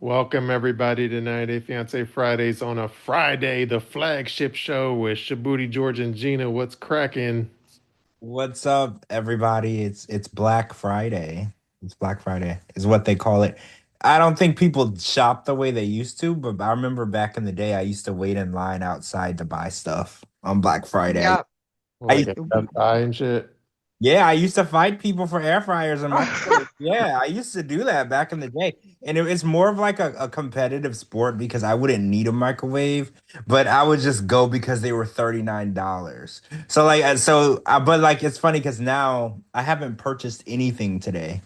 Welcome everybody tonight to Fiancé Fridays on a Friday, the flagship show with Shabooty, George, and Gina. What's cracking? What's up, everybody? It's Black Friday. It's Black Friday is what they call it. I don't think people shop the way they used to, but I remember back in the day, I used to wait in line outside to buy stuff on Black Friday. Yep. Like I a Best Buy and shit. Yeah, I used to fight people for air fryers and microwaves. Yeah, I used to do that back in the day. And it's more of like a competitive sport because I wouldn't need a microwave, but I would just go because they were $39. So but like it's funny because now I haven't purchased anything today.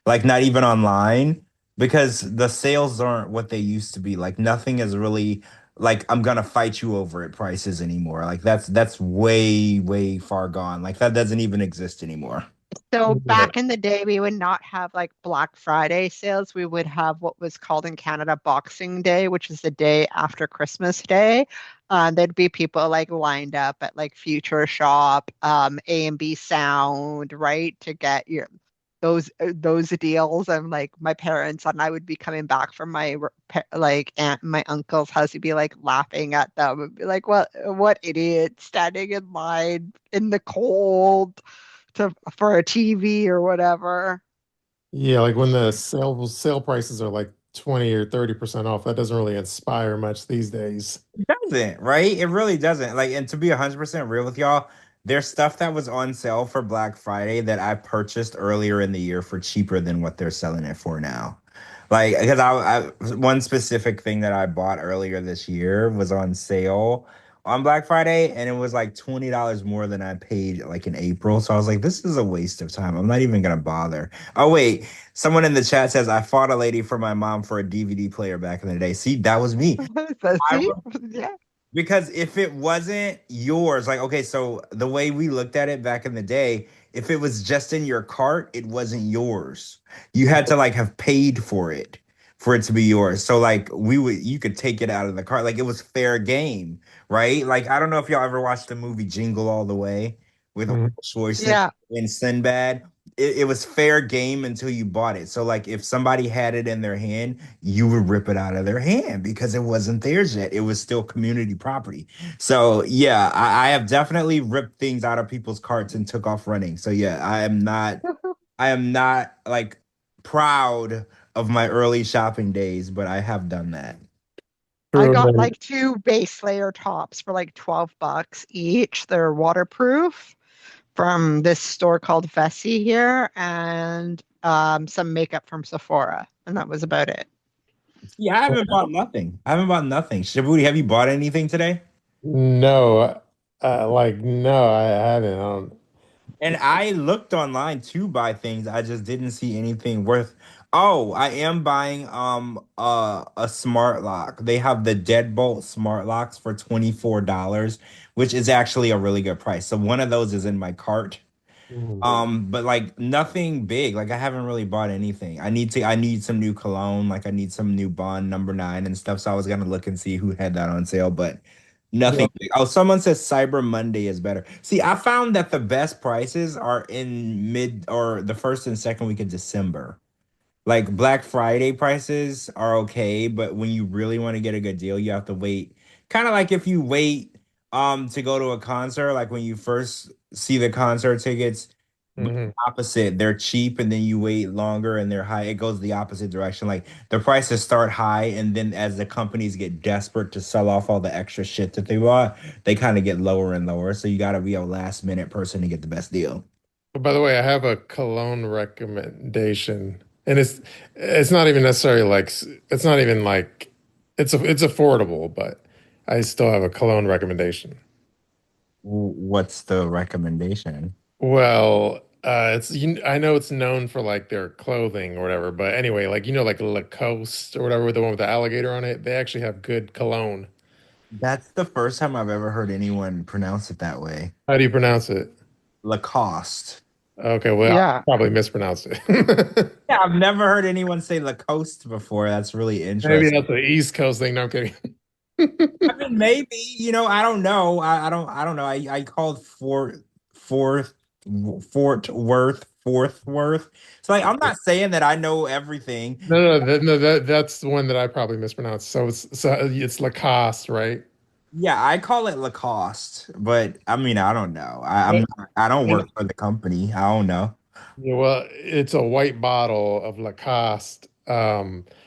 Like not even online because the sales aren't what they used to be. Like nothing is really like I'm gonna fight you over it prices anymore. Like that's way far gone. Like that doesn't even exist anymore. So Yeah. back in the day, we would not have like Black Friday sales. We would have what was called in Canada Boxing Day, which is the day after Christmas Day. There'd be people like lined up at like Future Shop, A and B Sound, right, to get those deals. And like my parents and I would be coming back from like aunt and my uncle's house. He'd be like laughing at them and be like, what idiots standing in line in the cold for a TV or whatever. Yeah, like when the sale prices are like 20 or 30% off, that doesn't really inspire much these days. It doesn't, right? It really doesn't. Like, and to be 100% real with y'all, there's stuff that was on sale for Black Friday that I purchased earlier in the year for cheaper than what they're selling it for now. Like, because one specific thing that I bought earlier this year was on sale on Black Friday, and it was like $20 more than I paid like in April. So I was like, this is a waste of time. I'm not even gonna bother. Oh wait, someone in the chat says I fought a lady for my mom for a DVD player back in the day. See, that was me. So I see, yeah. because if it wasn't yours, like, okay, so the way we looked at it back in the day, if it was just in your cart, it wasn't yours. You had to like have paid for it to be yours. So like you could take it out of the cart. Like it was fair game, right? Like I don't know if y'all ever watched the movie Jingle All the Way with Mhm. Schwarzenegger Yeah. and Sinbad. It was fair game until you bought it. So like if somebody had it in their hand, you would rip it out of their hand because it wasn't theirs yet. It was still community property. So yeah, I have definitely ripped things out of people's carts and took off running. So yeah, I am not like proud of my early shopping days, but I have done that. I True. And got then, like two base layer tops for like $12 each. They're waterproof from this store called Vessi here, and some makeup from Sephora. And that was about it. Yeah, I haven't bought nothing. I haven't bought nothing. Shabuti, have you bought anything today? no, no, I haven't. And I looked online to buy things. I just didn't see anything worth. Oh, I am buying a smart lock. They have the deadbolt smart locks for $24, which is actually a really good price. So one of those is in my cart. Mhm. But like nothing big. Like I haven't really bought anything. I need some new cologne, like I need some new Bond number 9 and stuff. So I was gonna look and see who had that on sale, but Yeah. nothing big. Oh, someone says Cyber Monday is better. See, I found that the best prices are in mid or the first and second week of December. Like Black Friday prices are okay, but when you really want to get a good deal, you have to wait. Kind of like if you wait to go to a concert, like when you first see the concert tickets, but Mhm. opposite, they're cheap and then you wait longer and they're high. It goes the opposite direction. Like the prices start high and then as the companies get desperate to sell off all the extra shit that they bought, they kind of get lower and lower. So you got to be a last minute person to get the best deal. By the way, I have a cologne recommendation, and it's not even necessarily like it's not even like it's affordable, but I still have a cologne recommendation. What's the recommendation? Well, I know it's known for like their clothing or whatever, but anyway, like like Lacoste or whatever, the one with the alligator on it, they actually have good cologne. That's the first time I've ever heard anyone pronounce it that way. How do you pronounce it? Lacoste. Okay, well, I Yeah. probably mispronounced it. Yeah, I've never heard anyone say Lacoste before. That's really Maybe interesting. that's the East Coast thing. No, I'm kidding. I mean, maybe, I don't know. I don't know. I called Fort Worth fourth worth. So like I'm not saying that I know everything. That's the one that I probably mispronounced. So it's Lacoste, right? Yeah, I call it Lacoste, but I mean I don't know. Uh, I don't and- work for the company. I don't know. yeah, well, it's a white bottle of Lacoste.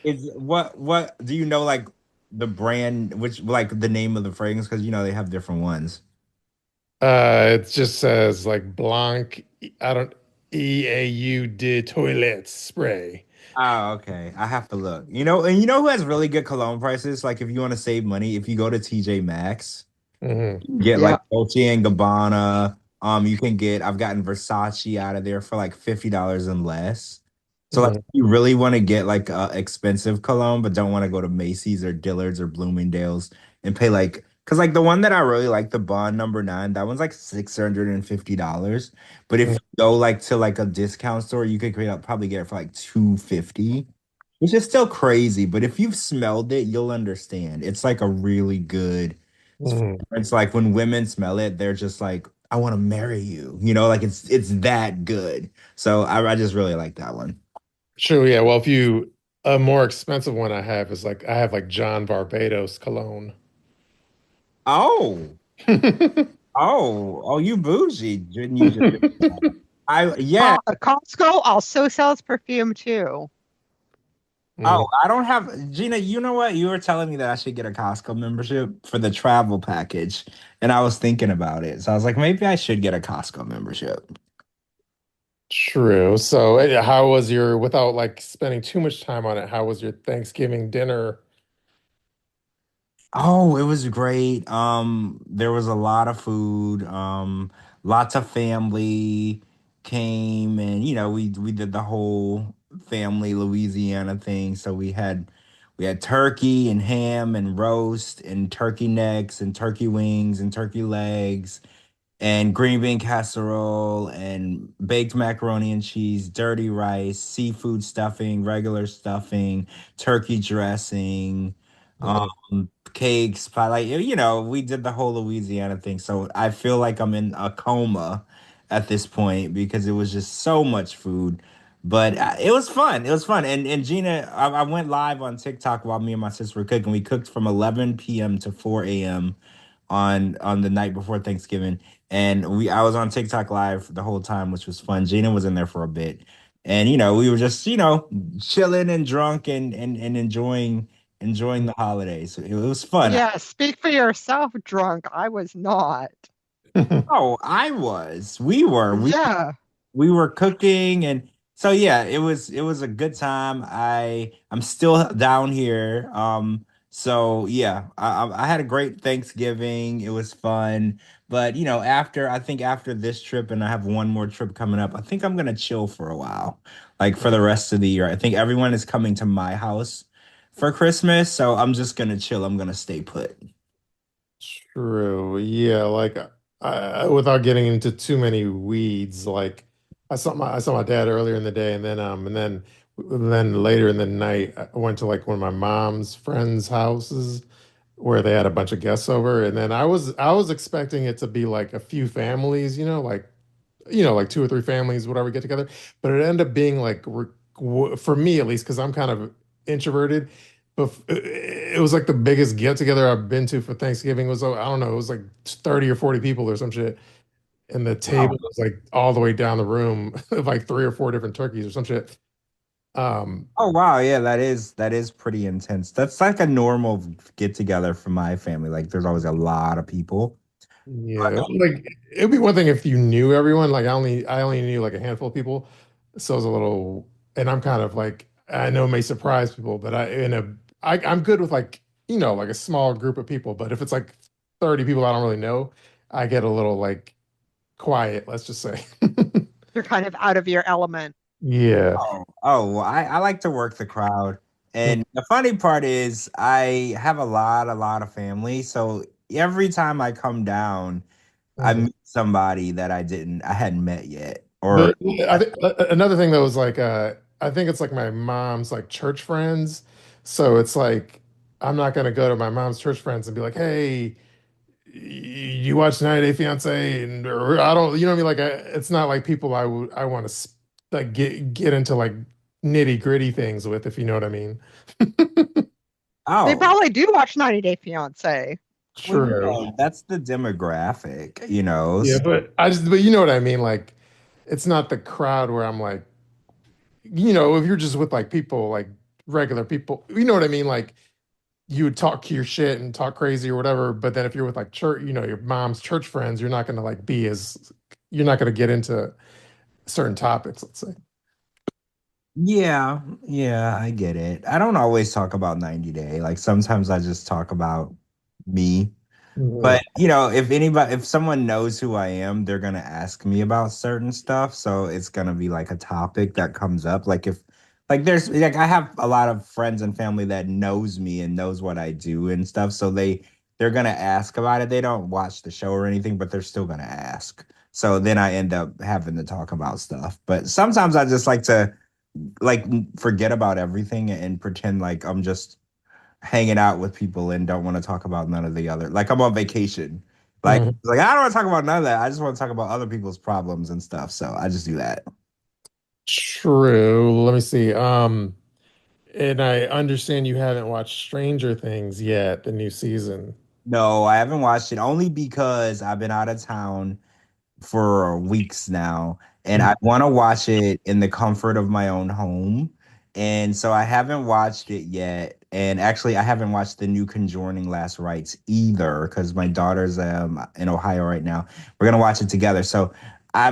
Is what do you know like the brand which like the name of the fragrance because you know they have different ones. It just says like Blanc. I don't EAU de toilette spray. Oh, okay. I have to look. You know, and you know who has really good cologne prices? Like if you want to save money, if you go to TJ Maxx, Hmm. get like Yeah. Dolce and Gabbana. You can get I've gotten Versace out of there for like $50 and less. So like Hmm. if you really want to get like expensive cologne, but don't want to go to Macy's or Dillard's or Bloomingdale's and pay like because like the one that I really like, the Bond number nine, that one's like $650. But if you go like to like a discount store, you could probably get it for like 250, which is still crazy. But if you've smelled it, you'll understand. It's like a really good. Hmm. It's like when women smell it, they're just like, I want to marry you. You know, like it's that good. So I just really like that one. True, yeah. Well, if you a more expensive one I have is like I have like John Barbados cologne. Oh, you bougie. Didn't you just I yeah. Costco also sells perfume too. Oh, Mhm. I don't have Gina, you know what? You were telling me that I should get a Costco membership for the travel package. And I was thinking about it. So I was like, maybe I should get a Costco membership. True. So, how was your, without like spending too much time on it, how was your Thanksgiving dinner? Oh, it was great. There was a lot of food. Lots of family came and you know, we did the whole family Louisiana thing. So we had turkey and ham and roast and turkey necks and turkey wings and turkey legs and green bean casserole and baked macaroni and cheese, dirty rice, seafood stuffing, regular stuffing, turkey dressing, Mhm. cakes, pie. Like you know, we did the whole Louisiana thing. So I feel like I'm in a coma at this point because it was just so much food. But it was fun. It was fun. And Gina, I went live on TikTok while me and my sister were cooking. We cooked from 11 p.m. to 4 a.m. on the night before Thanksgiving. And I was on TikTok live the whole time, which was fun. Gina was in there for a bit. And you know, we were just, you know, chilling and drunk and enjoying the holidays. It was fun. Yeah, speak for yourself, drunk. I was not. Oh, I was. We were. Yeah. We were cooking and so yeah, it was a good time. I'm still down here. So yeah, I had a great Thanksgiving. It was fun. But you know, I think after this trip and I have one more trip coming up, I think I'm gonna chill for a while. Like for the rest of the year. I think everyone is coming to my house for Christmas, so I'm just gonna chill. I'm gonna stay put. True. Yeah, like without getting into too many weeds, like I saw my dad earlier in the day, and then later in the night I went to like one of my mom's friends' houses where they had a bunch of guests over, and then I was expecting it to be like a few families, like two or three families, whatever, get together. But it ended up being like, for me at least, because I'm kind of introverted. But it was like the biggest get together I've been to for Thanksgiving. Was, I don't know, it was like 30 or 40 people or some shit. And the table was like all the way down the room, like three or four different turkeys or some shit. Um, Oh wow, yeah, that is pretty intense. That's like a normal get together for my family. Like there's always a lot of people. Yeah, like it'd be one thing if you knew everyone. Like I only knew like a handful of people, so it was a little. And I'm kind of like, I know it may surprise people, but I'm good with like like a small group of people. But if it's like 30 people I don't really know, I get a little like quiet. Let's just say. You're kind of out of your element. Yeah. Oh, well, I like to work the crowd. And the funny part is I have a lot of family. So every time I come down, I Mhm. meet somebody that I hadn't met yet. The Or I think another thing that was like I think it's like my mom's like church friends. So it's like I'm not gonna go to my mom's church friends and be like, hey, you watch 90 Day Fiance, and or I don't, you know what I mean? Like it's not like people I want to like get into like nitty gritty things with, if you know what I mean. They Oh, probably do watch 90 Day Fiance. well, True. yeah, that's the demographic, you know. Yeah, but you know what I mean. Like, it's not the crowd where I'm like, if you're just with like people, like regular people, you know what I mean. Like, you would talk your shit and talk crazy or whatever. But then if you're with like church, your mom's church friends, you're not gonna like you're not gonna get into certain topics, let's say. Yeah, yeah, I get it. I don't always talk about 90 Day. Like sometimes I just talk about me. Mhm. But if someone knows who I am, they're gonna ask me about certain stuff. So it's gonna be like a topic that comes up. Like I have a lot of friends and family that knows me and knows what I do and stuff. So they're gonna ask about it. They don't watch the show or anything, but they're still gonna ask. So then I end up having to talk about stuff. But sometimes I just like to like forget about everything and pretend like I'm just hanging out with people and don't want to talk about none of the other. Like I'm on vacation. Mhm. I don't want to talk about none of that. I just want to talk about other people's problems and stuff. So I just do that. True. Let me see. And I understand you haven't watched Stranger Things yet, the new season. No, I haven't watched it only because I've been out of town for weeks now, and I want to watch it in the comfort of my own home. And so I haven't watched it yet. And actually, I haven't watched the new Conjuring Last Rites either because my daughter's in Ohio right now. We're gonna watch it together. So I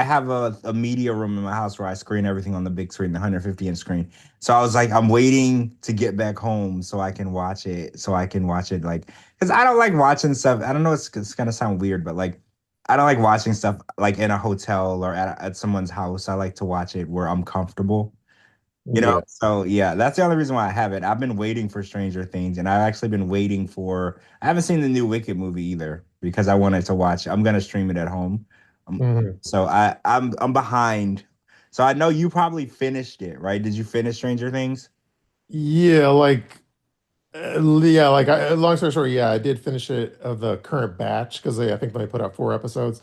have a media room in my house where I screen everything on the big screen, the 150-inch screen. So I was like, I'm waiting to get back home so I can watch it. So I can watch it like, because I don't like watching stuff. I don't know, it's gonna sound weird, but like, I don't like watching stuff like in a hotel or at someone's house. I like to watch it where I'm comfortable, you know? Yeah. So yeah, that's the only reason why I have it. I've been waiting for Stranger Things and I've actually been waiting for I haven't seen the new Wicked movie either because I wanted to watch. I'm gonna stream it at home. Mhm. So I'm behind. So I know you probably finished it, right? Did you finish Stranger Things? Yeah, long story short, yeah, I did finish it of the current batch because I think they put out 4 episodes.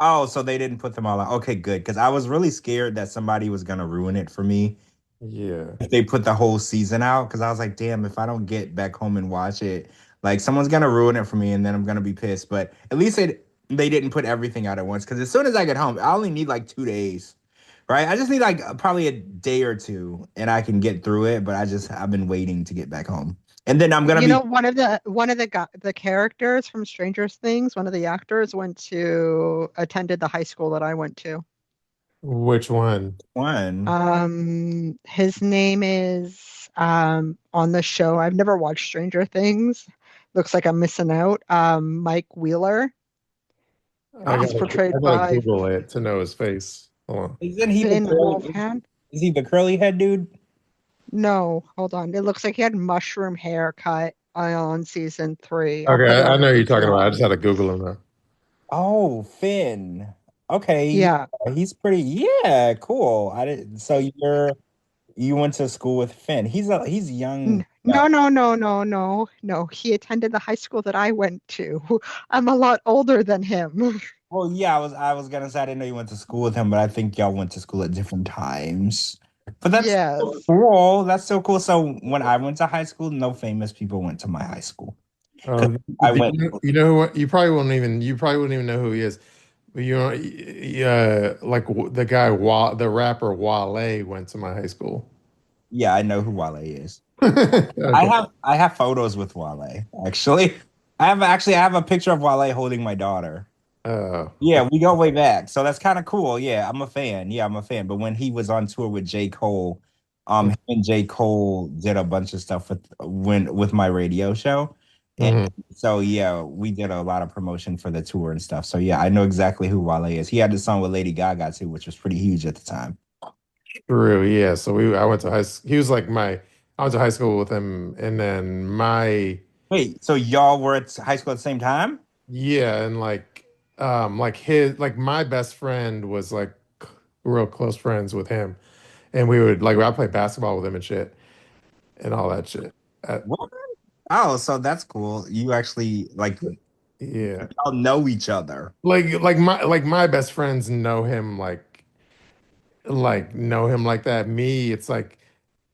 Oh, so they didn't put them all out. Okay, good. Because I was really scared that somebody was gonna ruin it for me Yeah. if they put the whole season out because I was like, damn, if I don't get back home and watch it, like someone's gonna ruin it for me and then I'm gonna be pissed. But at least they didn't put everything out at once because as soon as I get home, I only need like 2 days, right? I just need like probably a day or two and I can get through it. But I've been waiting to get back home, and then I'm gonna You be know, one of the characters from Stranger Things, one of the actors attended the high school that I went to. Which one? one. His name is on the show. I've never watched Stranger Things. Looks like I'm missing out. Mike Wheeler. I He's I portrayed gotta by Google it to know his face. Hold on. Isn't he the Finn curly? Wolfhard. Is he the curly head dude? No, hold on. It looks like he had mushroom haircut on season three. I'll Okay, put it I on the know who you're talking about. I PTR. just had to Google him though. Oh, Finn. Okay, Yeah. yeah, he's pretty. Yeah, cool. I didn't. So you went to school with Finn. He's young. No, no, no, no, no, no. He attended the high school that I went to. I'm a lot older than him. Well, yeah, I was gonna say I didn't know you went to school with him, but I think y'all went to school at different times. But that's so Yes. cool. That's so cool. So when I went to high school, no famous people went to my high school. 'Cause I Do went. you know what? You probably won't even know who he is. But the guy, the rapper Wale went to my high school. Yeah, I know who Wale is. I Okay. have I have photos with Wale, actually. I have a picture of Wale holding my daughter. Uh, Yeah, we go way back. So that's kind of cool. Yeah, I'm a fan. Yeah, I'm a fan. But when he was on tour with J. Cole, him and J. Cole did a bunch of stuff with my radio show. And mhm. so yeah, we did a lot of promotion for the tour and stuff. So yeah, I know exactly who Wale is. He had the song with Lady Gaga too, which was pretty huge at the time. True. Yeah. So I went to high school. I went to high school with him, and then Wait, so y'all were at high school at the same time? yeah, and my best friend was like real close friends with him, and I play basketball with him and shit and all that shit. Uh, What? Oh, so that's cool. You actually like yeah. y'all know each other. Like my best friends know him like know him like that. Me, it's like,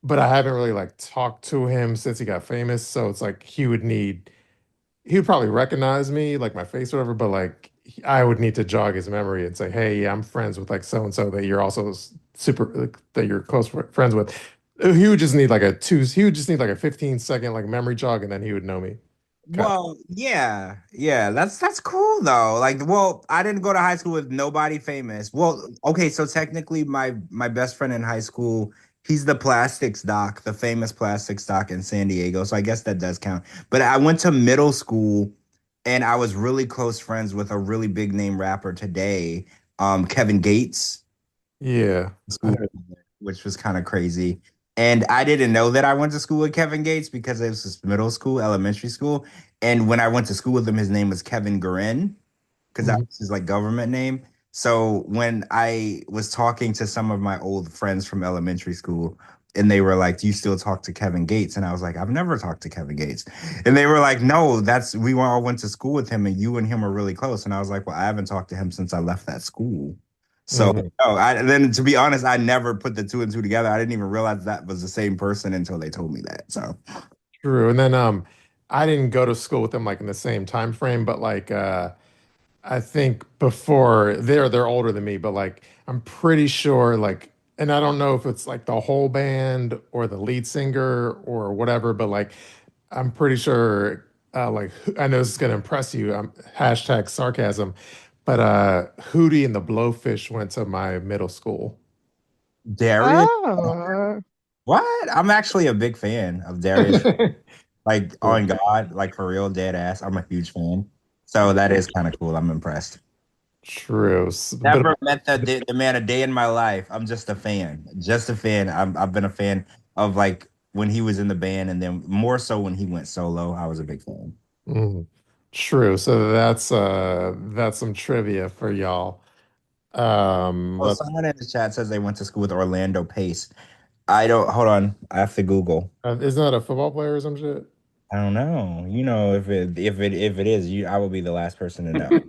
but I haven't really like talked to him since he got famous. So it's like he would probably recognize me, like my face or whatever, but like I would need to jog his memory and say, hey, yeah, I'm friends with like so and so that you're also super like, that you're close friends with. He would just need like a 15-second like memory jog and then he would know me. Cut. Well, yeah, yeah, that's cool though. Like, well, I didn't go to high school with nobody famous. Well, okay, so technically my best friend in high school, he's the plastics doc, the famous plastics doc in San Diego. So I guess that does count. But I went to middle school and I was really close friends with a really big name rapper today, Kevin Gates. Yeah. School, which was kind of crazy. And I didn't know that I went to school with Kevin Gates because it was just middle school, elementary school. And when I went to school with him, his name was Kevin Guerin because that Mhm. was his like government name. So when I was talking to some of my old friends from elementary school, and they were like, "Do you still talk to Kevin Gates?" And I was like, "I've never talked to Kevin Gates." And they were like, "No, that's we all went to school with him, and you and him are really close." And I was like, "Well, I haven't talked to him since I left that school." So Mhm. no, then to be honest, I never put the two and two together. I didn't even realize that was the same person until they told me that. So True. And then I didn't go to school with them like in the same time frame, but like I think before they're older than me, but like I'm pretty sure like and I don't know if it's like the whole band or the lead singer or whatever, but like I'm pretty sure I know this is gonna impress you. Hashtag sarcasm, but Hootie and the Blowfish went to my middle school. Darius, Oh. what? I'm actually a big fan of Darius. Like on God, like for real, dead ass. I'm a huge fan. So that is kind of cool. I'm impressed. True. But Never met the man a day in my life. I'm just a fan. Just a fan. I've been a fan of like when he was in the band and then more so when he went solo. I was a big fan. mm, true. So that's some trivia for y'all. Oh, Let's someone in the chat says they went to school with Orlando Pace. I don't, hold on. I have to Google. isn't that a football player or some shit? I don't know. You know, if it is, I will be the last person to know.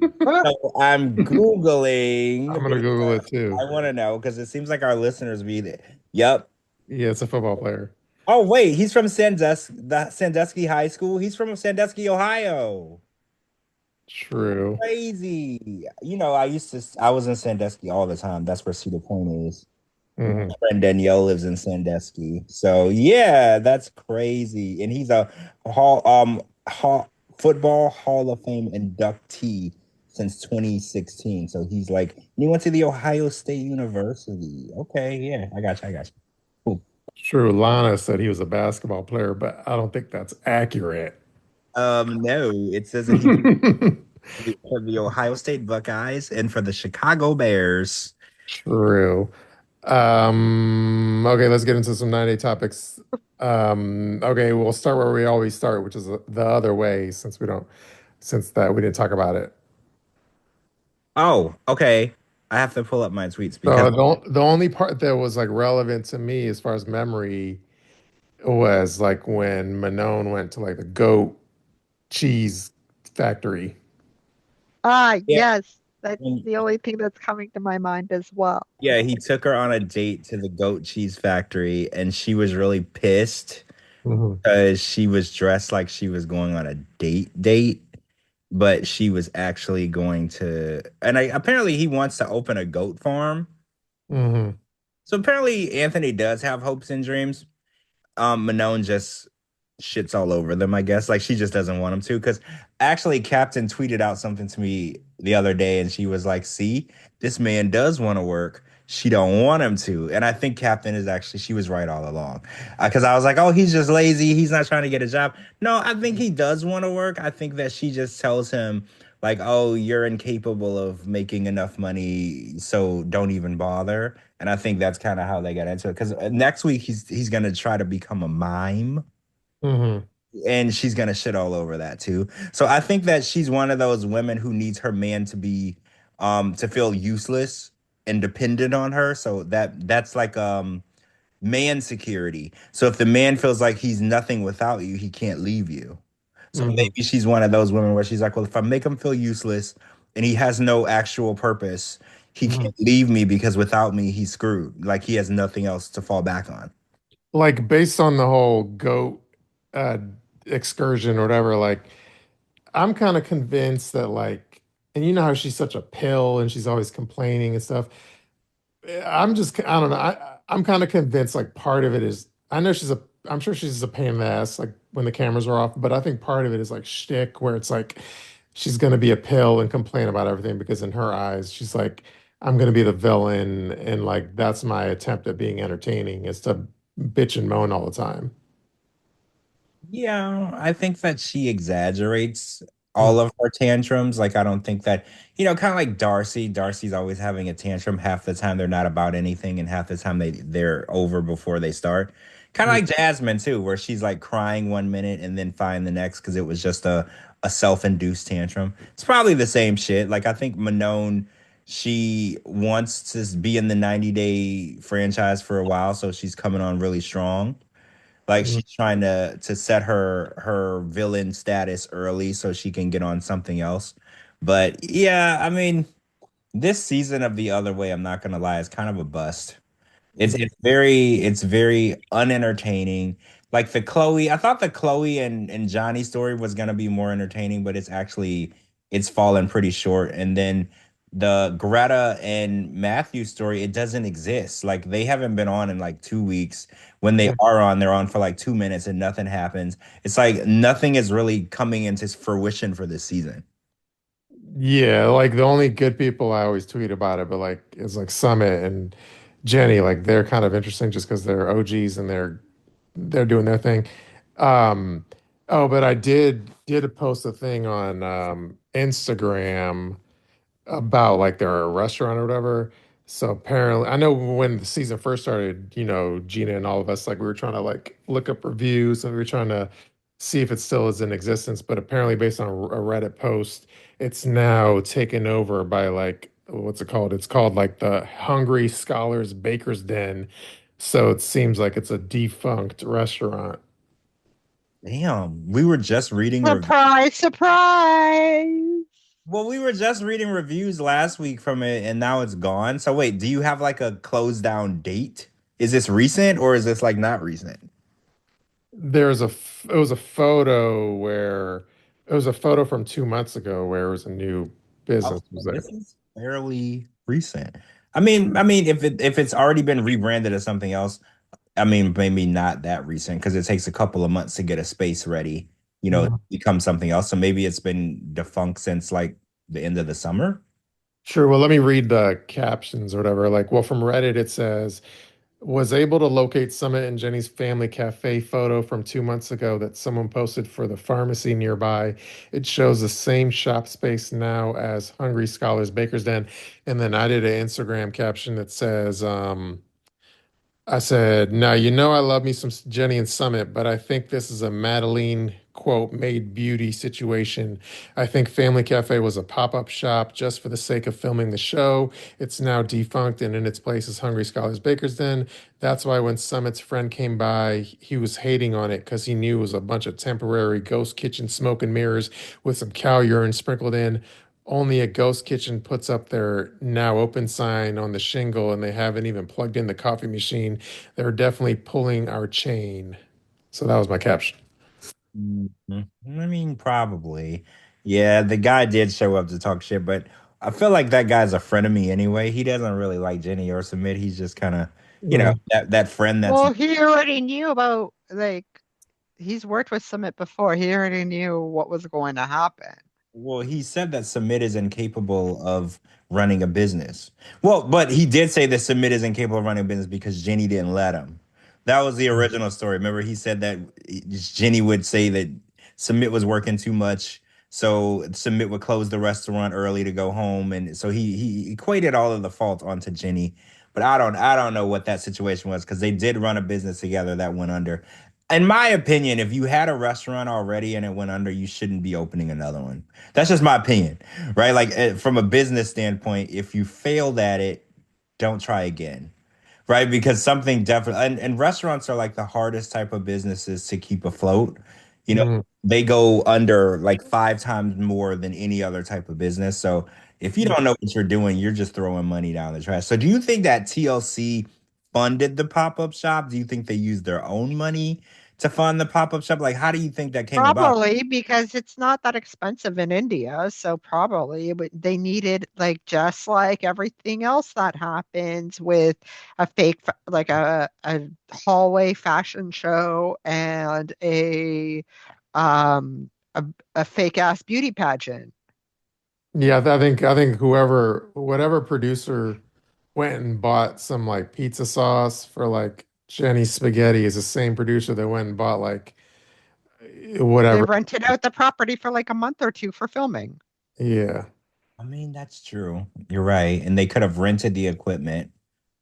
So I'm Googling I'm gonna because Google it too. I want to know because it seems like our listeners be there. Yep. Yeah, it's a football player. Oh wait, he's from Sandusky High School. He's from Sandusky, Ohio. True. Crazy. You know, I was in Sandusky all the time. That's where Cedar Point is. My Hmm. friend Danielle lives in Sandusky. So yeah, that's crazy. And he's a football Hall of Fame inductee since 2016. So he's like, he went to the Ohio State University. Okay, yeah, I got you. Cool. True. Lana said he was a basketball player, but I don't think that's accurate. No, it says that he played for the Ohio State Buckeyes and for the Chicago Bears. True. Okay, let's get into some 90 topics. Okay, we'll start where we always start, which is the other way, since that we didn't talk about it. Oh, okay. I have to pull up my tweets because So the only part that was like relevant to me as far as memory was like when Manon went to like the goat cheese factory. Ah, yeah, yes. That's the only thing that's coming to my mind as well. yeah, he took her on a date to the goat cheese factory and she was really pissed Hmm. because she was dressed like she was going on a date, but she was actually going to and apparently he wants to open a goat farm. Hmm. So apparently Anthony does have hopes and dreams. Manon just shits all over them, I guess. Like she just doesn't want him to. Because actually, Captain tweeted out something to me the other day, and she was like, "See, this man does want to work. She don't want him to." And I think Captain is actually she was right all along. Because I was like, "Oh, he's just lazy. He's not trying to get a job." No, I think he does want to work. I think that she just tells him like, "Oh, you're incapable of making enough money, so don't even bother." And I think that's kind of how they got into it. Because next week he's gonna try to become a mime, Hmm. and she's gonna shit all over that too. So I think that she's one of those women who needs her man to be, to feel useless and dependent on her. So that's like man security. So if the man feels like he's nothing without you, he can't leave you. So Hmm. maybe she's one of those women where she's like, well, if I make him feel useless and he has no actual purpose, he Mhm. can't leave me because without me, he's screwed. Like he has nothing else to fall back on. Like based on the whole goat uh excursion or whatever, like I'm kind of convinced that like, and you know how she's such a pill and she's always complaining and stuff. I don't know. I'm kind of convinced like part of it is I know I'm sure she's a pain in the ass like when the cameras are off, but I think part of it is like shtick where it's like she's gonna be a pill and complain about everything because in her eyes she's like I'm gonna be the villain and like that's my attempt at being entertaining is to bitch and moan all the time. Yeah, I think that she exaggerates Mm, all of her tantrums. Like, I don't think that, kind of like Darcy. Darcy's always having a tantrum. Half the time they're not about anything, and half the time they're over before they start. Kind of mm, like Jasmine too, where she's like crying one minute and then fine the next because it was just a self-induced tantrum. It's probably the same shit. Like I think Manon, she wants to be in the 90-day franchise for a while, so she's coming on really strong. Like mm. she's trying to set her villain status early so she can get on something else. But yeah, I mean, this season of The Other Way, I'm not gonna lie, is kind of a bust. It's very unentertaining. Like the Chloe, I thought the Chloe and Johnny story was gonna be more entertaining, but it's fallen pretty short. And then the Greta and Matthew story, it doesn't exist. Like they haven't been on in like 2 weeks. When they are on, they're on for like 2 minutes and nothing happens. It's like nothing is really coming into fruition for this season. Yeah, like the only good people I always tweet about it, but like it's like Summit and Jenny, like they're kind of interesting just because they're OGs and they're doing their thing. Um, oh, but I did post a thing on Instagram about like their restaurant or whatever. So apparently, I know when the season first started, Gina and all of us like we were trying to like look up reviews and we were trying to see if it still is in existence. But apparently, based on a Reddit post, it's now taken over by like what's it called? It's called like the Hungry Scholars Baker's Den. So it seems like it's a defunct restaurant. Damn, we were just reading reviews. Surprise, surprise. Well, we were just reading reviews last week from it and now it's gone. So wait, do you have like a closed down date? Is this recent or is this like not recent? It was a photo where it was a photo from 2 months ago where it was a new Oh, business so was there. this is fairly recent. I mean, if it's already been rebranded as something else, I mean, maybe not that recent because it takes a couple of months to get a space ready, to Mhm. become something else. So maybe it's been defunct since like the end of the summer. Sure. Well, let me read the captions or whatever. Like, well, from Reddit, it says, was able to locate Summit and Jenny's family cafe photo from 2 months ago that someone posted for the pharmacy nearby. It shows the same shop space now as Hungry Scholars Baker's Den. And then I did an Instagram caption that says, I said, now you know I love me some Jenny and Summit, but I think this is a Madeleine quote made beauty situation. I think Family Cafe was a pop-up shop just for the sake of filming the show. It's now defunct and in its place is Hungry Scholars Baker's Den. That's why when Summit's friend came by, he was hating on it because he knew it was a bunch of temporary ghost kitchen smoke and mirrors with some cow urine sprinkled in. Only a ghost kitchen puts up their now open sign on the shingle and they haven't even plugged in the coffee machine. They're definitely pulling our chain. So that was my caption. Mhm. I mean, probably. Yeah, the guy did show up to talk shit, but I feel like that guy's a friend of me anyway. He doesn't really like Jenny or Sumit. He's just kind of, Mm. that friend that's. Well, he already knew about like he's worked with Summit before. He already knew what was going to happen. Well, he said that Sumit is incapable of running a business. Well, but he did say that Sumit is incapable of running a business because Jenny didn't let him. That was the original story. Remember, he said that Jenny would say that Sumit was working too much, so Sumit would close the restaurant early to go home, and so he equated all of the fault onto Jenny. But I don't know what that situation was because they did run a business together that went under. In my opinion, if you had a restaurant already and it went under, you shouldn't be opening another one. That's just my opinion, right? Like from a business standpoint, if you failed at it, don't try again, right? Because something definitely, and restaurants are like the hardest type of businesses to keep afloat. You know, Mm. they go under like 5 times more than any other type of business. So if you don't know what you're doing, you're just throwing money down the trash. So do you think that TLC funded the pop-up shop? Do you think they used their own money to fund the pop-up shop? Like, how do you think that came about? Probably because it's not that expensive in India, so probably they needed like just like everything else that happens with a like a hallway fashion show and um a, a fake ass beauty pageant. Yeah, I think whatever producer went and bought some like pizza sauce for like Jenny's spaghetti is the same producer that went and bought like They whatever. rented out the property for like a month or two for filming. Yeah. I mean, that's true. You're right. And they could have rented the equipment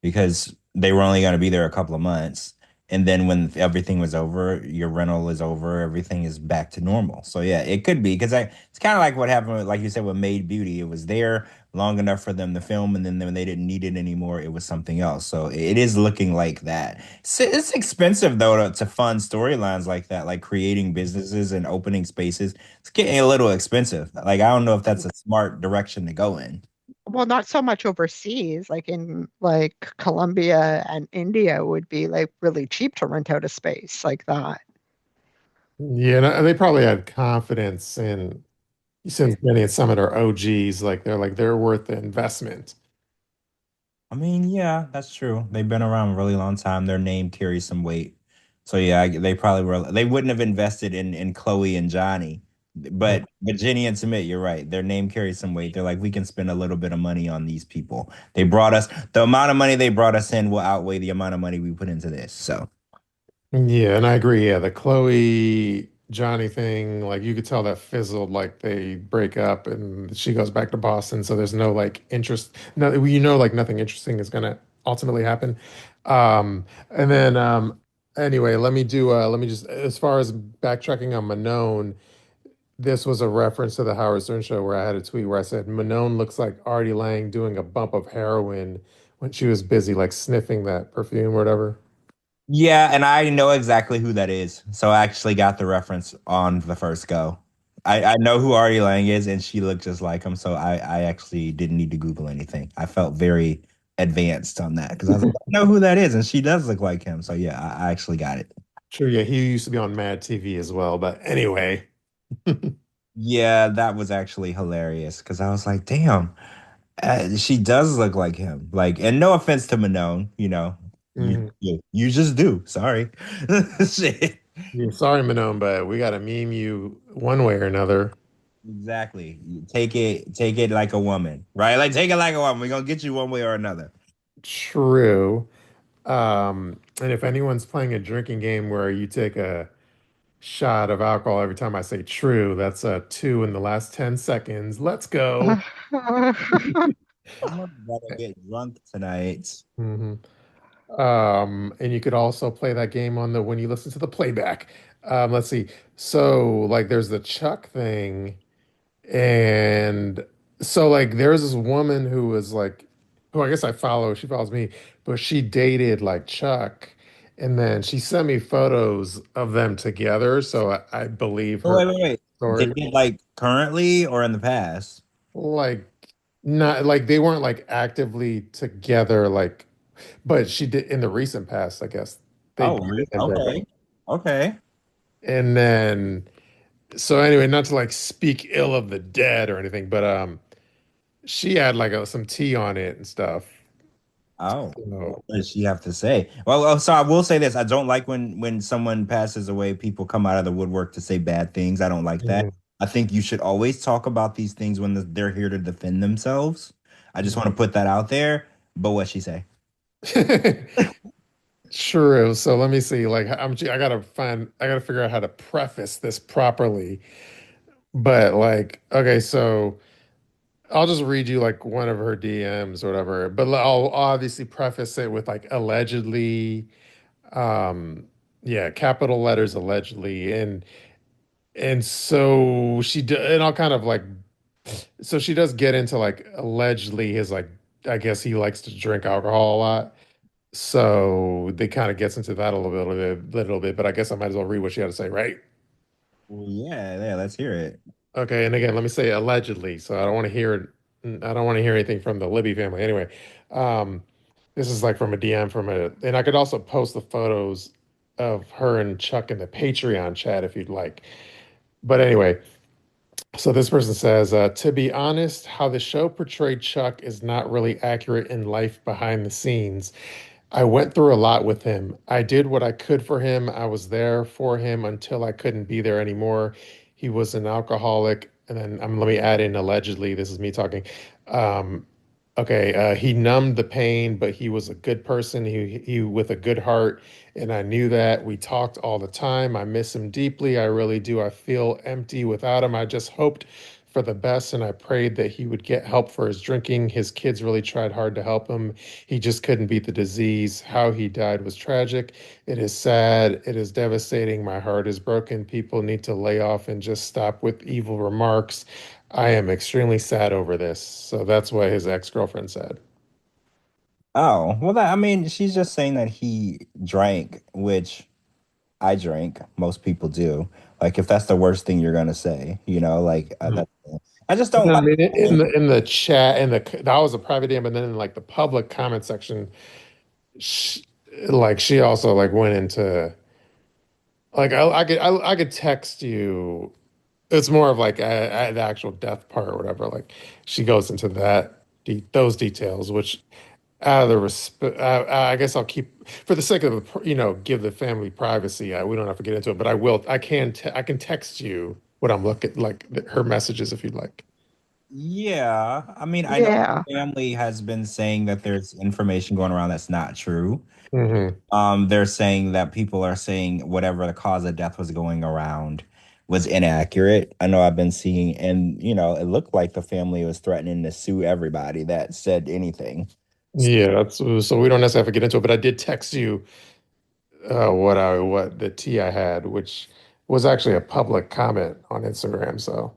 because they were only going to be there a couple of months. And then when everything was over, your rental is over, everything is back to normal. So yeah, it could be because it's kind of like what happened with, like you said, with Made Beauty. It was there long enough for them to film, and then when they didn't need it anymore, it was something else. So it is looking like that. It's expensive though to fund storylines like that, like creating businesses and opening spaces. It's getting a little expensive. Like, I don't know if that's a smart direction to go in. Well, not so much overseas, like in like Colombia and India would be like really cheap to rent out a space like that. Yeah, and they probably had confidence in since Jenny and Summit are OGs, like they're worth the investment. I mean, yeah, that's true. They've been around a really long time. Their name carries some weight. So yeah, they probably were. They wouldn't have invested in Chloe and Johnny, but Jenny and Sumit, you're right. Their name carries some weight. They're like, we can spend a little bit of money on these people. They brought us the amount of money they brought us in will outweigh the amount of money we put into this. So Yeah, and I agree. Yeah, the Chloe Johnny thing, like you could tell that fizzled, like they break up and she goes back to Boston, so there's no like interest. No, like nothing interesting is gonna ultimately happen. And then anyway, let me just as far as backtracking on Manon, this was a reference to the Howard Stern show where I had a tweet where I said Manon looks like Artie Lang doing a bump of heroin when she was busy like sniffing that perfume or whatever. yeah, and I know exactly who that is. So I actually got the reference on the first go. I know who Artie Lang is, and she looked just like him. So I actually didn't need to Google anything. I felt very advanced on that because I was like, I know who that is, and she does look like him. So yeah, I actually got it. True, yeah, he used to be on Mad TV as well. But anyway, Yeah, that was actually hilarious because I was like, damn, she does look like him. Like, and no offense to Manon, mhm. you just do. Sorry. Shit. Yeah, sorry, Manon, but we got to meme you one way or another. Exactly. You take it like a woman, right? Like take it like a woman. We're gonna get you one way or another. True. And if anyone's playing a drinking game where you take a shot of alcohol every time I say true, that's a two in the last 10 seconds. Let's go. I'm gonna get drunk tonight. hmm and you could also play that game on the when you listen to the playback. Let's see. So, like, there's the Chuck thing. And so like there's this woman who was like who I guess I follow, she follows me, but she dated like Chuck and then she sent me photos of them together, so I believe Oh, her wait. Did story. it like currently or in the past? Like not like they weren't like actively together like but she did in the recent past, I guess. They Oh, dated and broke up. okay. Okay. And then so anyway, not to like speak ill of the dead or anything, but she had like some tea on it and stuff. Oh, So, what does she have to say? Well, so I will say this. I don't like when someone passes away, people come out of the woodwork to say bad things. I don't like that. mhm. I think you should always talk about these things when they're here to defend themselves. I just want to put that out there. But what she say? True. So let me see. Like I gotta figure out how to preface this properly. But like, okay, so I'll just read you like one of her DMs or whatever. But I'll obviously preface it with like allegedly, um, yeah, capital letters allegedly, and so and I'll kind of like, so she does get into like allegedly his like, I guess he likes to drink alcohol a lot. So they kind of gets into that a little bit, but I guess I might as well read what she had to say, right? Yeah, let's hear it. Okay, and again, let me say allegedly, so I don't want to hear it. I don't want to hear anything from the Libby family. Anyway, um, this is like from a DM from a, and I could also post the photos of her and Chuck in the Patreon chat if you'd like. But anyway, so this person says, to be honest, how the show portrayed Chuck is not really accurate in life behind the scenes. I went through a lot with him. I did what I could for him. I was there for him until I couldn't be there anymore. He was an alcoholic. And then let me add in allegedly, this is me talking. Um, okay, he numbed the pain, but he was a good person. He with a good heart, and I knew that. We talked all the time. I miss him deeply. I really do. I feel empty without him. I just hoped for the best, and I prayed that he would get help for his drinking. His kids really tried hard to help him. He just couldn't beat the disease. How he died was tragic. It is sad. It is devastating. My heart is broken. People need to lay off and just stop with evil remarks. I am extremely sad over this. So that's what his ex-girlfriend said. Oh, well, I mean, she's just saying that he drank, which I drink. Most people do. Like, if that's the worst thing you're gonna say, like Mhm. I just And don't then, I like. mean, in the chat, that was a private DM, but then in like the public comment section, she, she also like went into like I could text you. It's more of like the actual death part or whatever. Like she goes into those details, which out of the respect, I guess I'll keep for the sake of give the family privacy. We don't have to get into it, but I will. I can text you what I'm looking like her messages if you'd like. Yeah, I mean, I know Yeah. the family has been saying that there's information going around that's not true. Hmm. They're saying that people are saying whatever the cause of death was going around was inaccurate. I know I've been seeing, and it looked like the family was threatening to sue everybody that said anything. Yeah, that's so we don't necessarily have to get into it, but I did text you what the tea I had, which was actually a public comment on Instagram. So,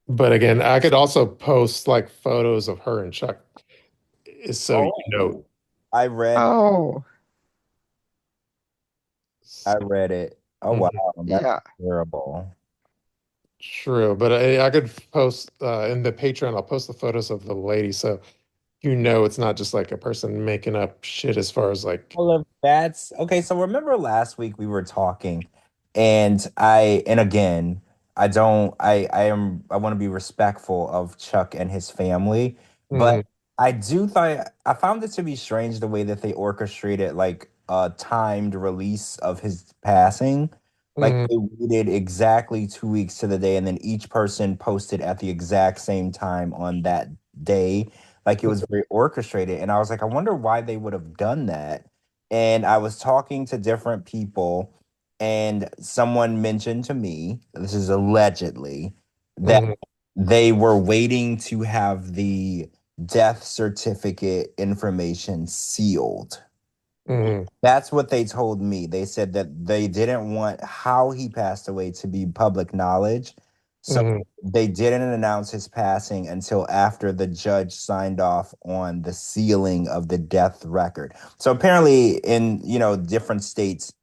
but again, I could also post like photos of her and Chuck, so you know. Oh, I read, Oh, I read it. Oh wow, Mhm. that's yeah. terrible. True, but I could post in the Patreon. I'll post the photos of the lady, so it's not just like a person making up shit as far as like. Well, if that's okay. So remember last week we were talking, and again, I want to be respectful of Chuck and his family, Mhm, but I found it to be strange the way that they orchestrated like a timed release of his passing. Like mhm, they waited exactly 2 weeks to the day, and then each person posted at the exact same time on that day. Like it was very orchestrated. And I was like, I wonder why they would have done that. And I was talking to different people, and someone mentioned to me, this is allegedly, that mhm, they were waiting to have the death certificate information sealed. mhm, That's what they told me. They said that they didn't want how he passed away to be public knowledge. So mhm, they didn't announce his passing until after the judge signed off on the sealing of the death record. So apparently in, different states,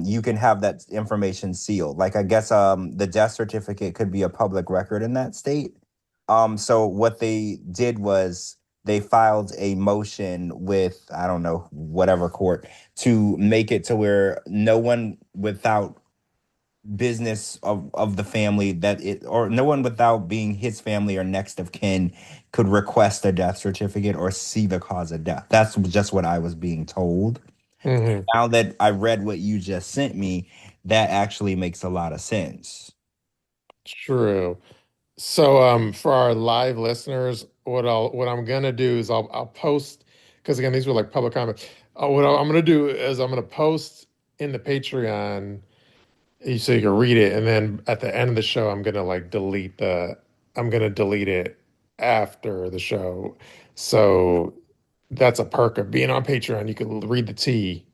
you can have that information sealed. Like I guess the death certificate could be a public record in that state. So what they did was they filed a motion with, I don't know, whatever court to make it to where no one without business of the family that it or no one without being his family or next of kin could request a death certificate or see the cause of death. That's just what I was being told. mhm. Now that I read what you just sent me, that actually makes a lot of sense. True. So for our live listeners, what I'm gonna do is I'll post because again these were like public comments. I'm gonna do is I'm gonna post in the Patreon so you can read it, and then at the end of the show I'm gonna delete it after the show. So that's a perk of being on Patreon. You can read the tea.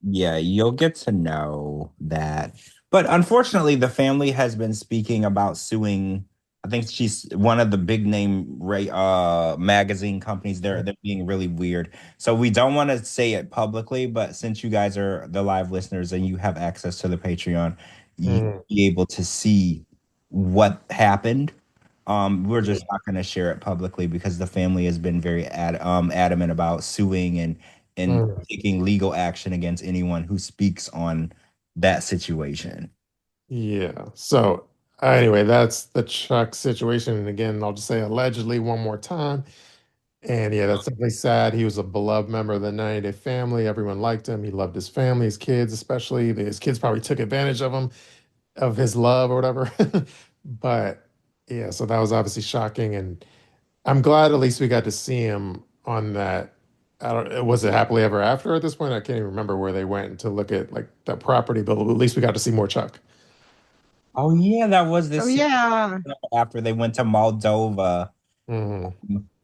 Yeah, you'll get to know that. But unfortunately, the family has been speaking about suing, I I think she's one of the big name magazine companies. They're being really weird. So we don't want to say it publicly, but since you guys are the live listeners and you have access to the Patreon, you'll Mm, be able to see what happened. We're yeah. just not going to share it publicly because the family has been very adamant about suing and Mm, taking legal action against anyone who speaks on that situation. yeah. So anyway, that's the Chuck situation. And again, I'll just say allegedly one more time. And yeah, that's definitely sad. He was a beloved member of the 90 Day family. Everyone liked him. He loved his family, his kids, especially. His kids probably took advantage of him, of his love or whatever. But yeah, so that was obviously shocking. And I'm glad at least we got to see him on that. I don't, was it happily ever after at this point? I can't even remember where they went to look at like that property, but at least we got to see more Chuck. Oh yeah, that was Oh this scene yeah. after they went to Moldova Hmm.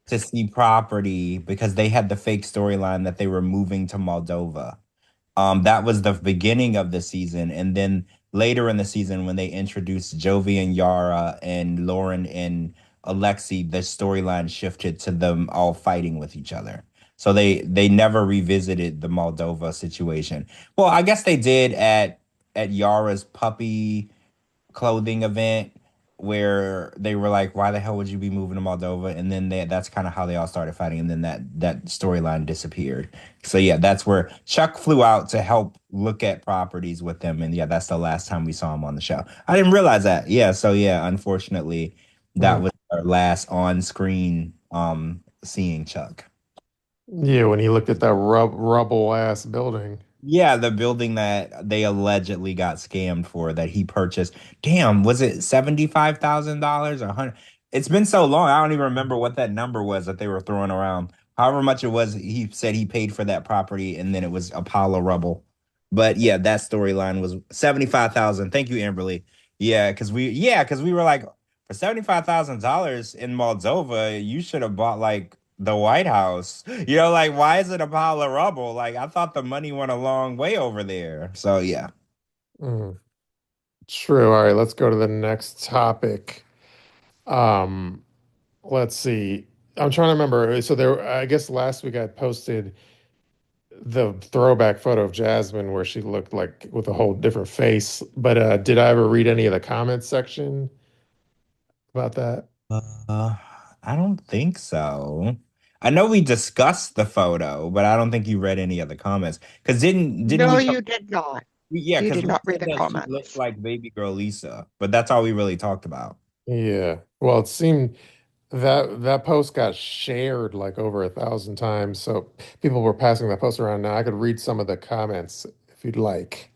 to see property because they had the fake storyline that they were moving to Moldova. That was the beginning of the season, and then later in the season when they introduced Jovi and Yara and Lauren and Alexi, the storyline shifted to them all fighting with each other. So they never revisited the Moldova situation. Well, I guess they did at Yara's puppy clothing event where they were like, "Why the hell would you be moving to Moldova?" And then that's kind of how they all started fighting, and then that storyline disappeared. So yeah, that's where Chuck flew out to help look at properties with them, and yeah, that's the last time we saw him on the show. I didn't realize that. Yeah, so yeah, unfortunately, that was our last on-screen seeing Chuck. Yeah, when he looked at that rubble ass building. Yeah, the building that they allegedly got scammed for that he purchased. Damn, was it $75,000 or 100? It's been so long, I don't even remember what that number was that they were throwing around. However much it was, he said he paid for that property and then it was a pile of rubble. But yeah, that storyline was 75,000. Thank you, Amberlee. Yeah, because we were like, for $75,000 in Moldova, you should have bought like the White House. Like why is it a pile of rubble? Like I thought the money went a long way over there. So yeah. Mm, true. All right, let's go to the next topic. Um, let's see. I'm trying to remember. So there, I guess last week I posted the throwback photo of Jasmine where she looked like with a whole different face. But did I ever read any of the comments section about that? Uh, I don't think so. I know we discussed the photo, but I don't think you read any of the comments. Because didn't No, we you did not. yeah, You because did we not read said the that she looked comments. like baby girl Lisa, but that's all we really talked about. Yeah. Well, it seemed that post got shared like over 1,000 times. So people were passing that post around. Now I could read some of the comments if you'd like.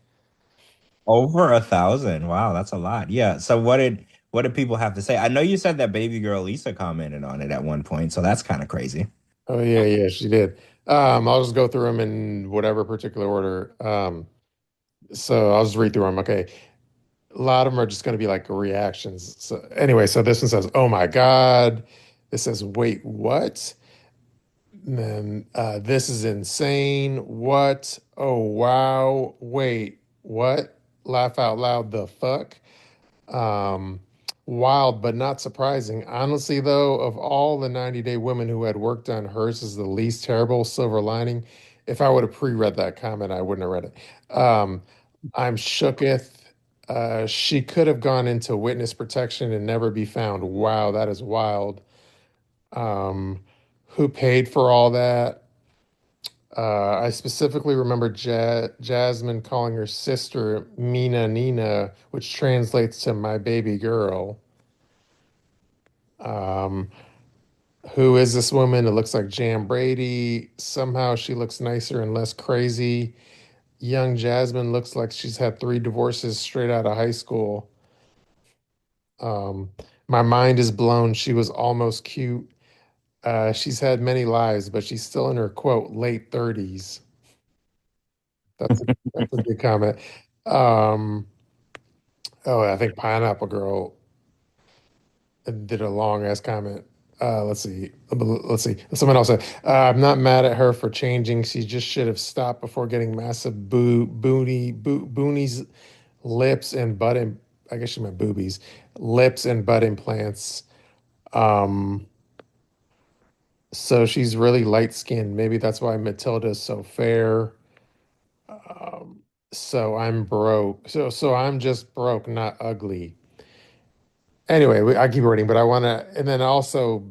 Over 1,000. Wow, that's a lot. Yeah. So what did people have to say? I know you said that baby girl Lisa commented on it at one point, so that's kind of crazy. Oh yeah, yeah, she did. I'll just go through them in whatever particular order. So I'll just read through them. Okay. A lot of them are just going to be like reactions. So anyway, so this one says, "Oh my God." This says, "Wait, what?" And then this is insane. What? Oh wow. Wait, what? Laugh out loud. The fuck? Um, Wild, but not surprising. Honestly, though, of all the 90 Day women who had work done, hers is the least terrible. Silver lining. If I would have pre-read that comment, I wouldn't have read it. I'm shooketh. She could have gone into witness protection and never be found. Wow, that is wild. Um, who paid for all that? I specifically remember Jasmine calling her sister Mina Nina, which translates to my baby girl. Um, who is this woman? It looks like Jan Brady. Somehow she looks nicer and less crazy. Young Jasmine looks like she's had 3 divorces straight out of high school. Um, my mind is blown. She was almost cute. She's had many lives, but she's still in her quote late 30s. That's a good comment. Um, oh, I think Pineapple Girl did a long ass comment. Let's see. Let's see. Someone else said, "I'm not mad at her for changing. She just should have stopped before getting massive boonies lips and butt I guess she meant boobies, lips and butt implants. Um, so she's really light skinned. Maybe that's why Matilda's so fair. Um, so I'm broke. So I'm just broke, not ugly. Anyway, I keep reading, but I want to, and then also,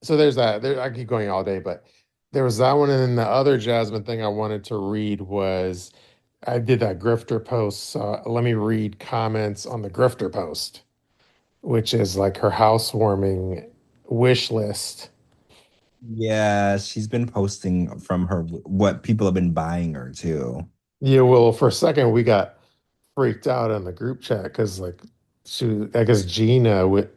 so there's that. There, I keep going all day, but there was that one, and then the other Jasmine thing I wanted to read was I did that grifter post. So let me read comments on the grifter post, which is like her housewarming wish list. Yeah, she's been posting from her what people have been buying her too. Yeah, well, for a second we got freaked out in the group chat because like I guess Gina with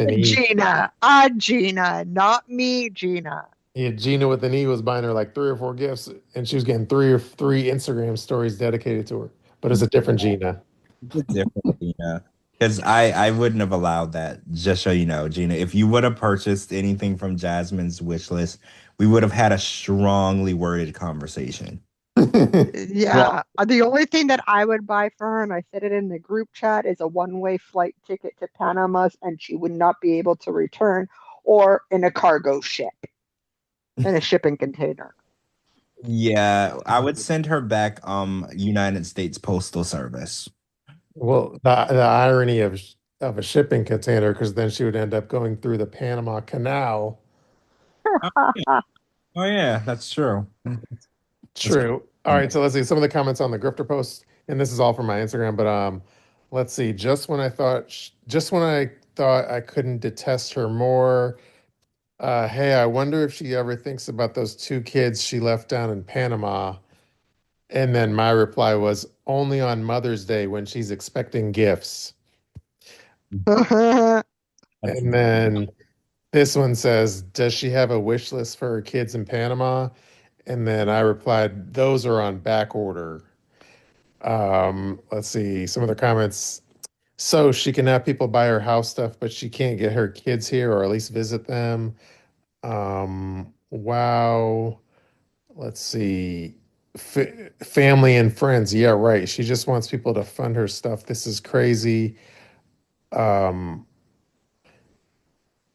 an E. Gina, Gina, not me, Gina. Yeah, Gina with an E was buying her like three or four gifts, and she was getting three Instagram stories dedicated to her. But it's a different Gina. It's a different Gina. Because I wouldn't have allowed that. Just so you know, Gina, if you would have purchased anything from Jasmine's wish list, we would have had a strongly worded conversation. Yeah, the only thing that I would buy for her, and I said it in the group chat, is a one-way flight ticket to Panama, and she would not be able to return, or in a cargo ship, in a shipping container. Yeah, I would send her back United States Postal Service. Well, the irony of a shipping container, because then she would end up going through the Panama Canal. Oh yeah, oh, yeah, that's true. That's True. All right, so let's see some of the comments on the grifter post, and this is all from my Instagram. But let's see. Just when I thought I couldn't detest her more. Hey, I wonder if she ever thinks about those two kids she left down in Panama. And then my reply was only on Mother's Day when she's expecting gifts. that's And then this one says, does she have a wish list for her kids in Panama? And then I replied, those are on back order. Let's see some of the comments. So she can have people buy her house stuff, but she can't get her kids here or at least visit them. Wow. Let's see. Family and friends. Yeah, right. She just wants people to fund her stuff. This is crazy. Um,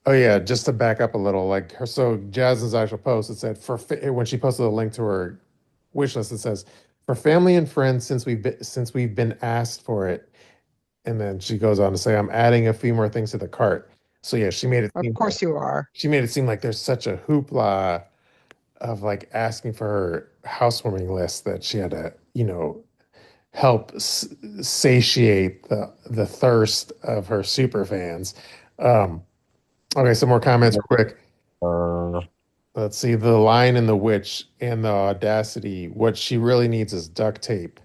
oh yeah, just to back up a little, like her, so Jasmine's actual post, it said when she posted a link to her wish list, it says for family and friends since we've been asked for it. And then she goes on to say, I'm adding a few more things to the cart. So yeah, Of course you are. she made it seem like there's such a hoopla of like asking for her housewarming list that she had to, help satiate the thirst of her super fans. Um, okay, some more comments real quick. uh, Let's see the Lion and the Witch and the Audacity. What she really needs is duct tape.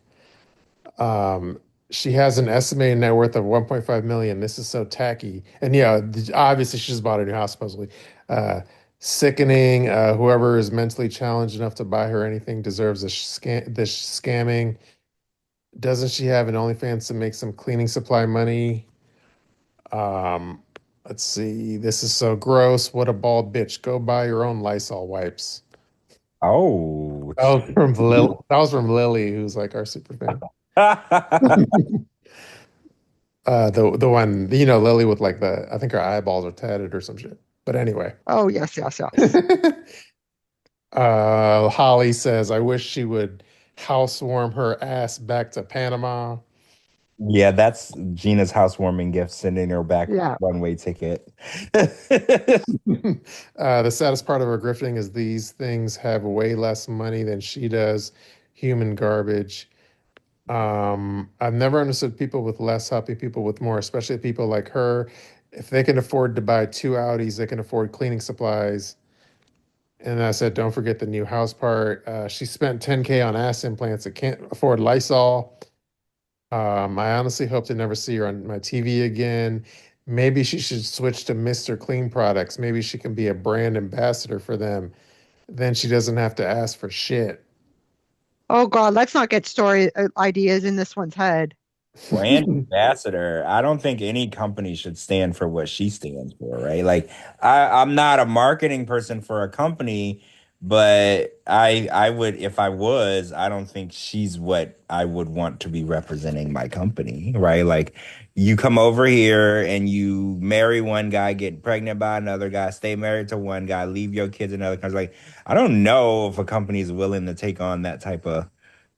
Um, she has an estimated net worth of 1.5 million. This is so tacky. And yeah, obviously she just bought a new house supposedly. Uh, Sickening. Whoever is mentally challenged enough to buy her anything deserves this scamming. Doesn't she have an OnlyFans to make some cleaning supply money? Um, let's see. This is so gross. What a bald bitch. Go buy your own Lysol wipes. oh. That was from Lily, who's like our super fan. The one, Lily with like I think her eyeballs are tatted or some shit. But anyway. Oh, yes, yes, yes. Holly says, I wish she would housewarm her ass back to Panama. Yeah, that's Gina's housewarming gift, sending her back Yeah. one-way ticket. The saddest part of her grifting is these things have way less money than she does. Human garbage. I've never understood people with less helping people with more, especially people like her. If they can afford to buy two Audis, they can afford cleaning supplies. And I said, don't forget the new house part. She spent 10K on ass implants that can't afford Lysol. I honestly hope to never see her on my TV again. Maybe she should switch to Mr. Clean products. Maybe she can be a brand ambassador for them. Then she doesn't have to ask for shit. Oh God, let's not get story ideas in this one's head. Brand ambassador. I don't think any company should stand for what she stands for, right? Like, I'm not a marketing person for a company, But I would, if I was, I don't think she's what I would want to be representing my company, right? Like you come over here and you marry one guy, get pregnant by another guy, stay married to one guy, leave your kids in another country. Like I don't know if a company is willing to take on that type of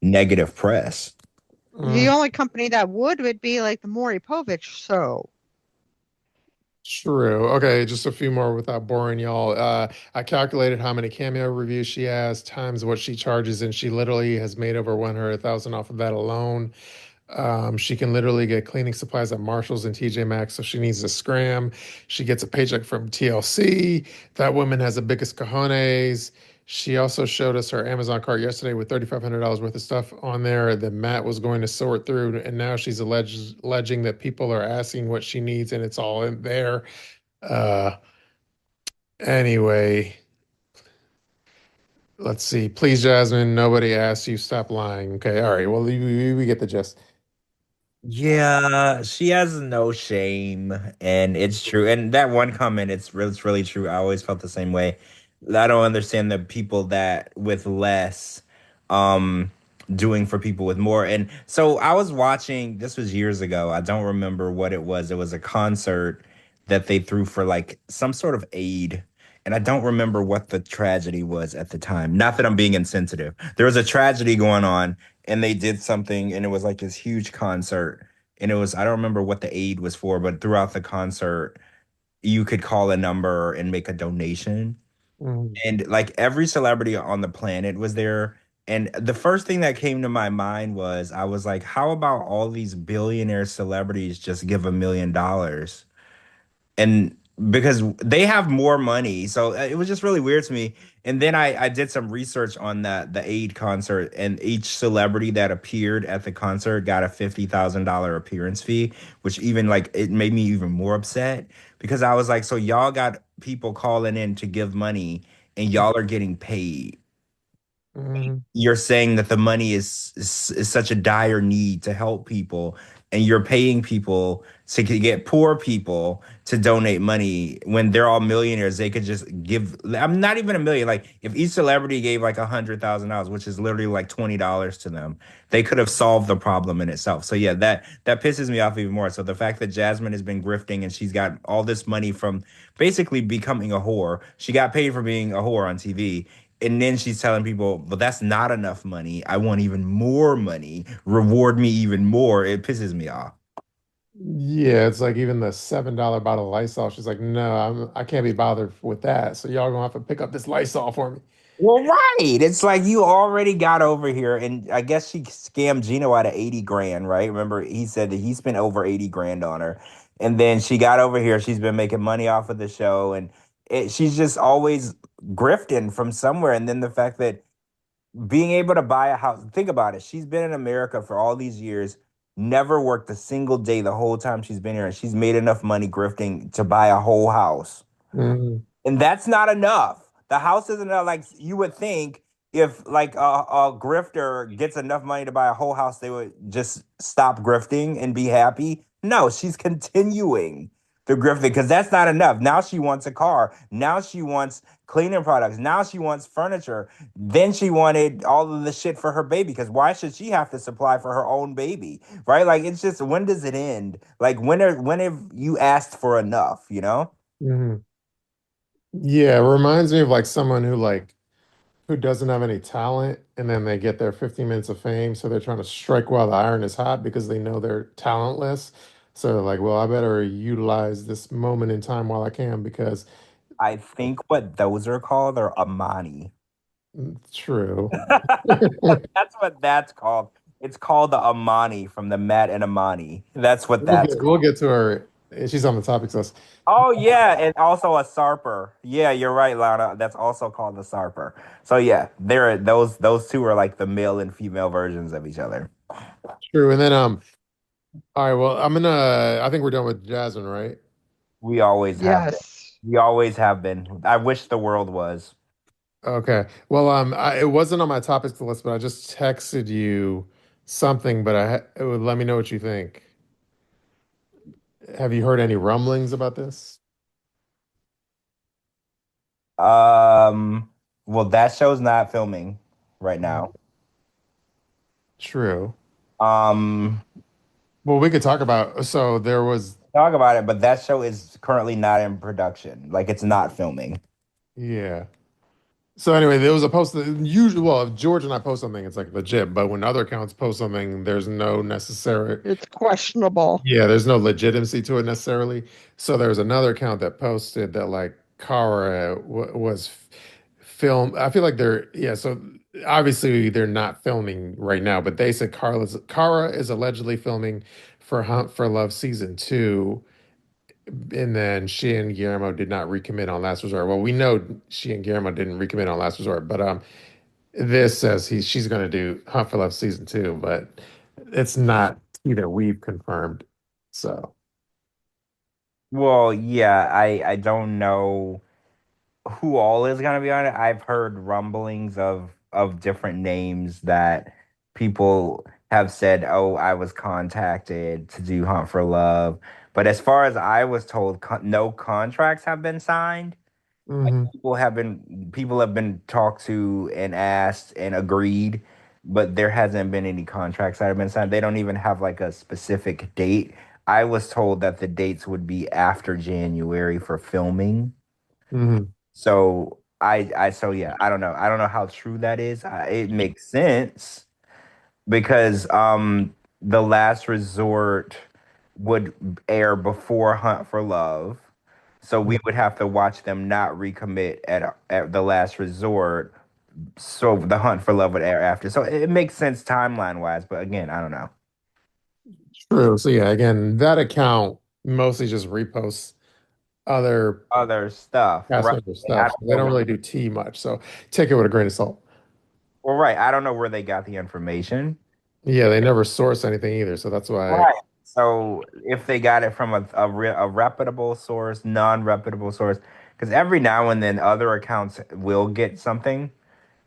negative press. The Mm, only company that would be like the Maury Povich show. true. Okay, just a few more without boring y'all. I calculated how many cameo reviews she has times what she charges, and she literally has made over 100,000 off of that alone. She can literally get cleaning supplies at Marshall's and TJ Maxx, so she needs to scram. She gets a paycheck from TLC. That woman has the biggest cojones. She also showed us her Amazon cart yesterday with $3,500 worth of stuff on there that Matt was going to sort through, and now she's alleging that people are asking what she needs, and it's all in there. Uh, anyway, let's see. Please, Jasmine, nobody asked you. Stop lying. Okay, all right. Well, we get the gist. Yeah, she has no shame, and it's true. And that one comment, it's really true. I always felt the same way. I don't understand the people that with less, um, doing for people with more. And so I was watching. This was years ago. I don't remember what it was. It was a concert that they threw for like some sort of aid. And I don't remember what the tragedy was at the time. Not that I'm being insensitive. There was a tragedy going on, and they did something, and it was like this huge concert, and it was, I don't remember what the aid was for, but throughout the concert you could call a number and make a donation, Mhm. and like every celebrity on the planet was there. And the first thing that came to my mind was, I was like, how about all these billionaire celebrities just give $1 million? And because they have more money, so it was just really weird to me. And then I did some research on the aid concert, and each celebrity that appeared at the concert got a $50,000 appearance fee, which even like it made me even more upset, because I was like, so y'all got people calling in to give money, and y'all are getting paid. Mhm. You're saying that the money is such a dire need to help people, and you're paying people to get poor people to donate money when they're all millionaires. They could just give, I'm not even a million, like if each celebrity gave like $100,000, which is literally like $20 to them, they could have solved the problem in itself. So yeah, that pisses me off even more. So the fact that Jasmine has been grifting and she's got all this money from basically becoming a whore, she got paid for being a whore on TV, and then she's telling people, but that's not enough money. I want even more money. Reward me even more. It pisses me off. Yeah, it's like even the $7 bottle of Lysol. She's like, no, I can't be bothered with that. So y'all gonna have to pick up this Lysol for me. Well, right. It's like you already got over here, and I guess she scammed Gino out of 80 grand, right? Remember, he said that he spent over 80 grand on her. And then she got over here. She's been making money off of the show, and she's just always grifting from somewhere. And then the fact that being able to buy a house, think about it. She's been in America for all these years, never worked a single day the whole time she's been here, and she's made enough money grifting to buy a whole house. Mhm. And that's not enough. The house isn't enough. Like you would think, if like a grifter gets enough money to buy a whole house, they would just stop grifting and be happy. No, she's continuing the grifting because that's not enough. Now she wants a car. Now she wants cleaning products. Now she wants furniture. Then she wanted all of the shit for her baby, because why should she have to supply for her own baby? Right? Like it's just, when does it end? Like when have you asked for enough, you know? Mhm. Yeah, it reminds me of like someone who doesn't have any talent and then they get their 15 minutes of fame, so they're trying to strike while the iron is hot because they know they're talentless. So they're like, well, I better utilize this moment in time while I can because I think what those are called are Amani. true. That's what that's called. It's called the Amani from the Matt and Amani. That's what that's We'll called. get to her. She's on the topics list. Oh yeah, and also a Sarper. Yeah, you're right, Lana. That's also called the Sarper. So yeah, there those two are like the male and female versions of each other. True. And then all right, well, I think we're done with Jasmine, right? We always have been. Yes. We always have been. I wish the world was. Okay. Well, it wasn't on my topics list, but I just texted you something, but it would let me know what you think. Have you heard any rumblings about this? Um, Well, that show's not filming right now. True. Um, Well, we could talk about. So there was, talk about it, but that show is currently not in production. Like it's not filming. yeah. So anyway, there was a post that usually, well, if George and I post something, it's like legit. But when other accounts post something, there's no necessary, It's questionable. yeah, there's no legitimacy to it necessarily. So there was another account that posted that like Kara was film. I feel like they're, yeah. So obviously they're not filming right now, but they said Kara is allegedly filming for Hunt for Love season 2. And then she and Guillermo did not recommit on Last Resort. Well, we know she and Guillermo didn't recommit on Last Resort, but this says she's going to do Hunt for Love season 2, but it's not either we've confirmed. So, Well, yeah, I don't know who all is gonna be on it. I've heard rumblings of different names that people have said, "Oh, I was contacted to do Hunt for Love." But as far as I was told, no contracts have been signed. Like mhm, people have been talked to and asked and agreed, but there hasn't been any contracts that have been signed. They don't even have like a specific date. I was told that the dates would be after January for filming. mhm, So so yeah, I don't know. I don't know how true that is. It makes sense because The Last Resort would air before Hunt for Love. So we would have to watch them not recommit at The Last Resort. So the Hunt for Love would air after. So it makes sense timeline wise, but again, I don't know. true. So yeah, again, that account mostly just reposts other Other stuff, cast right? member And I stuff. don't They know don't where, really do tea much. So take it with a grain of salt. well, right. I don't know where they got the information. Yeah, they never source anything either. So that's why. Right. So if they got it from a reputable source, non-reputable source, because every now and then other accounts will get something,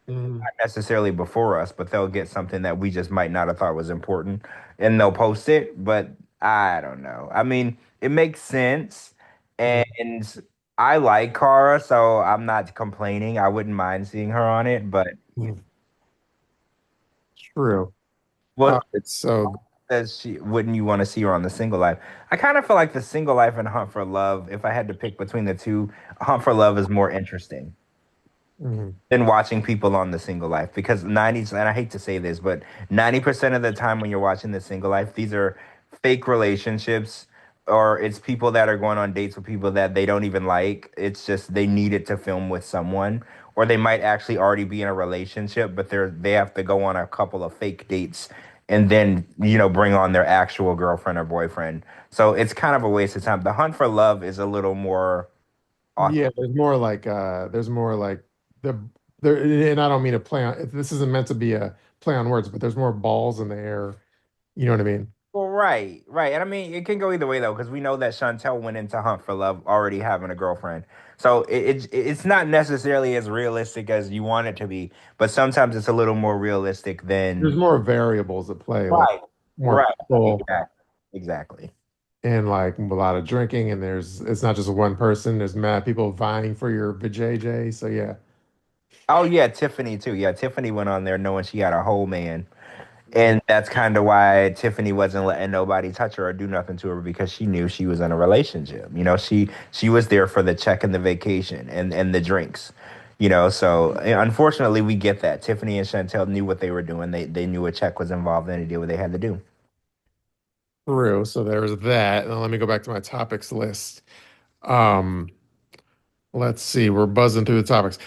Mhm, not necessarily before us, but they'll get something that we just might not have thought was important, and they'll post it. But I don't know. I mean, it makes sense, mhm, and I like Cara, so I'm not complaining. I wouldn't mind seeing her on it, but mhm. True. All what right. So says she wouldn't you want to see her on the single life? I kind of feel like the single life and Hunt for Love, if I had to pick between the two, Hunt for Love is more interesting mhm, than watching people on the single life because 90s, and I hate to say this, but 90% of the time when you're watching the single life, these are fake relationships or it's people that are going on dates with people that they don't even like. It's just they need it to film with someone or they might actually already be in a relationship, but they have to go on a couple of fake dates and then, bring on their actual girlfriend or boyfriend. So it's kind of a waste of time. The Hunt for Love is a little more yeah, authentic. there's more like the there, and I don't mean to play on. This isn't meant to be a play on words, but there's more balls in the air. You know what I mean? Well, right, right. And I mean, it can go either way though, because we know that Chantel went into Hunt for Love already having a girlfriend. So it's not necessarily as realistic as you want it to be, but sometimes it's a little more realistic There's than more variables at play, like right, more right, people exactly, exactly. and like a lot of drinking, and it's not just one person. There's mad people vying for your vajayjay. So yeah. Oh yeah, Tiffany too. Yeah, Tiffany went on there knowing she had a whole man. And that's kind of why Tiffany wasn't letting nobody touch her or do nothing to her because she knew she was in a relationship. She was there for the check and the vacation and the drinks. So unfortunately we get that. Tiffany and Chantel knew what they were doing. They knew a check was involved and they did what they had to do. True. So there's that. Now let me go back to my topics list. Um, let's see. We're buzzing through the topics.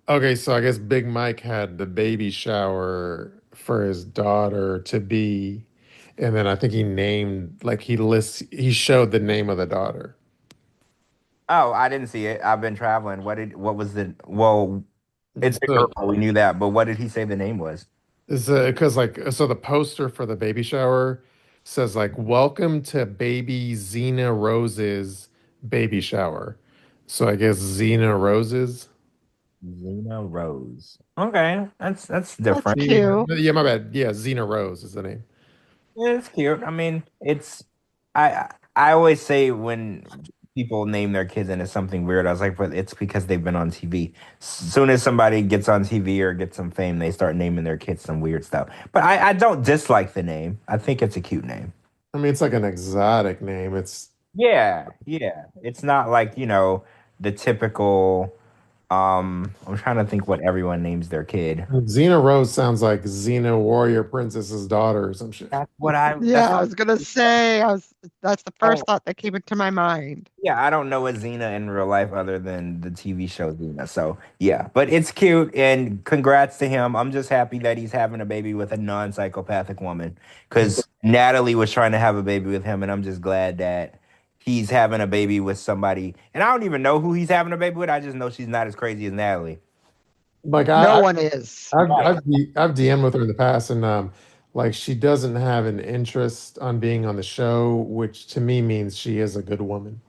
Okay, so I guess Big Mike had the baby shower for his daughter to be, and then I think he named like he showed the name of the daughter. Oh, I didn't see it. I've been traveling. What was the well, it's a So girl, we knew that, but what did he say the name was? is because like so the poster for the baby shower says like welcome to baby Xena Rose's baby shower. So I guess Xena Roses. Zena Rose. Okay, that's That's different. Yeah, cute. yeah, my bad. Yeah, Xena Rose is the name. Yeah, it's cute. I mean, I always say when people name their kids and it's something weird. I was like, but it's because they've been on TV. Soon as somebody gets on TV or gets some fame, they start naming their kids some weird stuff. But I don't dislike the name. I think it's a cute name. I mean, it's like an exotic name. It's Yeah, yeah. It's not like, the typical I'm trying to think what everyone names their kid. Xena Rose sounds like Xena Warrior Princess's daughter or some shit. That's Yeah, I was gonna say, that's the first oh thought that came into my mind. yeah, I don't know a Xena in real life other than the TV show Xena. So yeah, but it's cute and congrats to him. I'm just happy that he's having a baby with a non-psychopathic woman because Natalie was trying to have a baby with him, and I'm just glad that he's having a baby with somebody. And I don't even know who he's having a baby with. I just know she's not as crazy as Natalie. Like No one is. I've DM'd with her in the past, and like she doesn't have an interest on being on the show, which to me means she is a good woman.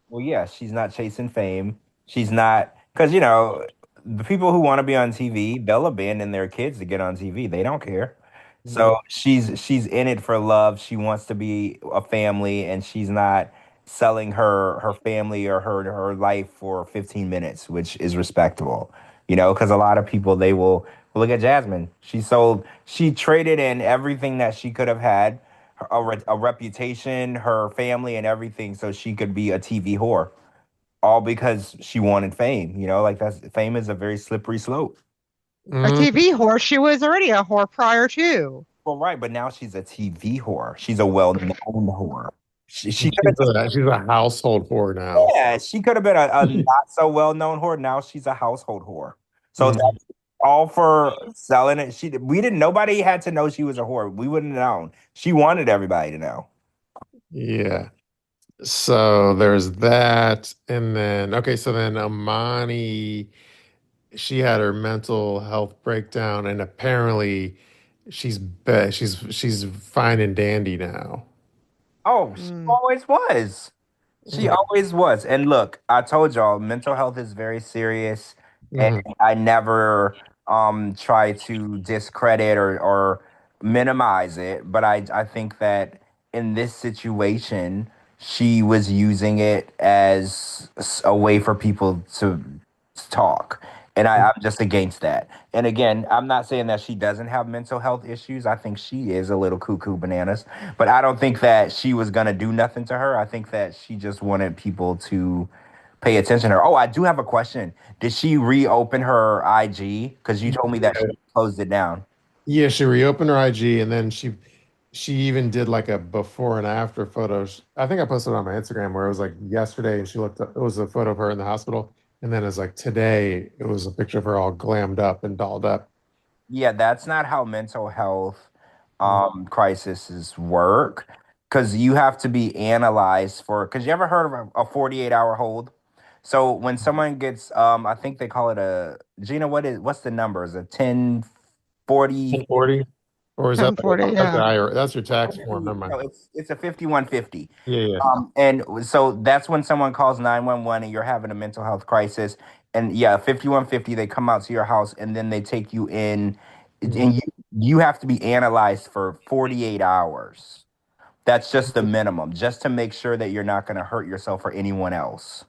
Well, yeah, she's not chasing fame. She's not because the people who want to be on TV, they'll abandon their kids to get on TV. They don't care. Mhm. So she's in it for love. She wants to be a family, and she's not selling her family or her life for 15 minutes, which is respectable. Because a lot of people they will look at Jasmine. She traded in everything that she could have had a reputation, her family, and everything, so she could be a TV whore, all because she wanted fame. Like that's fame is a very slippery slope. A Mm, TV whore, she was already a whore prior to. Well, right, but now she's a TV whore. She's a well-known whore. She could have just she's a household whore now. yeah, she could have been a not so well-known whore. Now she's a household whore. So Mm, that's all for selling it. We didn't. Nobody had to know she was a whore. We wouldn't have known. She wanted everybody to know. yeah. So there's that, and then okay, so then Amani, she had her mental health breakdown, and apparently she's fine and dandy now. Oh, she Mm. always was. She Mm, always was. And look, I told y'all, mental health is very serious, and mhm. I never try to discredit or minimize it, but I think that in this situation, she was using it as a way for people to talk. And I'm just against that. And again, I'm not saying that she doesn't have mental health issues. I think she is a little cuckoo bananas. But I don't think that she was gonna do nothing to her. I think that she just wanted people to pay attention to her. Oh, I do have a question. Did she reopen her IG? Because you told me that she closed it down. Yeah, she reopened her IG, and then she even did like a before and after photos. I think I posted it on my Instagram where it was like yesterday, and she looked up, it was a photo of her in the hospital, and then it's like today it was a picture of her all glammed up and dolled up. Yeah, that's not how mental health Mm. crises work. Because you have to be analyzed for. Because you ever heard of a 48-hour hold? So when someone gets, I think they call it a Gina. What's the number? Is it 1040? 1040, or is that 1040, that's the yeah. that's your tax form? Never mind. No, it's a 5150. Yeah, yeah. And so that's when someone calls 911 and you're having a mental health crisis. And yeah, 5150, they come out to your house and then they take you in, Mhm. and you have to be analyzed for 48 hours. That's just the minimum, just to make sure that you're not going to hurt yourself or anyone else.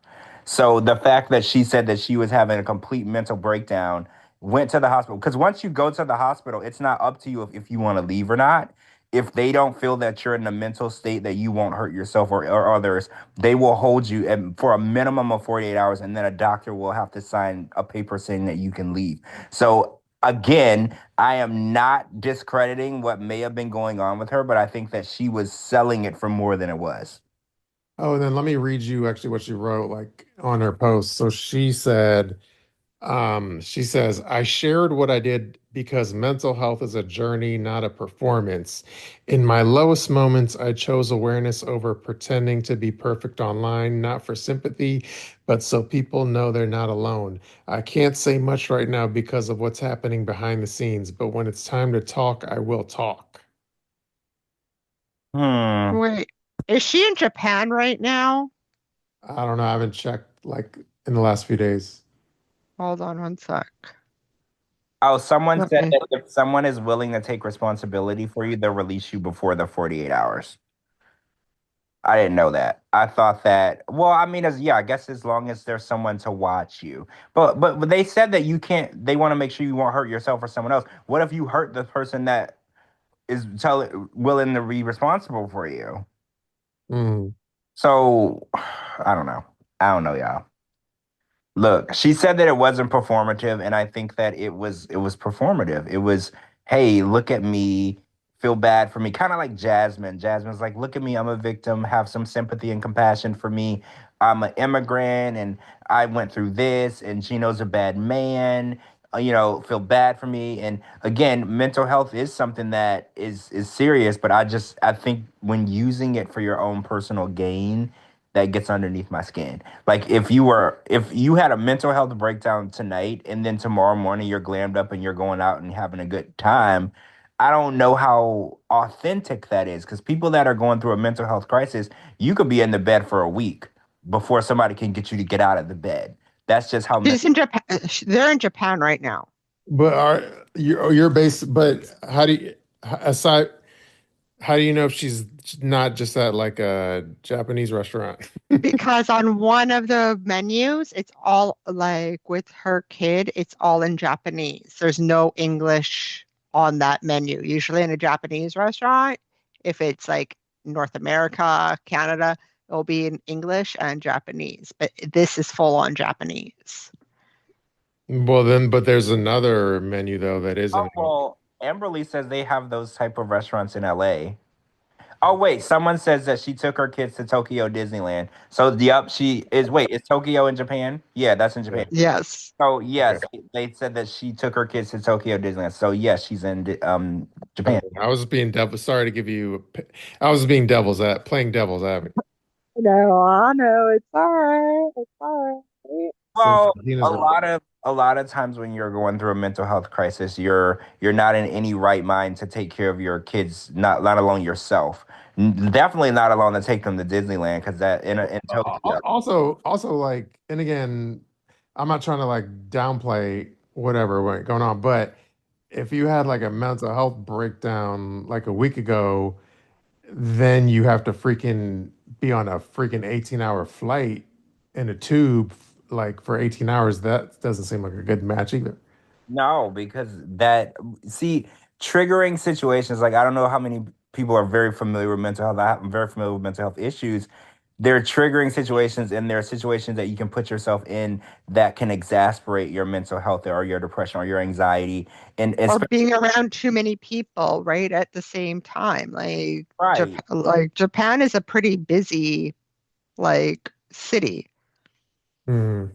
So the fact that she said that she was having a complete mental breakdown, went to the hospital, because once you go to the hospital, it's not up to you if you want to leave or not. If they don't feel that you're in a mental state that you won't hurt yourself or others, they will hold you for a minimum of 48 hours, and then a doctor will have to sign a paper saying that you can leave. So again, I am not discrediting what may have been going on with her, but I think that she was selling it for more than it was. Oh, and then let me read you actually what she wrote like on her post. So she said, she says, I shared what I did because mental health is a journey, not a performance. In my lowest moments, I chose awareness over pretending to be perfect online, not for sympathy, but so people know they're not alone. I can't say much right now because of what's happening behind the scenes, but when it's time to talk, I will talk. Hmm. Wait, is she in Japan right now? I don't know. I haven't checked like in the last few days. Hold on one sec. Oh, someone Let said me. that if someone is willing to take responsibility for you, they'll release you before the 48 hours. I didn't know that. I thought that. Well, I mean, as yeah, I guess as long as there's someone to watch you. But they said that you can't. They want to make sure you won't hurt yourself or someone else. What if you hurt the person that is willing to be responsible for you? Mm. So I don't know. I don't know, y'all. Look, she said that it wasn't performative, and I think that it was performative. It was, hey, look at me, feel bad for me. Kind of like Jasmine. Jasmine's like, look at me, I'm a victim, have some sympathy and compassion for me. I'm an immigrant and I went through this, and Gino's a bad man. Feel bad for me. And again, mental health is something that is serious, but I think when using it for your own personal gain, that gets underneath my skin. Like if you had a mental health breakdown tonight and then tomorrow morning you're glammed up and you're going out and having a good time, I don't know how authentic that is because people that are going through a mental health crisis, you could be in the bed for a week before somebody can get you to get out of the bed. That's just how She's in Japan. They're in Japan right now But are you're based? But how do you aside? How do you know if she's not just at like a Japanese restaurant? because on one of the menus, it's all like with her kid, it's all in Japanese. There's no English on that menu. Usually in a Japanese restaurant, if it's like North America, Canada, it'll be in English and Japanese. But this is full on Japanese. Well, then, but there's another menu though that Oh isn't. well, Amberlee says they have those type of restaurants in LA. Oh wait, someone says that she took her kids to Tokyo Disneyland. So yep, she is. Wait, is Tokyo in Japan? Yeah, that's in Yeah. Japan. Yes. So Okay. yes, they said that she took her kids to Tokyo Disneyland. So yes, she's in Japan. Okay. I was being devil. Sorry to give you. I was being devil's at playing devil's advocate No, I know. It's all right. It's all right. since Well, Gina's right. a lot of times when you're going through a mental health crisis, you're not in any right mind to take care of your kids, not alone yourself. Definitely not alone to take them to Disneyland because that in Tokyo. Also, like, and again, I'm not trying to like downplay whatever went going on, but if you had like a mental health breakdown like a week ago, then you have to freaking be on a freaking 18-hour flight in a tube like for 18 hours. That doesn't seem like a good match either. No, because that see triggering situations like I don't know how many people are very familiar with mental health. I'm very familiar with mental health issues. There are triggering situations, and there are situations that you can put yourself in that can exasperate your mental health or your depression or your anxiety. And Or especially being around too many people, right, at the same time. right. Like Japan is a pretty busy like city. Hmm.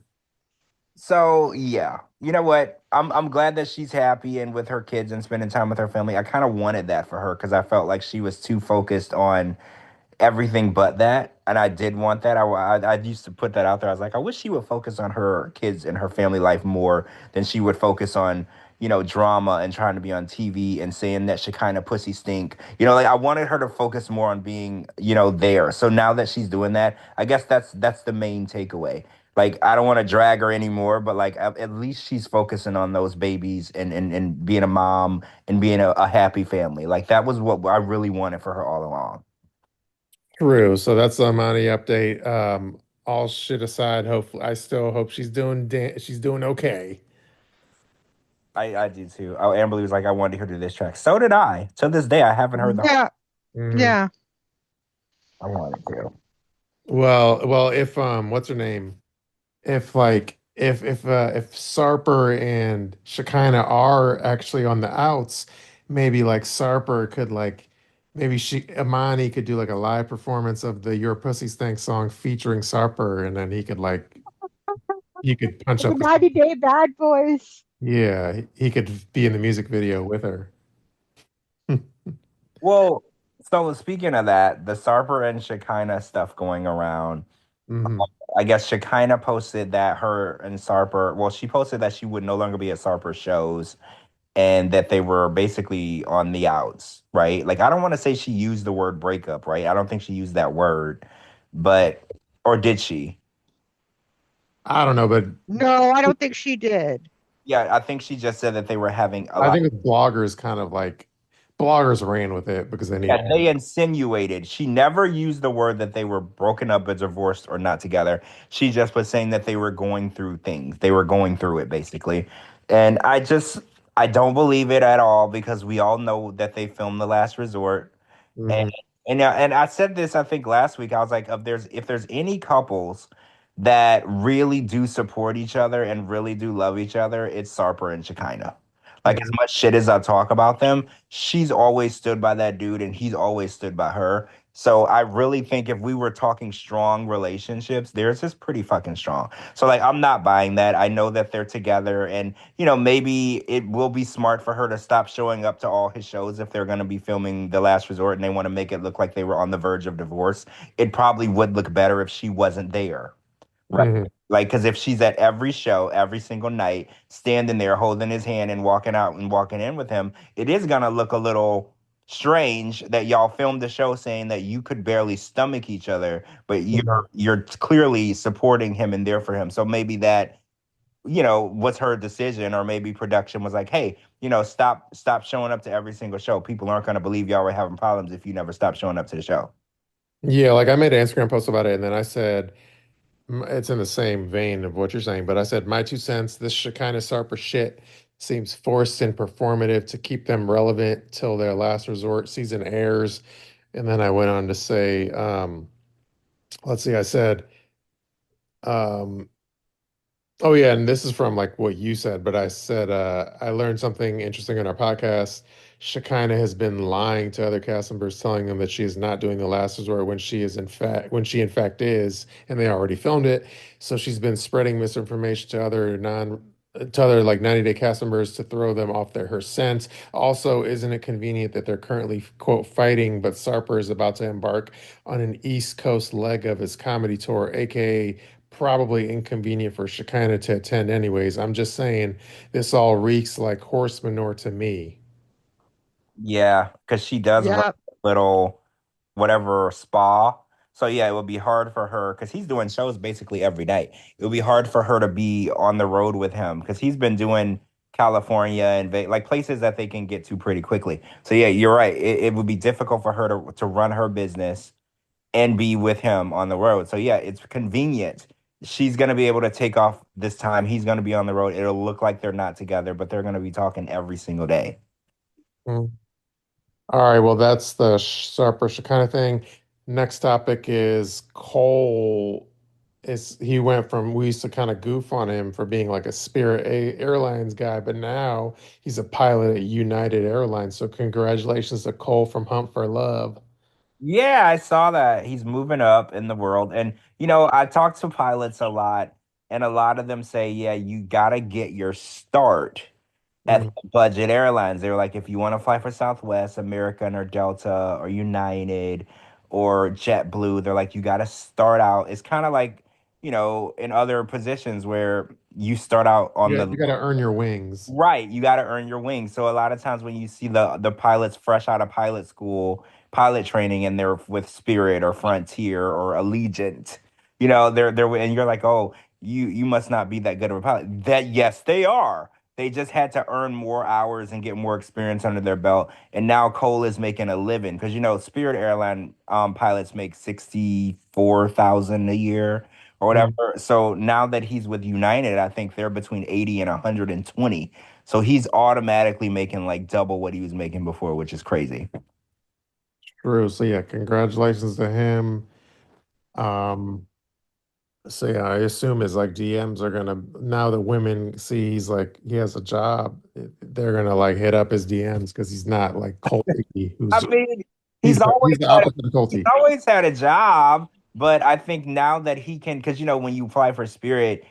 So yeah, you know what? I'm glad that she's happy and with her kids and spending time with her family. I kind of wanted that for her because I felt like she was too focused on everything but that. And I did want that. I used to put that out there. I was like, I wish she would focus on her kids and her family life more than she would focus on, drama and trying to be on TV and saying that Shekinah pussy stink. Like I wanted her to focus more on being, there. So now that she's doing that, I guess that's the main takeaway. Like I don't want to drag her anymore, but like at least she's focusing on those babies and being a mom and being a happy family. Like that was what I really wanted for her all along. True. So that's the Amani update. All shit aside, hopefully, I still hope she's doing okay. I do too. Oh, Amberly was like, I wanted to hear this track. So did I. To this day, I haven't heard the. Yeah, Mhm. yeah. I wanted to. Well, if what's her name? If like if Sarper and Shekinah are actually on the outs, maybe like Sarper could like maybe she Amani could do like a live performance of the Your Pussy Stank song featuring Sarper, and then he could punch The up the 90-day bad boys. yeah, he could be in the music video with her. Well, so speaking of that, the Sarper and Shekinah stuff going around. Hmm. I guess Shekinah posted that her and Sarper. Well, she posted that she would no longer be at Sarper shows and that they were basically on the outs, right? Like I don't want to say she used the word breakup, right? I don't think she used that word, but or did she? I don't know, but No, I don't think she did. Yeah, I think she just said that they were having a I lot. think with bloggers kind of like bloggers ran with it because they Yeah, need. they insinuated. She never used the word that they were broken up or divorced or not together. She just was saying that they were going through things. They were going through it basically. And I don't believe it at all because we all know that they filmed The Last Resort. And Mhm. and I said this I think last week. I was like, if there's any couples that really do support each other and really do love each other, it's Sarper and Shekinah. Like as Mhm. much shit as I talk about them, she's always stood by that dude and he's always stood by her. So I really think if we were talking strong relationships, theirs is pretty fucking strong. So like I'm not buying that. I know that they're together and maybe it will be smart for her to stop showing up to all his shows if they're going to be filming The Last Resort and they want to make it look like they were on the verge of divorce. It probably would look better if she wasn't there. Right. Mhm. Like, because if she's at every show, every single night, standing there holding his hand and walking out and walking in with him, it is gonna look a little strange that y'all filmed the show saying that you could barely stomach each other, but Mhm. you're clearly supporting him and there for him. So maybe that, was her decision, or maybe production was like, hey, stop showing up to every single show. People aren't gonna believe y'all were having problems if you never stopped showing up to the show. Yeah, like I made an Instagram post about it, and then I said it's in the same vein of what you're saying, but I said my 2 cents. This Shekinah Sarper shit seems forced and performative to keep them relevant till their last resort season airs. And then I went on to say, let's see, I said, um, oh yeah, and this is from like what you said, but I said I learned something interesting in our podcast. Shekinah has been lying to other cast members, telling them that she is not doing the last resort when she in fact is, and they already filmed it. So she's been spreading misinformation to other like 90-day cast members to throw them off her scent. Also, isn't it convenient that they're currently quote fighting, but Sarper is about to embark on an East Coast leg of his comedy tour, aka probably inconvenient for Shekinah to attend anyways. I'm just saying this all reeks like horse manure to me. Yeah, because she does run Yeah. a little whatever spa. So yeah, it would be hard for her because he's doing shows basically every day. It would be hard for her to be on the road with him because he's been doing California and like places that they can get to pretty quickly. So yeah, you're right. It would be difficult for her to run her business and be with him on the road. So yeah, it's convenient. She's gonna be able to take off this time. He's gonna be on the road. It'll look like they're not together, but they're gonna be talking every single day. Mm. All right, well, that's the Sarper Shekinah thing. Next topic is Cole. He went from we used to kind of goof on him for being like a Airlines guy, but now he's a pilot at United Airlines. So congratulations to Cole from Hunt for Love. Yeah, I saw that. He's moving up in the world. And, I talk to pilots a lot, and a lot of them say, yeah, you got to get your start at Mm. the budget airlines. They're like, if you want to fly for Southwest, American, or Delta, or United, or JetBlue, they're like, you got to start out. It's kind of like, in other positions where you start out on Yeah, the you got to earn your wings. right, you got to earn your wings. So a lot of times when you see the pilots fresh out of pilot school, pilot training, and they're with Spirit or Frontier or Allegiant, they're and you're like, oh, you must not be that good of a pilot. That yes, they are. They just had to earn more hours and get more experience under their belt. And now Cole is making a living because Spirit airline pilots make 64,000 a year or whatever. Mm. So now that he's with United, I think they're between 80 and 120. So he's automatically making like double what he was making before, which is crazy. True. So yeah, congratulations to him. Um, So yeah, I assume it's like DMs are gonna now that women see he's like he has a job, they're gonna like hit up his DMs because he's not like culty. I Who's mean, he's he's always the had opposite of he's culty. always had a job, but I think now that he can, because when you apply for Spirit,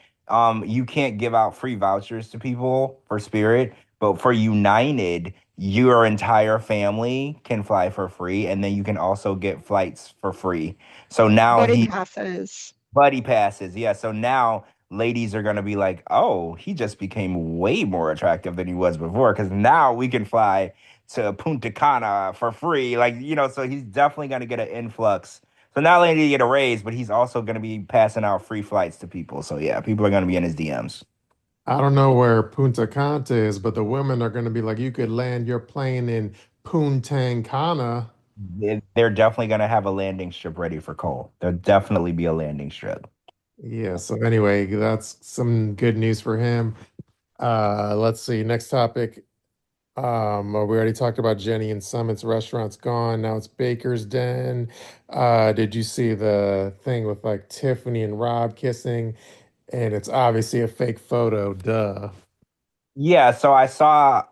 you can't give out free vouchers to people for Spirit, but for United, your entire family can fly for free, and then you can also get flights for free. So now Buddy he passes. Buddy passes. Yeah. So now ladies are going to be like, oh, he just became way more attractive than he was before because now we can fly to Punta Cana for free. Like, so he's definitely going to get an influx. So not only did he get a raise, but he's also going to be passing out free flights to people. So yeah, people are going to be in his DMs. I don't know where Punta Cana is, but the women are gonna be like, you could land your plane in Poontang Kana. They're definitely gonna have a landing strip ready for Cole. There'll definitely be a landing strip. Yeah, so anyway, that's some good news for him. Let's see. Next topic. We already talked about Jenny and Summit's restaurant's gone. Now it's Baker's Den. Did you see the thing with like Tiffany and Rob kissing? And it's obviously a fake photo, duh. Yeah, so I saw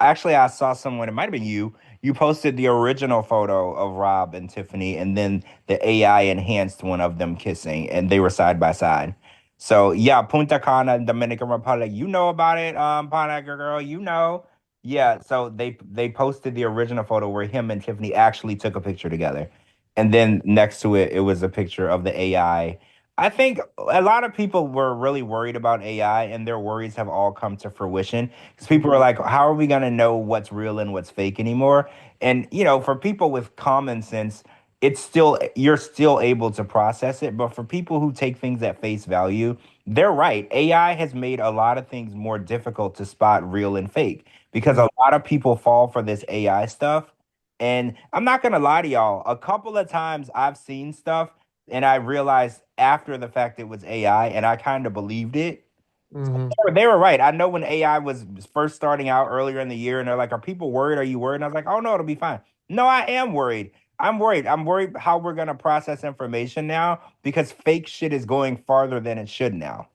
someone, it might have been you. You posted the original photo of Rob and Tiffany, and then the AI enhanced one of them kissing, and they were side by side. So yeah, Punta Cana, Dominican Republic, you know about it, Pineapple Girl, you know. Yeah, so they posted the original photo where him and Tiffany actually took a picture together. And then next to it, it was a picture of the AI. I think a lot of people were really worried about AI, and their worries have all come to fruition because people are like, how are we going to know what's real and what's fake anymore? And, for people with common sense, you're still able to process it. But for people who take things at face value, they're right. AI has made a lot of things more difficult to spot real and fake because a lot of people fall for this AI stuff. And I'm not going to lie to y'all, a couple of times I've seen stuff and I realized after the fact it was AI and I kind of believed it. Hmm. They were right. I know when AI was first starting out earlier in the year, and they're like, "Are people worried? Are you worried?" And I was like, "Oh no, it'll be fine." No, I am worried. I'm worried. I'm worried how we're gonna process information now because fake shit is going farther than it should now.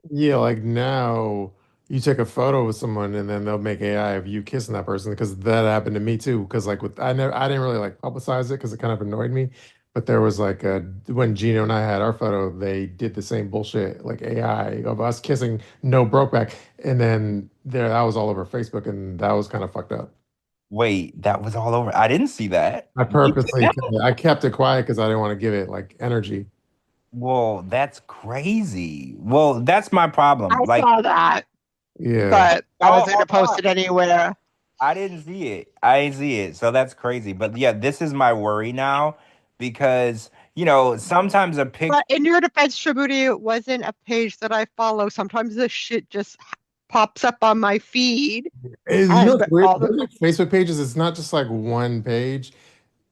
Yeah, like now you take a photo with someone and then they'll make AI of you kissing that person because that happened to me too. Because like I didn't really like publicize it because it kind of annoyed me. But there was like when Gino and I had our photo, they did the same bullshit like AI of us kissing, no broke back, and then that was all over Facebook, and that was kind of fucked up. Wait, that was all over. I didn't see that. I kept it quiet because I didn't want to give it like energy. Well, that's crazy. Well, that's my problem. I Like, saw that, Yeah. but I oh, wasn't hold gonna post on. it anywhere. I didn't see it. I didn't see it. So that's crazy. But yeah, this is my worry now because, sometimes a picture. But in your defense, Shabuti, it wasn't a page that I follow. Sometimes this shit just pops up on my feed, And you know and what's weird? all the There's like Facebook pages, it's not just like one page,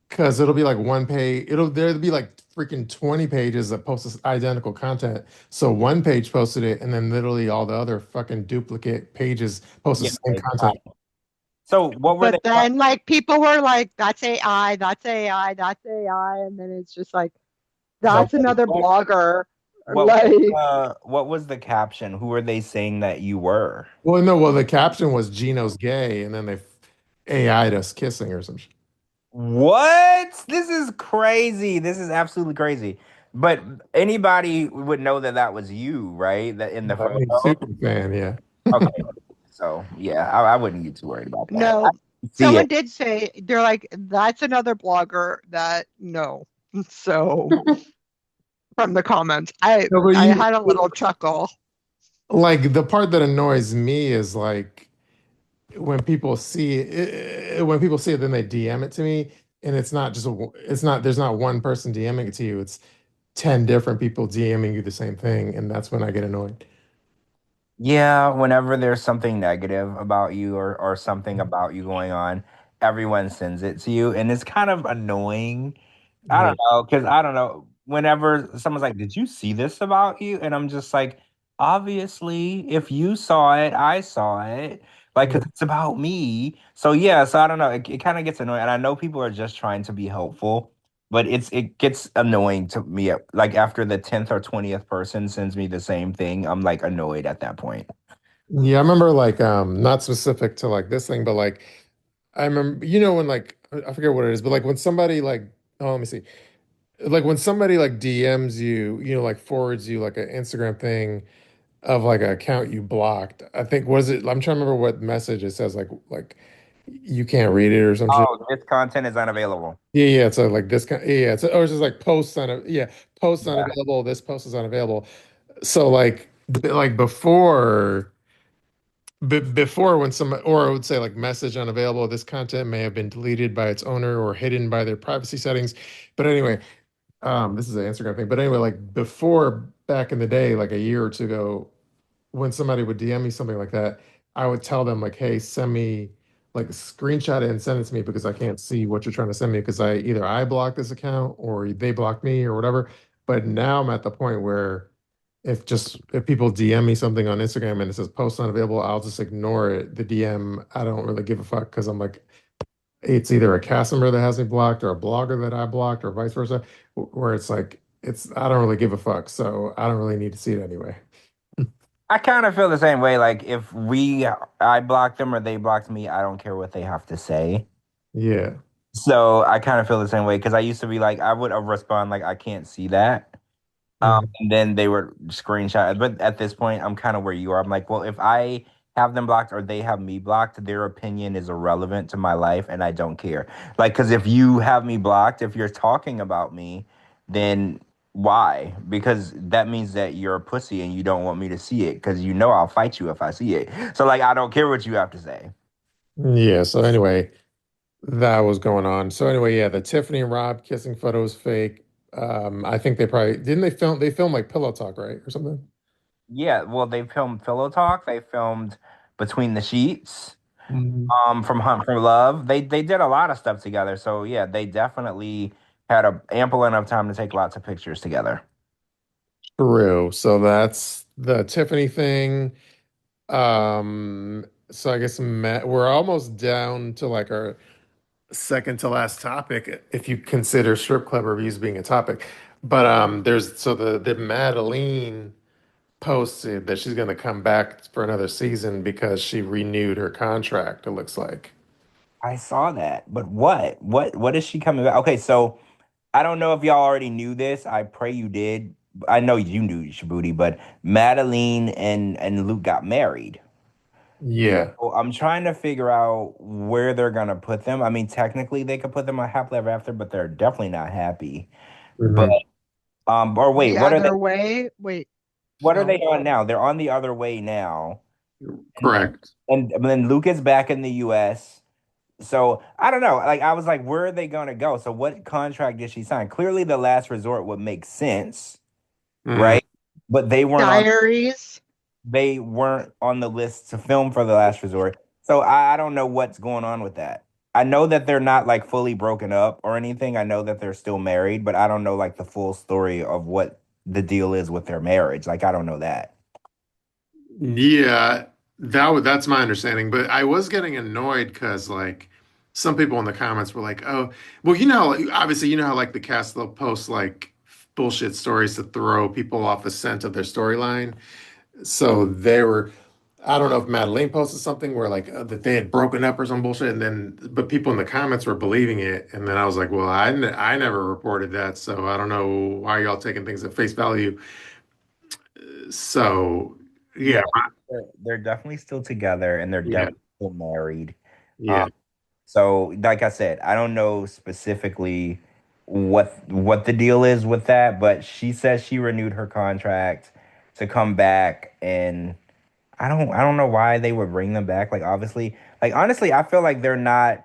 because it'll be like one page, there'll be like freaking 20 pages that post this identical content. So one page posted it, and then literally all the other fucking duplicate pages post the Yeah. same content. So what were they? but then like people were like, "That's AI, that's AI, that's AI," and then it's just like, So "That's another blogger." what Like, what was the caption? Who were they saying that you were? Well, no, well, the caption was Gino's gay, and then they AI'd us kissing or some shit. What? This is crazy. This is absolutely crazy. But anybody would know that that was you, right? That in the I mean, photo. super fan, yeah. Okay. So yeah, I wouldn't get too worried about that. I no. see it. Someone did say they're like, "That's another blogger that no." So from the comments, I No, but I had a little chuckle. like the part that annoys me is like when people see it, then they DM it to me, and it's not just it's not there's not one person DMing it to you. It's 10 different people DMing you the same thing, and that's when I get annoyed. Yeah, whenever there's something negative about you or something about you going on, everyone sends it to you, and it's kind of annoying. I Yeah. don't know, because I don't know. Whenever someone's like, "Did you see this about you?" and I'm just like, obviously, if you saw it, I saw it. Like, Yeah. because it's about me. So yeah, so I don't know. It kind of gets annoying, and I know people are just trying to be helpful, but it gets annoying to me. Like after the 10th or 20th person sends me the same thing, I'm like annoyed at that point. Yeah, I remember like not specific to like this thing, but like I remember when like I forget what it is, but like when somebody like oh let me see. Like when somebody like DMs you, like forwards you like an Instagram thing of like an account you blocked. I think was it I'm trying to remember what message it says like you can't read it or some shit. Oh, this content is unavailable. Yeah, yeah. So like this kind, yeah. It's or it's just like posts Yeah. unavailable. This post is unavailable. So like before when some or I would say like message unavailable. This content may have been deleted by its owner or hidden by their privacy settings. But anyway, this is an Instagram thing. But anyway, like before back in the day, like a year or two ago, when somebody would DM me something like that, I would tell them like, hey, send me like screenshot it and send it to me because I can't see what you're trying to send me because I blocked this account or they blocked me or whatever. But now I'm at the point where if people DM me something on Instagram and it says post unavailable, I'll just ignore it. The DM, I don't really give a fuck because I'm like, it's either a cast member that has me blocked or a blogger that I blocked or vice versa, where it's like I don't really give a fuck, so I don't really need to see it anyway. I kind of feel the same way. Like if I blocked them or they blocked me, I don't care what they have to say. Yeah. So I kind of feel the same way because I used to be like, I would respond like, I can't see that. Mhm. And then they would screenshot it. But at this point, I'm kind of where you are. I'm like, well, if I have them blocked or they have me blocked, their opinion is irrelevant to my life and I don't care. Like, because if you have me blocked, if you're talking about me, then why? Because that means that you're a pussy and you don't want me to see it because you know I'll fight you if I see it. So, like, I don't care what you have to say. Yeah. So anyway, that was going on. So anyway, yeah, the Tiffany and Rob kissing photo is fake. I think they probably didn't they film like pillow talk, right? Or something. Yeah, well, they filmed Pillow Talk. They filmed Between the Sheets. Mhm. From Hunt for Love. They did a lot of stuff together. So yeah, they definitely had a ample enough time to take lots of pictures together. True. So that's the Tiffany thing. So I guess we're almost down to like our second to last topic, if you consider strip club reviews being a topic. But there's so the Madeleine posted that she's going to come back for another season because she renewed her contract, it looks like. I saw that, but what? What is she coming back? Okay, so I don't know if y'all already knew this. I pray you did. I know you knew Shabooty, but Madeline and Luke got married. Yeah. So I'm trying to figure out where they're gonna put them. I mean, technically they could put them on happily ever after, but they're definitely not happy. But Mhm. or wait, The other way, wait, what are they so on now? They're on the other way now. And Correct. and then Luke is back in the US. So I don't know. Like I was like, where are they gonna go? So what contract did she sign? Clearly the last resort would make sense, Mhm. right? But diaries. they weren't on the list to film for the last resort. So I don't know what's going on with that. I know that they're not like fully broken up or anything. I know that they're still married, but I don't know like the full story of what the deal is with their marriage. Like I don't know that. Yeah, that's my understanding. But I was getting annoyed because like some people in the comments were like, "Oh, well, obviously, how like the cast they'll post like bullshit stories to throw people off the scent of their storyline." So I don't know if Madeleine posted something where like that they had broken up or some bullshit, and then but people in the comments were believing it, and then I was like, "Well, I never reported that, so I don't know why y'all taking things at face value." So Yeah, yeah, they're definitely still together and they're yeah, definitely still married. Um, yeah. so like I said, I don't know specifically what the deal is with that, but she says she renewed her contract to come back and I don't know why they would bring them back. Like obviously, like honestly, I feel like they're not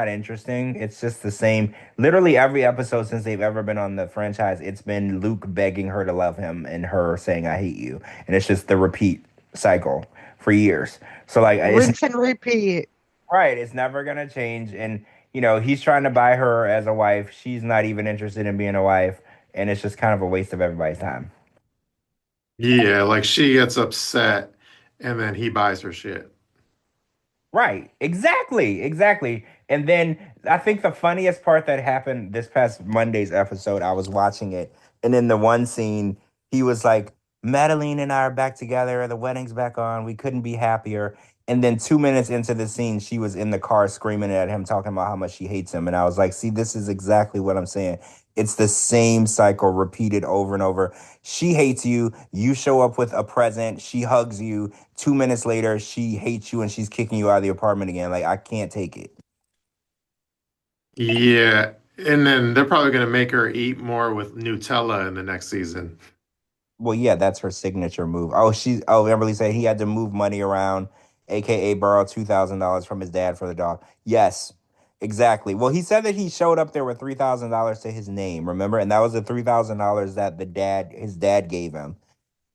interesting. It's just the same. Literally every episode since they've ever been on the franchise, it's been Luke begging her to love him and her saying I hate you. And it's just the repeat cycle for years. So like it's Rinse and repeat. right, it's never gonna change. And he's trying to buy her as a wife. She's not even interested in being a wife, and it's just kind of a waste of everybody's time. Yeah, like she gets upset and then he buys her shit. Right. Exactly. Exactly. And then I think the funniest part that happened this past Monday's episode, I was watching it, and in the one scene, he was like, Madeline and I are back together, the wedding's back on, we couldn't be happier. And then 2 minutes into the scene, she was in the car screaming at him, talking about how much she hates him. And I was like, see, this is exactly what I'm saying. It's the same cycle repeated over and over. She hates you. You show up with a present. She hugs you. 2 minutes later, she hates you and she's kicking you out of the apartment again. Like, I can't take it. Yeah, and then they're probably gonna make her eat more with Nutella in the next season. Well, yeah, that's her signature move. Amberlee said he had to move money around, aka borrow $2,000 from his dad for the dog. Yes, exactly. Well, he said that he showed up there with $3,000 to his name, remember? And that was the $3,000 that his dad gave him.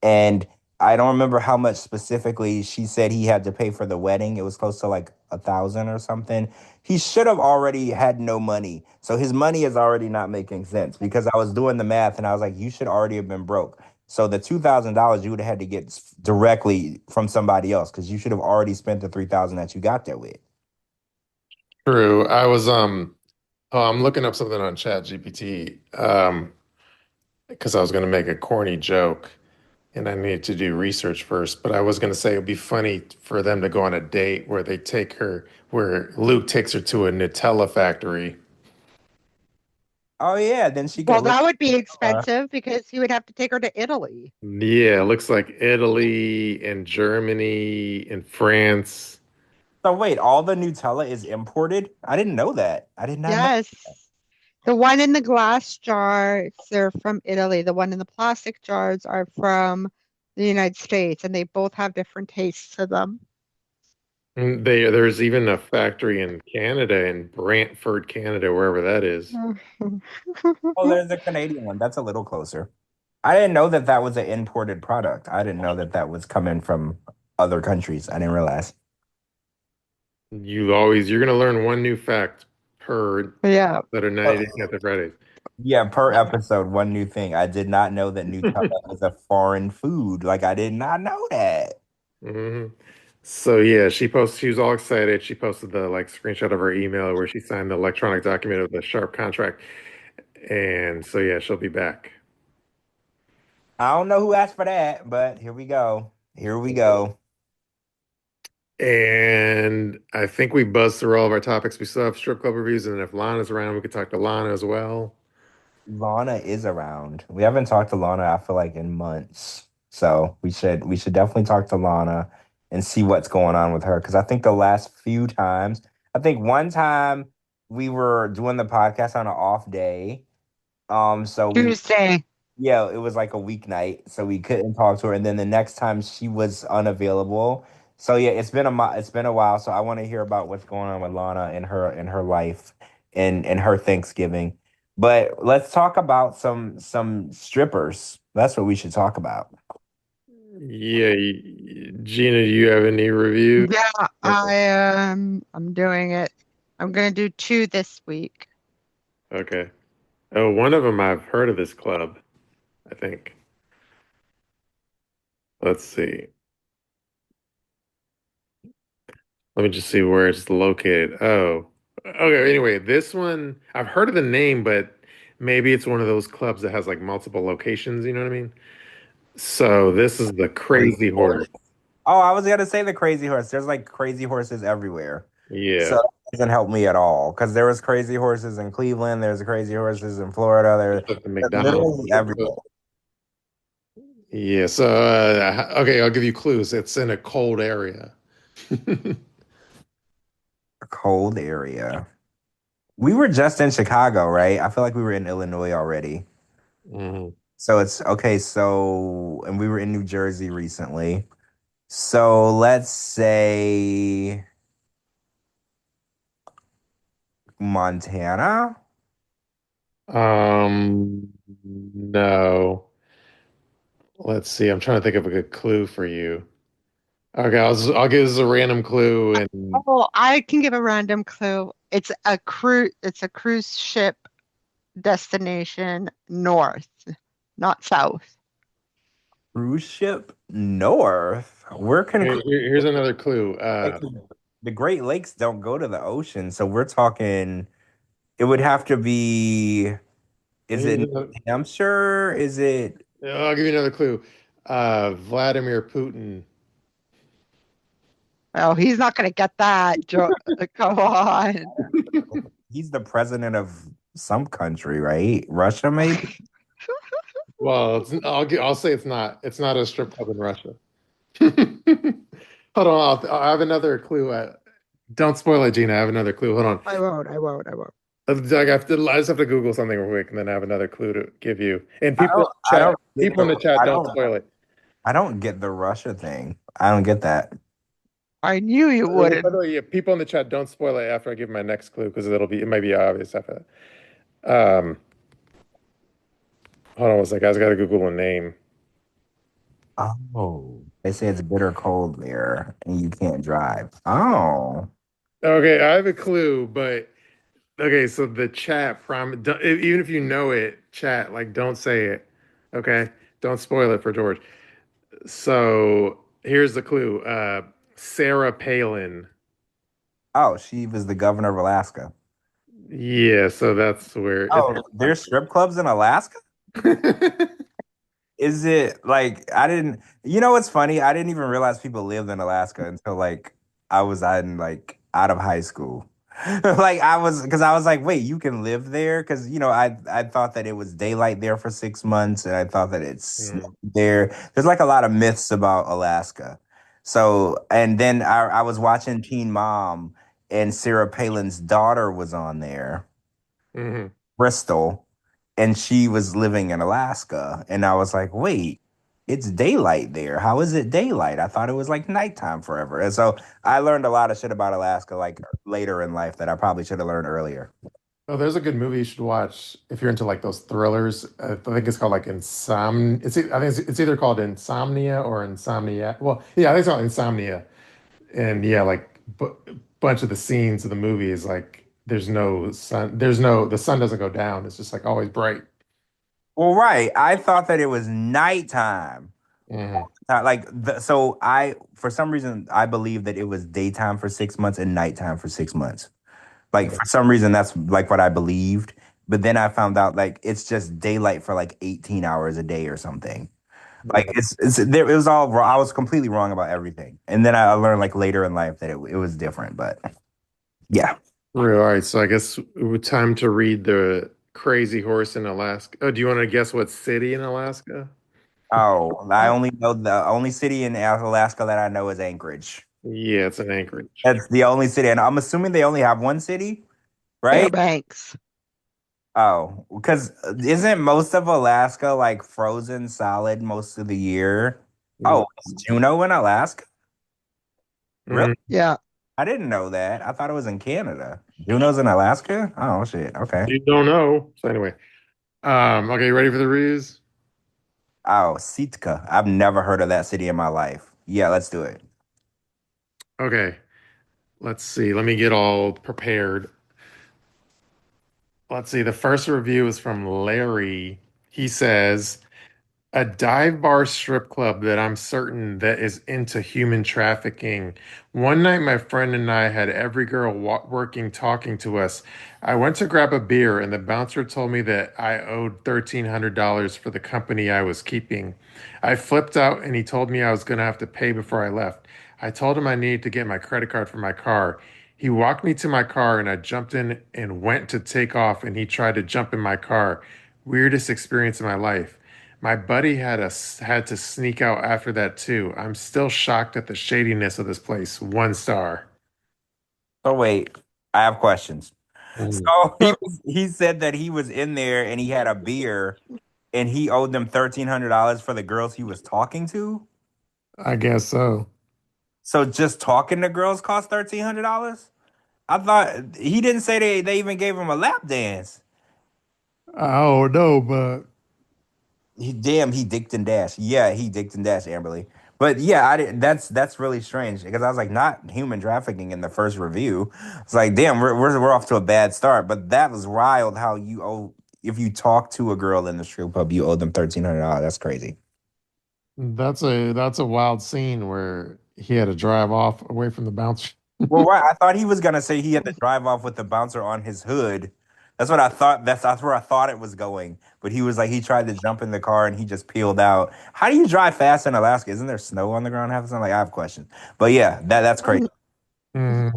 And I don't remember how much specifically she said he had to pay for the wedding. It was close to like 1,000 or something. He should have already had no money. So his money is already not making sense because I was doing the math and I was like, you should already have been broke. So the $2,000 you would have had to get directly from somebody else because you should have already spent the 3,000 that you got there with. True. Oh, I'm looking up something on Chat GPT because I was going to make a corny joke and I needed to do research first. But I was going to say it'd be funny for them to go on a date where they take her, where Luke takes her to a Nutella factory. Oh yeah, then she could Well, live. that would be expensive because he would have to take her to Italy. Yeah, it looks like Italy and Germany and France. So wait, all the Nutella is imported? I didn't know that. I did not know. Yes. The one in the glass jars, they're from Italy. The one in the plastic jars are from the United States, and they both have different tastes to them. And there's even a factory in Canada, in Brantford, Canada, wherever that is. Oh, there's a Canadian one. That's a little closer. I didn't know that that was an imported product. I didn't know that that was coming from other countries. I didn't realize. You're gonna learn one new fact per Yeah. that are 90 Day Fiancé Fridays. Yeah, per episode, one new thing. I did not know that Nutella was a foreign food. Like, I did not know that. hmm So yeah, she was all excited. She posted the like screenshot of her email where she signed the electronic document of the Sharp contract. And so yeah, she'll be back. I don't know who asked for that, but here we go. Here we go. And I think we buzzed through all of our topics. We still have strip club reviews, and if Lana's around, we could talk to Lana as well. Lana is around. We haven't talked to Lana, I feel like, in months. So we should definitely talk to Lana and see what's going on with her. Because I think the last few times, I think one time we were doing the podcast on an off day. So we Tuesday. Yeah, it was like a weeknight, so we couldn't talk to her. And then the next time she was unavailable. So yeah, it's been a while. So I want to hear about what's going on with Lana and her life and her Thanksgiving. But let's talk about some strippers. That's what we should talk about. Yeah, Gina, do you have any reviews? Yeah, I'm doing it. I'm gonna do two this week. Okay. Oh, one of them I've heard of this club, I think. Let's see. Let me just see where it's located. Oh, okay. Anyway, this one, I've heard of the name, but maybe it's one of those clubs that has like multiple locations. You know what I mean? So this is the Crazy Crazy horse. Horse. Oh, I was gonna say the crazy horse. There's like crazy horses everywhere. So Yeah. that doesn't help me at all. Because there was crazy horses in Cleveland, there's crazy horses in Florida, At the there's McDonald's. literally everywhere. Yeah. So, okay, I'll give you clues. It's in a cold area. A cold area. We were just in Chicago, right? I feel like we were in Illinois already. Mhm. So it's okay. So, and we were in New Jersey recently. So let's say Montana. No. Let's see. I'm trying to think of a good clue for you. Okay, I'll give this a random clue and Oh, I can give a random clue. It's a cruise ship destination north, not south. Cruise ship north. Where can here's another clue. like, the Great Lakes don't go to the ocean, so we're talking. It would have to be. Is Here's it New another, Hampshire? Is it I'll give you another clue. Vladimir Putin. Oh, he's not going to get that. Come on. he's the president of some country, right? Russia, maybe? Well, I'll say it's not. It's not a strip club in Russia. Hold on, I have another clue. Don't spoil it, Gina. I have another clue. Hold on. I won't. I won't. I won't. I just have to Google something real quick, and then I have another clue to give you. And I don't get people in the chat, don't spoil it. I don't get the Russia thing. I don't get that. I knew you By the wouldn't. way, yeah, people in the chat, don't spoil it after I give my next clue because it might be obvious after that. Hold on a second, guys. I got to Google a name. Oh, they say it's bitter cold there and you can't drive. Oh, Okay, I have a clue, but okay, so the chat even if you know it, chat like don't say it. Okay, don't spoil it for George. So here's the clue. Sarah Palin. oh, she was the governor of Alaska. Yeah, so that's where it's. Oh, there's strip clubs in Alaska? Is it like I didn't you know what's funny? I didn't even realize people lived in Alaska until like I was out of high school. Like I was because I was like, wait, you can live there? Because I thought that it was daylight there for 6 months and I thought that it's snowed Mm, there. There's like a lot of myths about Alaska. So and then I was watching Teen Mom and Sarah Palin's daughter was on there. mhm. Bristol, and she was living in Alaska. And I was like, wait, it's daylight there. How is it daylight? I thought it was like nighttime forever. And so I learned a lot of shit about Alaska like later in life that I probably should have learned earlier. Oh, there's a good movie you should watch if you're into like those thrillers. I think it's called like I think it's either called Insomnia or Insomnia. Well, yeah, I think it's called Insomnia. And yeah, like bunch of the scenes of the movie is like there's no sun. The sun doesn't go down. It's just like always bright. Well, right. I thought that it was nighttime. Hmm. So I, for some reason, I believe that it was daytime for 6 months and nighttime for 6 months. Like for some reason, that's like what I believed. But then I found out like it's just daylight for like 18 hours a day or something. Like it's there. It was all wrong. I was completely wrong about everything. And then I learned like later in life that it was different. But yeah. Real. All right, so I guess time to read the Crazy Horse in Alaska. Oh, do you want to guess what city in Alaska? Oh, I only know the only city in Alaska that I know is Anchorage. Yeah, it's in Anchorage. That's the only city, and I'm assuming they only have one city, right? Fairbanks. Oh, because isn't most of Alaska like frozen solid most of the year? Mm. Oh, is Juneau in Alaska? Really? Mm, Yeah. I didn't know that. I thought it was in Canada. Juneau's in Alaska? Oh shit. Okay. you don't know. So anyway, okay, you ready for the ruse? Oh, Sitka. I've never heard of that city in my life. Yeah, let's do it. Okay, let's see. Let me get all prepared. Let's see. The first review is from Larry. He says, a dive bar strip club that I'm certain that is into human trafficking. One night, my friend and I had every girl working talking to us. I went to grab a beer, and the bouncer told me that I owed $1,300 for the company I was keeping. I flipped out, and he told me I was going to have to pay before I left. I told him I needed to get my credit card for my car. He walked me to my car, and I jumped in and went to take off, and he tried to jump in my car. Weirdest experience of my life. My buddy had to sneak out after that too. I'm still shocked at the shadiness of this place. 1 star. So wait, I have questions. Mm. So he said that he was in there and he had a beer and he owed them $1,300 for the girls he was talking to. I guess so. So just talking to girls cost $1,300? I thought he didn't say they even gave him a lap dance. Oh no, but He dicked and dashed. Yeah, he dicked and dashed Amberlee. But yeah, I didn't. That's really strange because I was like, not human trafficking in the first review. It's like, damn, we're off to a bad start. But that was wild. How you owe if you talk to a girl in the strip club, you owe them $1,300. That's crazy. that's a wild scene where he had to drive off away from the bouncer. Well, right. I thought he was gonna say he had to drive off with the bouncer on his hood. That's what I thought. That's where I thought it was going. But he was like, he tried to jump in the car and he just peeled out. How do you drive fast in Alaska? Isn't there snow on the ground half the time? Like, I have questions. But yeah, that's crazy. Mm.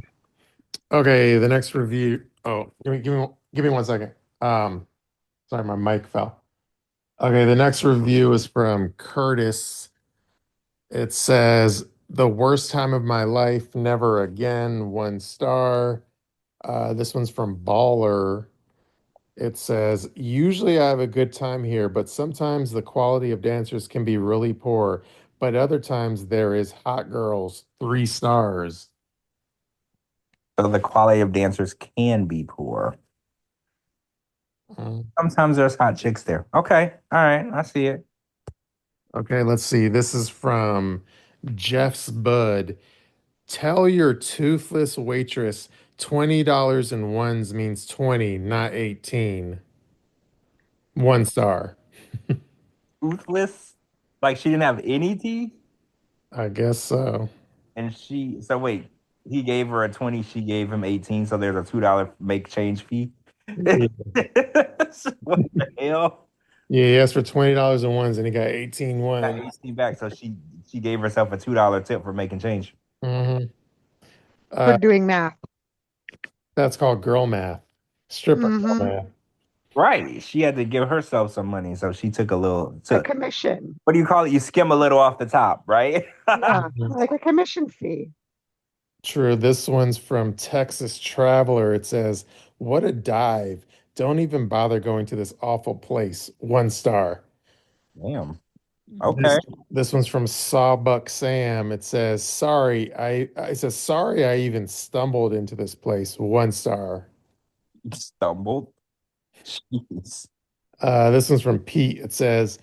Okay, the next review. Oh, give me 1 second. Sorry, my mic fell. Okay, the next review is from Curtis. It says, the worst time of my life, never again, 1 star. This one's from Baller. It says, usually I have a good time here, but sometimes the quality of dancers can be really poor. But other times there is hot girls, 3 stars. So the quality of dancers can be poor. Mm. Sometimes there's hot chicks there. Okay. All right. I see it. Okay, let's see. This is from Jeff's Bud. Tell your toothless waitress $20 in ones means 20, not 18. One star. Toothless? Like she didn't have any teeth? I guess so. And so wait, he gave her a 20, she gave him 18, so there's a $2 make change fee. Yeah, What the hell? yeah, he asked for $20 in ones and he got 18 Got ones. 18 back, so she gave herself a $2 tip for making change. Hmm. For Uh, doing math. that's called girl math. Stripper girl Mm-hmm. math. Right. She had to give herself some money, so she took a little A took commission. what do you call it? You skim a little off the top, right? Yeah, Mhm. like a commission fee. True. This one's from Texas Traveler. It says, "What a dive. Don't even bother going to this awful place." One star. Damn. This Okay. this one's from Sawbuck Sam. It says, "Sorry, I says sorry I even stumbled into this place." One star. Stumbled. Jeez. This one's from Pete. It says,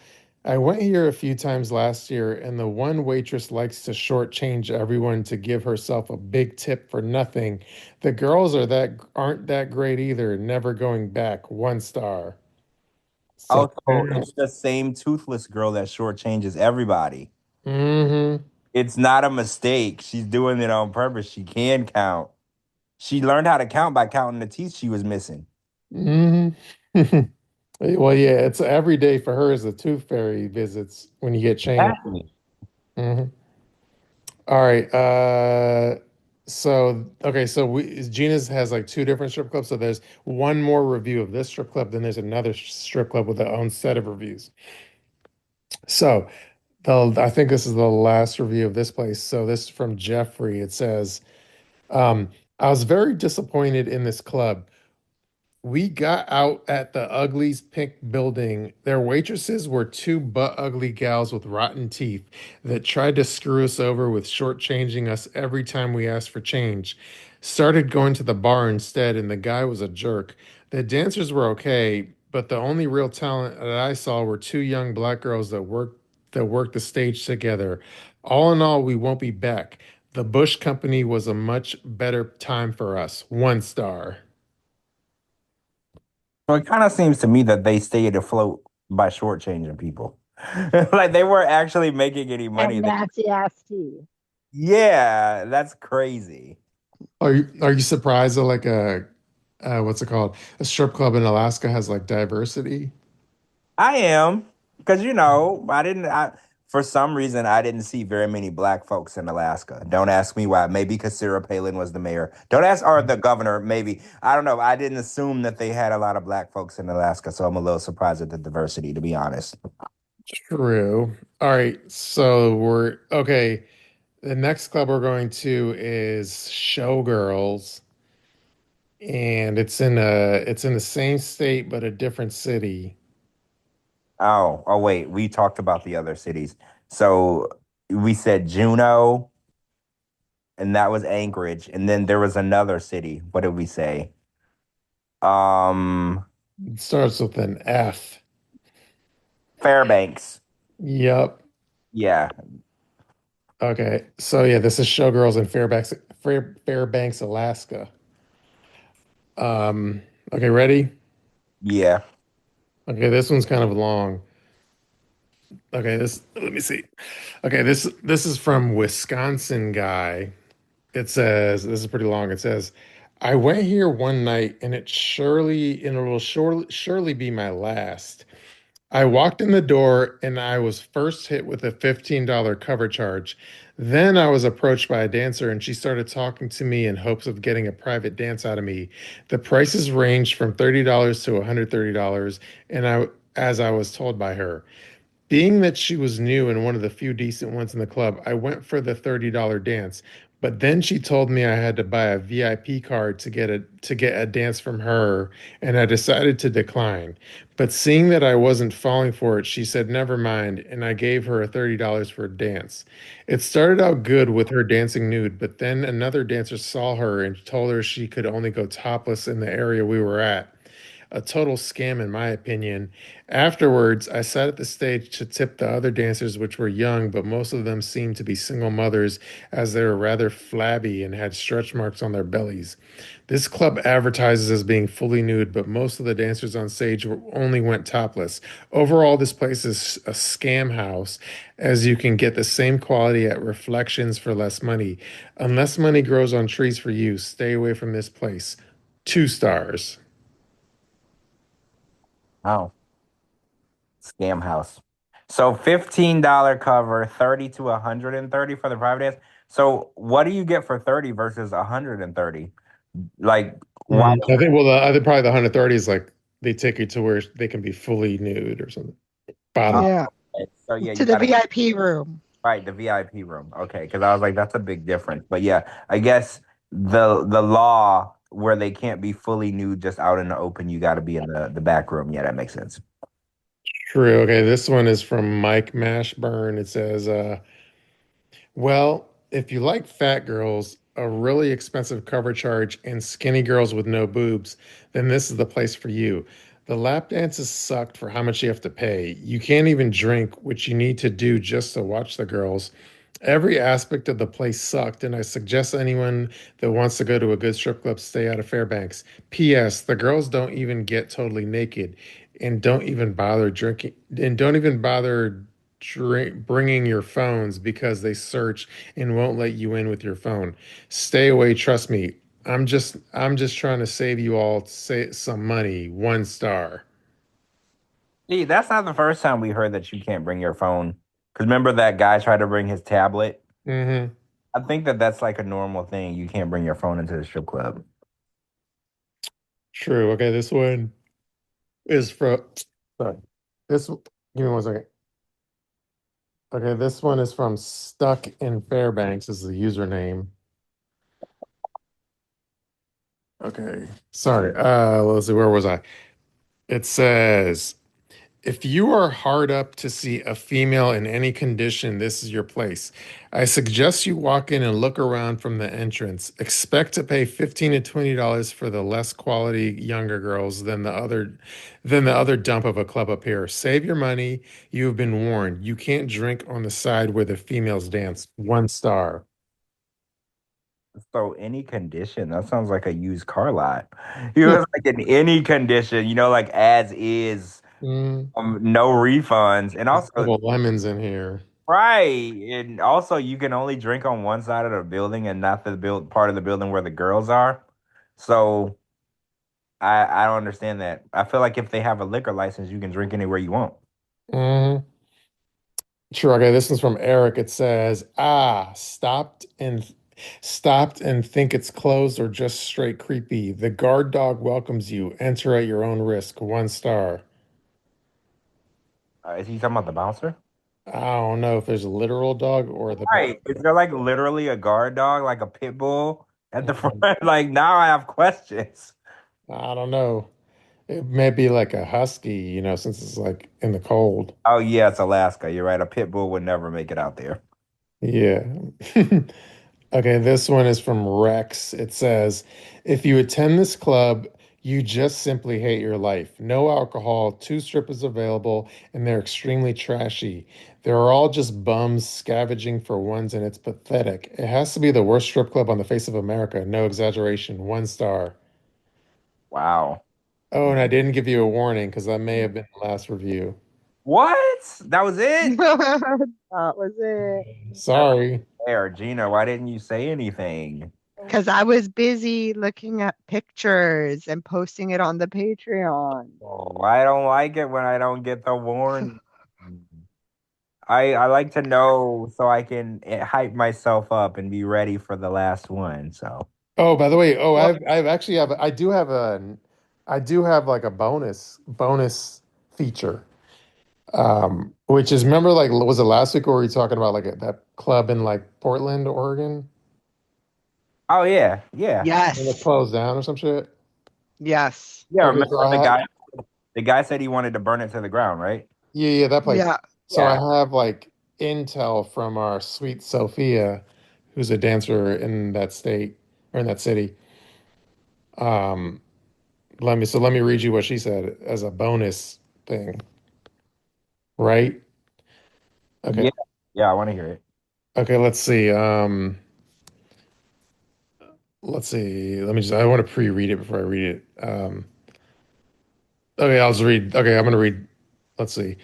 "I went here a few times last year, and the one waitress likes to shortchange everyone to give herself a big tip for nothing. The girls aren't that great either. Never going back. One star." So, Oh, so it's the same toothless girl that shortchanges everybody. mm-hmm, It's not a mistake. She's doing it on purpose. She can count. She learned how to count by counting the teeth she was missing. mm-hmm. Well, yeah, it's every day for her is the tooth fairy visits when you get change. Exactly. Mhm. All right. So okay, so Gina's has like two different strip clubs. So there's one more review of this strip club, then there's another strip club with their own set of reviews. So I think this is the last review of this place. So this is from Jeffrey. It says, I was very disappointed in this club. We got out at the Uglies Pink building. Their waitresses were two butt ugly gals with rotten teeth that tried to screw us over with shortchanging us every time we asked for change. Started going to the bar instead, and the guy was a jerk. The dancers were okay, but the only real talent that I saw were two young black girls that worked the stage together. All in all, we won't be back. The Bush Company was a much better time for us. One star. So it kind of seems to me that they stayed afloat by shortchanging people. Like they weren't actually making any money. And nasty ass tea. Yeah, that's crazy. Are you surprised that like a what's it called? A strip club in Alaska has like diversity? I am because I didn't. For some reason, I didn't see very many black folks in Alaska. Don't ask me why. Maybe because Sarah Palin was the mayor. Don't ask or the governor. Maybe I don't know. I didn't assume that they had a lot of black folks in Alaska, so I'm a little surprised at the diversity, to be honest. True. All right, so we're okay. The next club we're going to is Showgirls, and it's in the same state but a different city. Oh, wait. We talked about the other cities. So we said Juneau, and that was Anchorage, and then there was another city. What did we say? Um, It starts with an F. Fairbanks. Yep. Yeah, Okay. So yeah, this is Showgirls in Fairbanks, Alaska. Okay, ready? yeah, Okay, this one's kind of long. Okay, this let me see. Okay, this is from Wisconsin guy. It says this is pretty long. It says, I went here one night and it will surely be my last. I walked in the door and I was first hit with a $15 cover charge. Then I was approached by a dancer and she started talking to me in hopes of getting a private dance out of me. The prices ranged from $30 to $130 and as I was told by her. Being that she was new and one of the few decent ones in the club, I went for the $30 dance. But then she told me I had to buy a VIP card to get a dance from her, and I decided to decline. But seeing that I wasn't falling for it, she said never mind, and I gave her a $30 for a dance. It started out good with her dancing nude, but then another dancer saw her and told her she could only go topless in the area we were at. A total scam, in my opinion. Afterwards, I sat at the stage to tip the other dancers, which were young, but most of them seemed to be single mothers as they were rather flabby and had stretch marks on their bellies. This club advertises as being fully nude, but most of the dancers on stage only went topless. Overall, this place is a scam house, as you can get the same quality at Reflections for less money. Unless money grows on trees for you, stay away from this place. 2 stars. Oh, scam house. So $15 cover, 30 to 130 for the private dance. So what do you get for 30 versus 130? Like, why? I think, well, I think probably the 130 is like they take you to where they can be fully nude or something. Oh, Bottom. Yeah, okay. So yeah, to you the gotta VIP room. right the VIP room. Okay, because I was like, that's a big difference. But yeah, I guess the law where they can't be fully nude just out in the open, you got to be in the back room. Yeah, that makes sense. True. Okay, this one is from Mike Mashburn. It says, well, if you like fat girls, a really expensive cover charge, and skinny girls with no boobs, then this is the place for you. The lap dances sucked for how much you have to pay. You can't even drink, which you need to do just to watch the girls. Every aspect of the place sucked, and I suggest anyone that wants to go to a good strip club stay out of Fairbanks. P.S. The girls don't even get totally naked, and don't even bother bringing your phones because they search and won't let you in with your phone. Stay away, trust me. I'm just trying to save you all some money. 1 star. See, that's not the first time we heard that you can't bring your phone. Because remember that guy tried to bring his tablet? Mm-hmm. I think that that's like a normal thing. You can't bring your phone into the strip club. True. Okay, this one is from. Sorry. This. Give me 1 second. Okay, this one is from Stuck in Fairbanks. Is the username. Okay. Sorry. Let's see. Where was I? It says, if you are hard up to see a female in any condition, this is your place. I suggest you walk in and look around from the entrance. Expect to pay $15 to $20 for the less quality younger girls than the other dump of a club up here. Save your money. You have been warned. You can't drink on the side where the females dance. 1 star. So any condition, that sounds like a used car lot. He was like in any condition, like as is, Mm, no refunds. And a also, couple of lemons in here. right. And also you can only drink on one side of the building and not the part of the building where the girls are. So I don't understand that. I feel like if they have a liquor license, you can drink anywhere you want. Mm. Sure. Okay, this is from Eric. It says, stopped and think it's closed or just straight creepy. The guard dog welcomes you. Enter at your own risk. 1 star. Is he talking about the bouncer? I don't know if there's a literal dog or the Right. Is there like literally a guard dog, like a pit bull at the front? Like now I have questions. I don't know. It may be like a husky, since it's like in the cold. Oh yeah, it's Alaska. You're right. A pit bull would never make it out there. Yeah. Okay, this one is from Rex. It says, if you attend this club, you just simply hate your life. No alcohol, 2 strippers available, and they're extremely trashy. They're all just bums scavenging for ones, and it's pathetic. It has to be the worst strip club on the face of America. No exaggeration. 1 star. Wow. Oh, and I didn't give you a warning because that may have been the last review. What? That was it? That was it. That's Sorry. fair. Gina, why didn't you say anything? Because I was busy looking at pictures and posting it on the Patreon. Oh, I don't like it when I don't get the warning. I like to know so I can hype myself up and be ready for the last one. So, Oh, by the way, Well, I've actually have I do have like a bonus feature. Which is, remember, like, was it last week or were we talking about like that club in like Portland, Oregon? oh yeah, yeah, And it yes, closed down or some shit? yes, yeah. Okay, Remember so I the have, guy? The guy said he wanted to burn it to the ground, right? yeah, that place. yeah. So I Yeah. have like intel from our sweet Sophia, who's a dancer in that state or in that city. Um, let me read you what she said as a bonus thing, right? Okay. Yeah, yeah, I want to hear it. Okay, let's see. Let's see. I want to pre-read it before I read it. Okay, I'll just read. Okay, I'm gonna read. Let's see.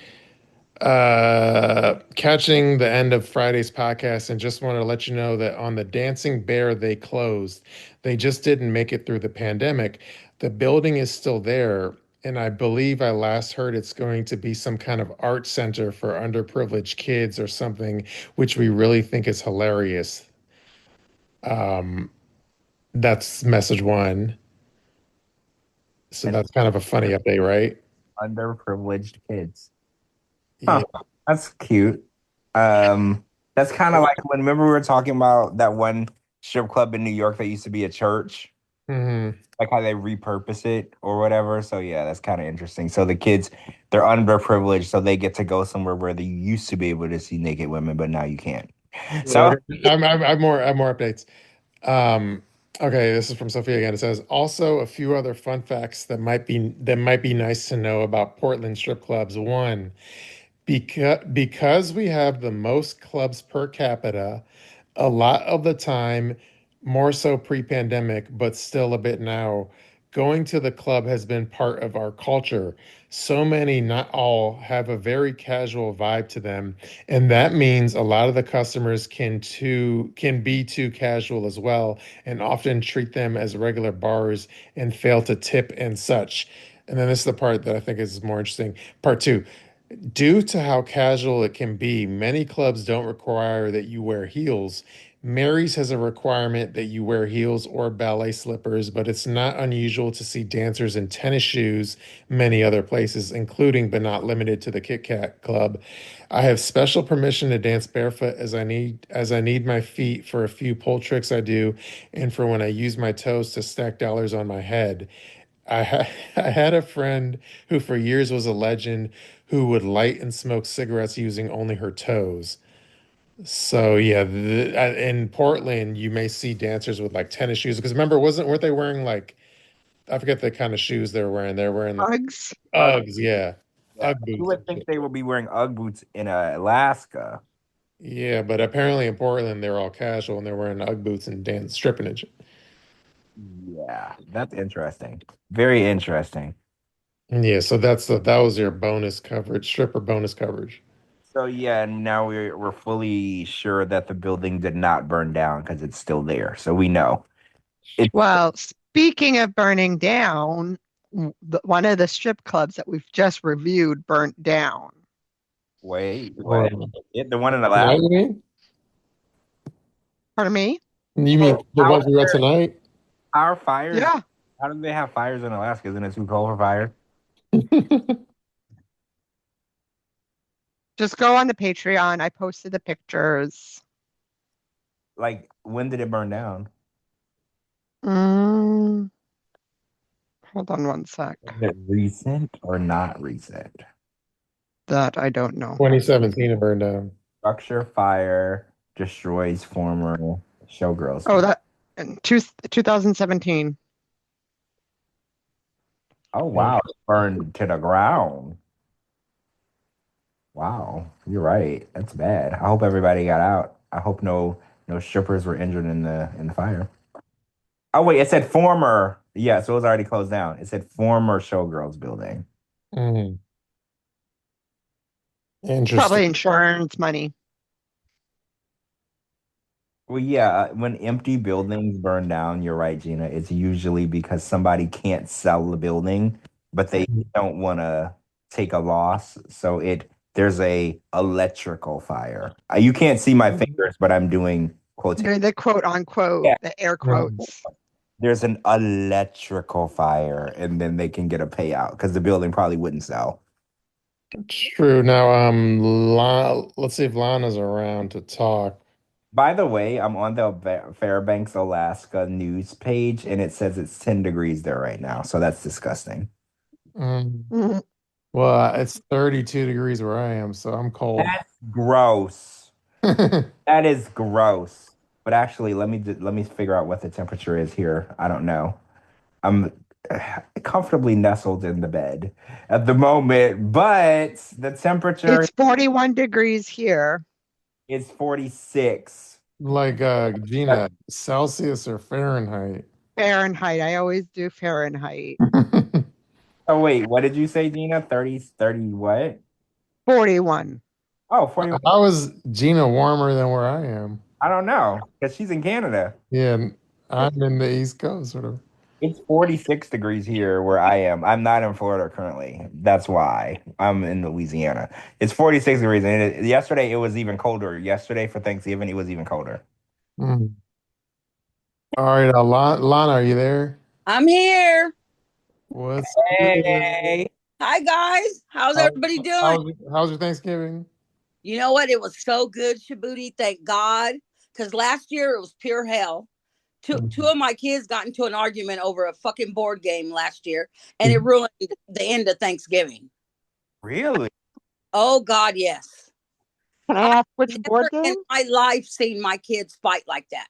Catching the end of Friday's podcast and just want to let you know that on the Dancing Bear they closed. They just didn't make it through the pandemic. The building is still there, and I believe I last heard it's going to be some kind of art center for underprivileged kids or something, which we really think is hilarious. Um, that's message one. So And that's kind of a funny update, right? underprivileged kids. Yeah. Huh, that's cute. Um, that's kind of like when remember we were talking about that one strip club in New York that used to be a church, Hmm. like how they repurpose it or whatever. So yeah, that's kind of interesting. So the kids, they're underprivileged, so they get to go somewhere where they used to be able to see naked women, but now you can't. Yeah, So okay. I have more updates. Um, okay, this is from Sophia again. It says also a few other fun facts that might be nice to know about Portland strip clubs. One, because we have the most clubs per capita, a lot of the time, more so pre-pandemic, but still a bit now, going to the club has been part of our culture. So many, not all, have a very casual vibe to them, and that means a lot of the customers can be too casual as well, and often treat them as regular bars and fail to tip and such. And then this is the part that I think is more interesting. Part two. Due to how casual it can be, many clubs don't require that you wear heels. Mary's has a requirement that you wear heels or ballet slippers, but it's not unusual to see dancers in tennis shoes many other places, including but not limited to the Kit Kat Club. I have special permission to dance barefoot as I need my feet for a few pole tricks I do and for when I use my toes to stack dollars on my head. I had a friend who for years was a legend who would light and smoke cigarettes using only her toes. So yeah, in Portland, you may see dancers with like tennis shoes because remember, weren't they wearing like I forget the kind of shoes they were wearing. They're wearing like Bugs. Uggs, yeah, yeah, Ugg you boots would and think shit. they would be wearing UGG boots in Alaska. Yeah, but apparently in Portland, they're all casual and they're wearing Ugg boots and dance stripping and shit. Yeah, that's interesting. Very interesting. Yeah, so that was your bonus coverage, stripper bonus coverage. So yeah, and now we're fully sure that the building did not burn down because it's still there. So we know it. Well, speaking of burning down, one of the strip clubs that we've just reviewed burnt down. Wait, Or what? The one in tonight, Alaska? you mean? Pardon me? You mean Oh, the ones we read tonight? how are fires? Yeah, How do they have fires in Alaska? Isn't it too cold for fire? just go on the Patreon. I posted the pictures. Like when did it burn down? Mm, hold on one sec. Is it recent or not recent? That I don't know. 2017 it burned down. Structure fire destroys former showgirls. Oh, that in 2017. Oh Yeah. wow, it burned to the ground. Wow, you're right. That's bad. I hope everybody got out. I hope no strippers were injured in the fire. Oh wait, it said former. Yeah, so it was already closed down. It said former Showgirls building. Mm, Probably interesting. insurance money. Well, yeah, when empty buildings burn down, you're right, Gina. It's usually because somebody can't sell the building, but they Mhm. don't want to take a loss. So there's a electrical fire. You can't see my fingers, but I'm doing quotation. Doing the quote unquote, Yeah, the air Mhm. quotes. there's an electrical fire, and then they can get a payout because the building probably wouldn't sell. True. Now, let's see if Lana's around to talk. By the way, I'm on the Fairbanks, Alaska news page, and it says it's 10 degrees there right now. So that's disgusting. Mm. Mhm. Well, it's 32 degrees where I am, so I'm cold. That's gross. That is gross. But actually, let me figure out what the temperature is here. I don't know. comfortably nestled in the bed at the moment, but the temperature It's 41 degrees here. is 46. Like Gina, Celsius or Fahrenheit? Fahrenheit. I always do Fahrenheit. Oh, wait, what did you say, Gina? 30 what? 41. Oh, 41. How is Gina warmer than where I am? I don't know, because she's in Canada. Yeah, I'm in the East Coast, sort of. It's 46 degrees here where I am. I'm not in Florida currently. That's why I'm in Louisiana. It's 46 degrees. And yesterday it was even colder. Yesterday for Thanksgiving, it was even colder. Mm. All right, Lana, are you there? I'm here. What's good? Hey. Hi, guys. How's How, everybody doing? how's your Thanksgiving? You know what? It was so good, Shabooty. Thank God. Because last year it was pure hell. Two Mhm. of my kids got into an argument over a fucking board game last year, and it ruined the end of Thanksgiving. Really? Oh, God, yes. Can I ask which board Never in game? my life seen my kids fight like that.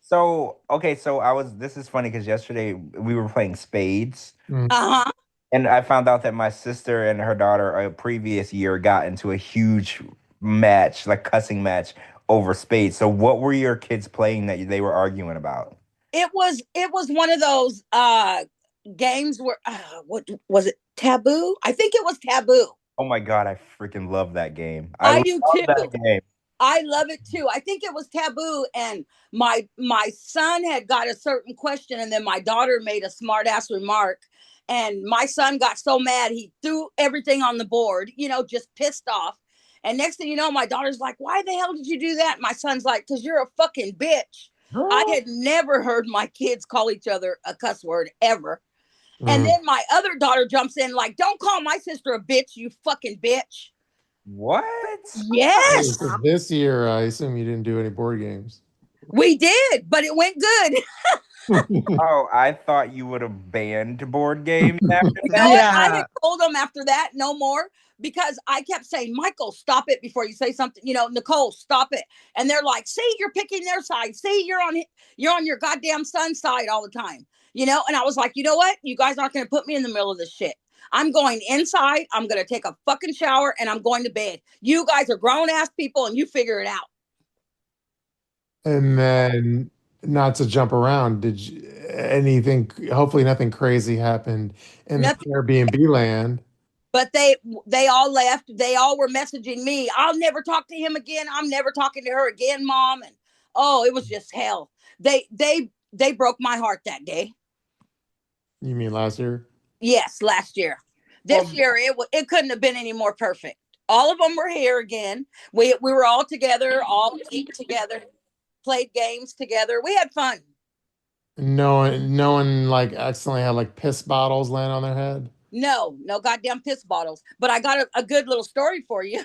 So, okay, so this is funny because yesterday we were playing spades. Mm. Uh-huh. And I found out that my sister and her daughter a previous year got into a huge match, like cussing match over spades. So what were your kids playing that they were arguing about? It was one of those games where what was it? Taboo? I think it was Taboo. Oh my God, I freaking love that game. I I love do too. that game. I love it too. I think it was Taboo, and my son had got a certain question, and then my daughter made a smart ass remark, and my son got so mad he threw everything on the board, just pissed off. And next thing you know, my daughter's like, "Why the hell did you do that?" My son's like, "Cause you're a fucking bitch." I had never heard my kids call each other a cuss word ever. And Mm. then my other daughter jumps in like, "Don't call my sister a bitch, you fucking bitch." What? Oh, Yes. so this year, I assume you didn't do any board games. We did, but it went good. Oh, I thought you would have banned board games after You know that. what? I Yeah. had told them after that no more because I kept saying, "Michael, stop it before you say something." Nicole, stop it. And they're like, "See, you're picking their side. See, you're on your goddamn son's side all the time." And I was like, "You know what? You guys aren't going to put me in the middle of this shit. I'm going inside. I'm going to take a fucking shower and I'm going to bed. You guys are grown ass people and you figure it out." And then, not to jump around, did you, anything, hopefully nothing crazy happened in the Nothing. Airbnb land? But they all left. They all were messaging me. "I'll never talk to him again. I'm never talking to her again, Mom." And oh, it was just hell. They broke my heart that day. You mean last year? Yes, last year. This Well, year it couldn't have been any more perfect. All of them were here again. We were all together, all ate together, played games together. We had fun. No one like accidentally had like piss bottles land on their head. No goddamn piss bottles. But I got a good little story for you.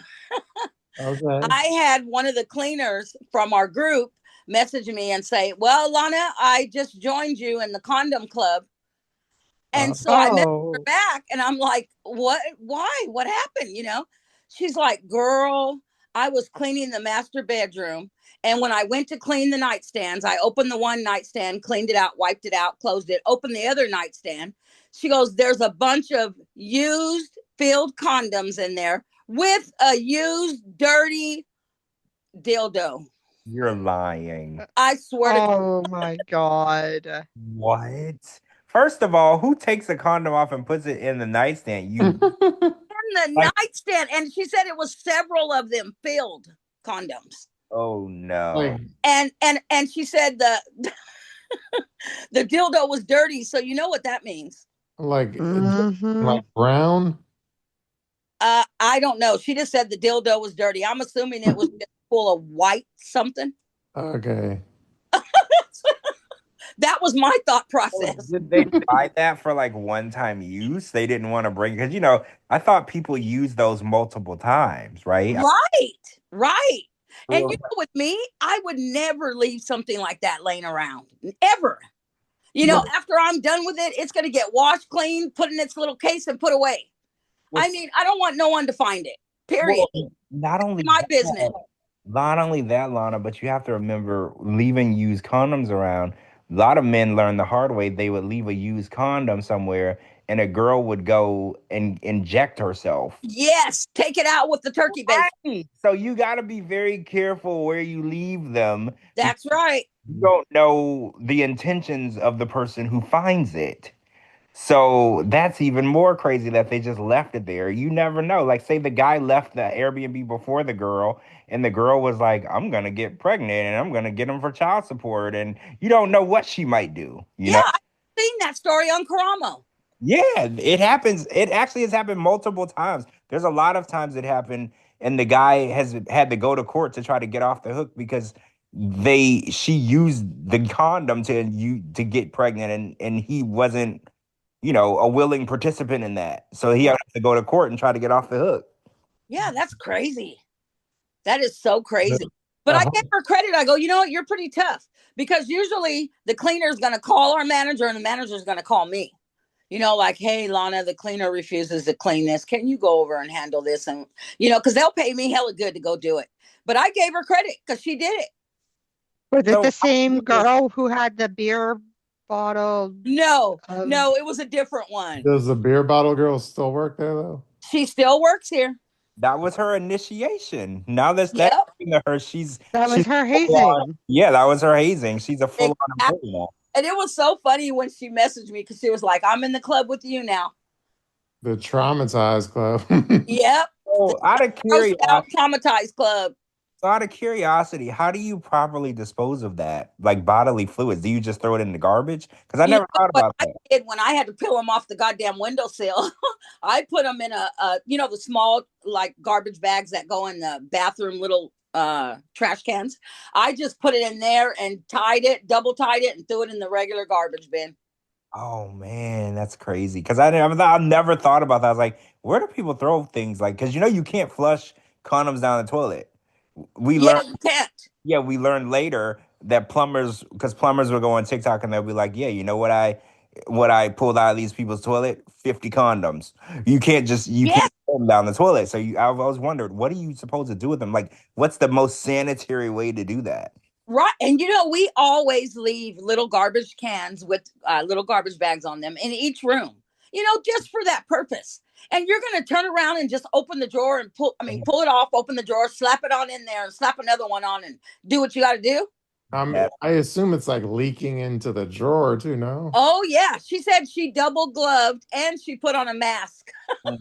Okay. I had one of the cleaners from our group message me and say, "Well, Lana, I just joined you in the condom club." Uh, And so I messaged her Oh. back and I'm like, "What? Why? What happened?" She's like, "Girl, I was cleaning the master bedroom. And when I went to clean the nightstands, I opened the one nightstand, cleaned it out, wiped it out, closed it, opened the other nightstand." She goes, "There's a bunch of used filled condoms in there with a used dirty dildo." you're lying. I swear to God. Oh my God. What? First of all, who takes a condom off and puts it in the nightstand? You In the like, nightstand. And she said it was several of them filled condoms. oh no. like And she said the dildo was dirty. So you know what that means. like Hmm. like brown. I don't know. She just said the dildo was dirty. I'm assuming it was just full of white something. Okay. That was my thought Oh, process. did they buy that for like one-time use? They didn't want to bring because I thought people use those multiple times, right? Right. And Well, with me, I would never leave something like that laying around. Ever. No, After I'm done with it, it's going to get washed clean, put in its little case, and put away. I what's mean, I don't want no one to find it. Period. well, not only My business. that, not only that, Lana, but you have to remember leaving used condoms around. a lot of men learned the hard way. They would leave a used condom somewhere, and a girl would go and inject herself. Yes, take it out with the turkey bacon. Right. So you got to be very careful where you leave them. That's right. You don't know the intentions of the person who finds it. So that's even more crazy that they just left it there. You never know. Like, say the guy left the Airbnb before the girl, and the girl was like, I'm going to get pregnant and I'm going to get him for child support. And you don't know what she might do, you know? I've seen that story on Karamo. Yeah, it happens. It actually has happened multiple times. There's a lot of times it happened, and the guy has had to go to court to try to get off the hook because she used the condom to get pregnant, and he wasn't, a willing participant in that. So he had to go to court and try to get off the hook. Yeah, that's crazy. That is so crazy. But I gave her credit. I go, you know what? You're pretty tough, because usually the cleaner is going to call our manager and the manager is going to call me. Like, hey, Lana, the cleaner refuses to clean this. Can you go over and handle this? And, because they'll pay me hella good to go do it. But I gave her credit because she did it. Was it the same girl who had the beer bottle? No, it was a different one. Does the beer bottle girl still work there, though? She still works here. That was her initiation. Now that's that to her. That was her hazing. Yeah, that was her hazing. She's a full-on employee now. And it was so funny when she messaged me, because she was like, I'm in the club with you now. The traumatized club. Yep. Oh, out of curiosity, traumatized club. So out of curiosity, how do you properly dispose of that? Like bodily fluids? Do you just throw it in the garbage? Because I never thought about that. I did when I had to peel them off the goddamn windowsill. I put them in the small like garbage bags that go in the bathroom, little trash cans. I just put it in there and double tied it, and threw it in the regular garbage bin. Oh man, that's crazy. Because I never thought about that. I was like, where do people throw things? Like, because you can't flush condoms down the toilet. We learned later that plumbers would go on TikTok and they'll be like, yeah, you know what I pulled out of these people's toilet? 50 condoms. You can't throw them down the toilet. So I always wondered, what are you supposed to do with them? Like, what's the most sanitary way to do that? Right. And we always leave little garbage cans with little garbage bags on them in each room, just for that purpose. And you're going to turn around and just open the drawer and pull it off, open the drawer, slap it on in there, and slap another one on and do what you got to do. I assume it's like leaking into the drawer too, no? Oh, yeah. She said she double gloved and she put on a mask. Oh,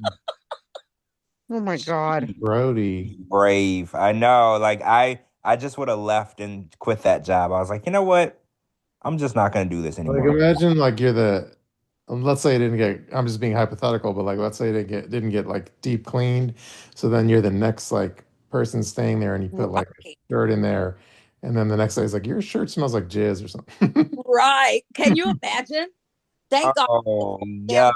my God. Brody. Brave. I know. Like, I just would have left and quit that job. I was like, you know what? I'm just not going to do this anymore. Like, imagine like you're let's say it didn't get, I'm just being hypothetical, but like, let's say it didn't get like deep cleaned. So then you're the next like person staying there and you put like a shirt in there. And then the next day it's like, your shirt smells like jizz or something. Right. Can you imagine? Thank God. Oh, yeah.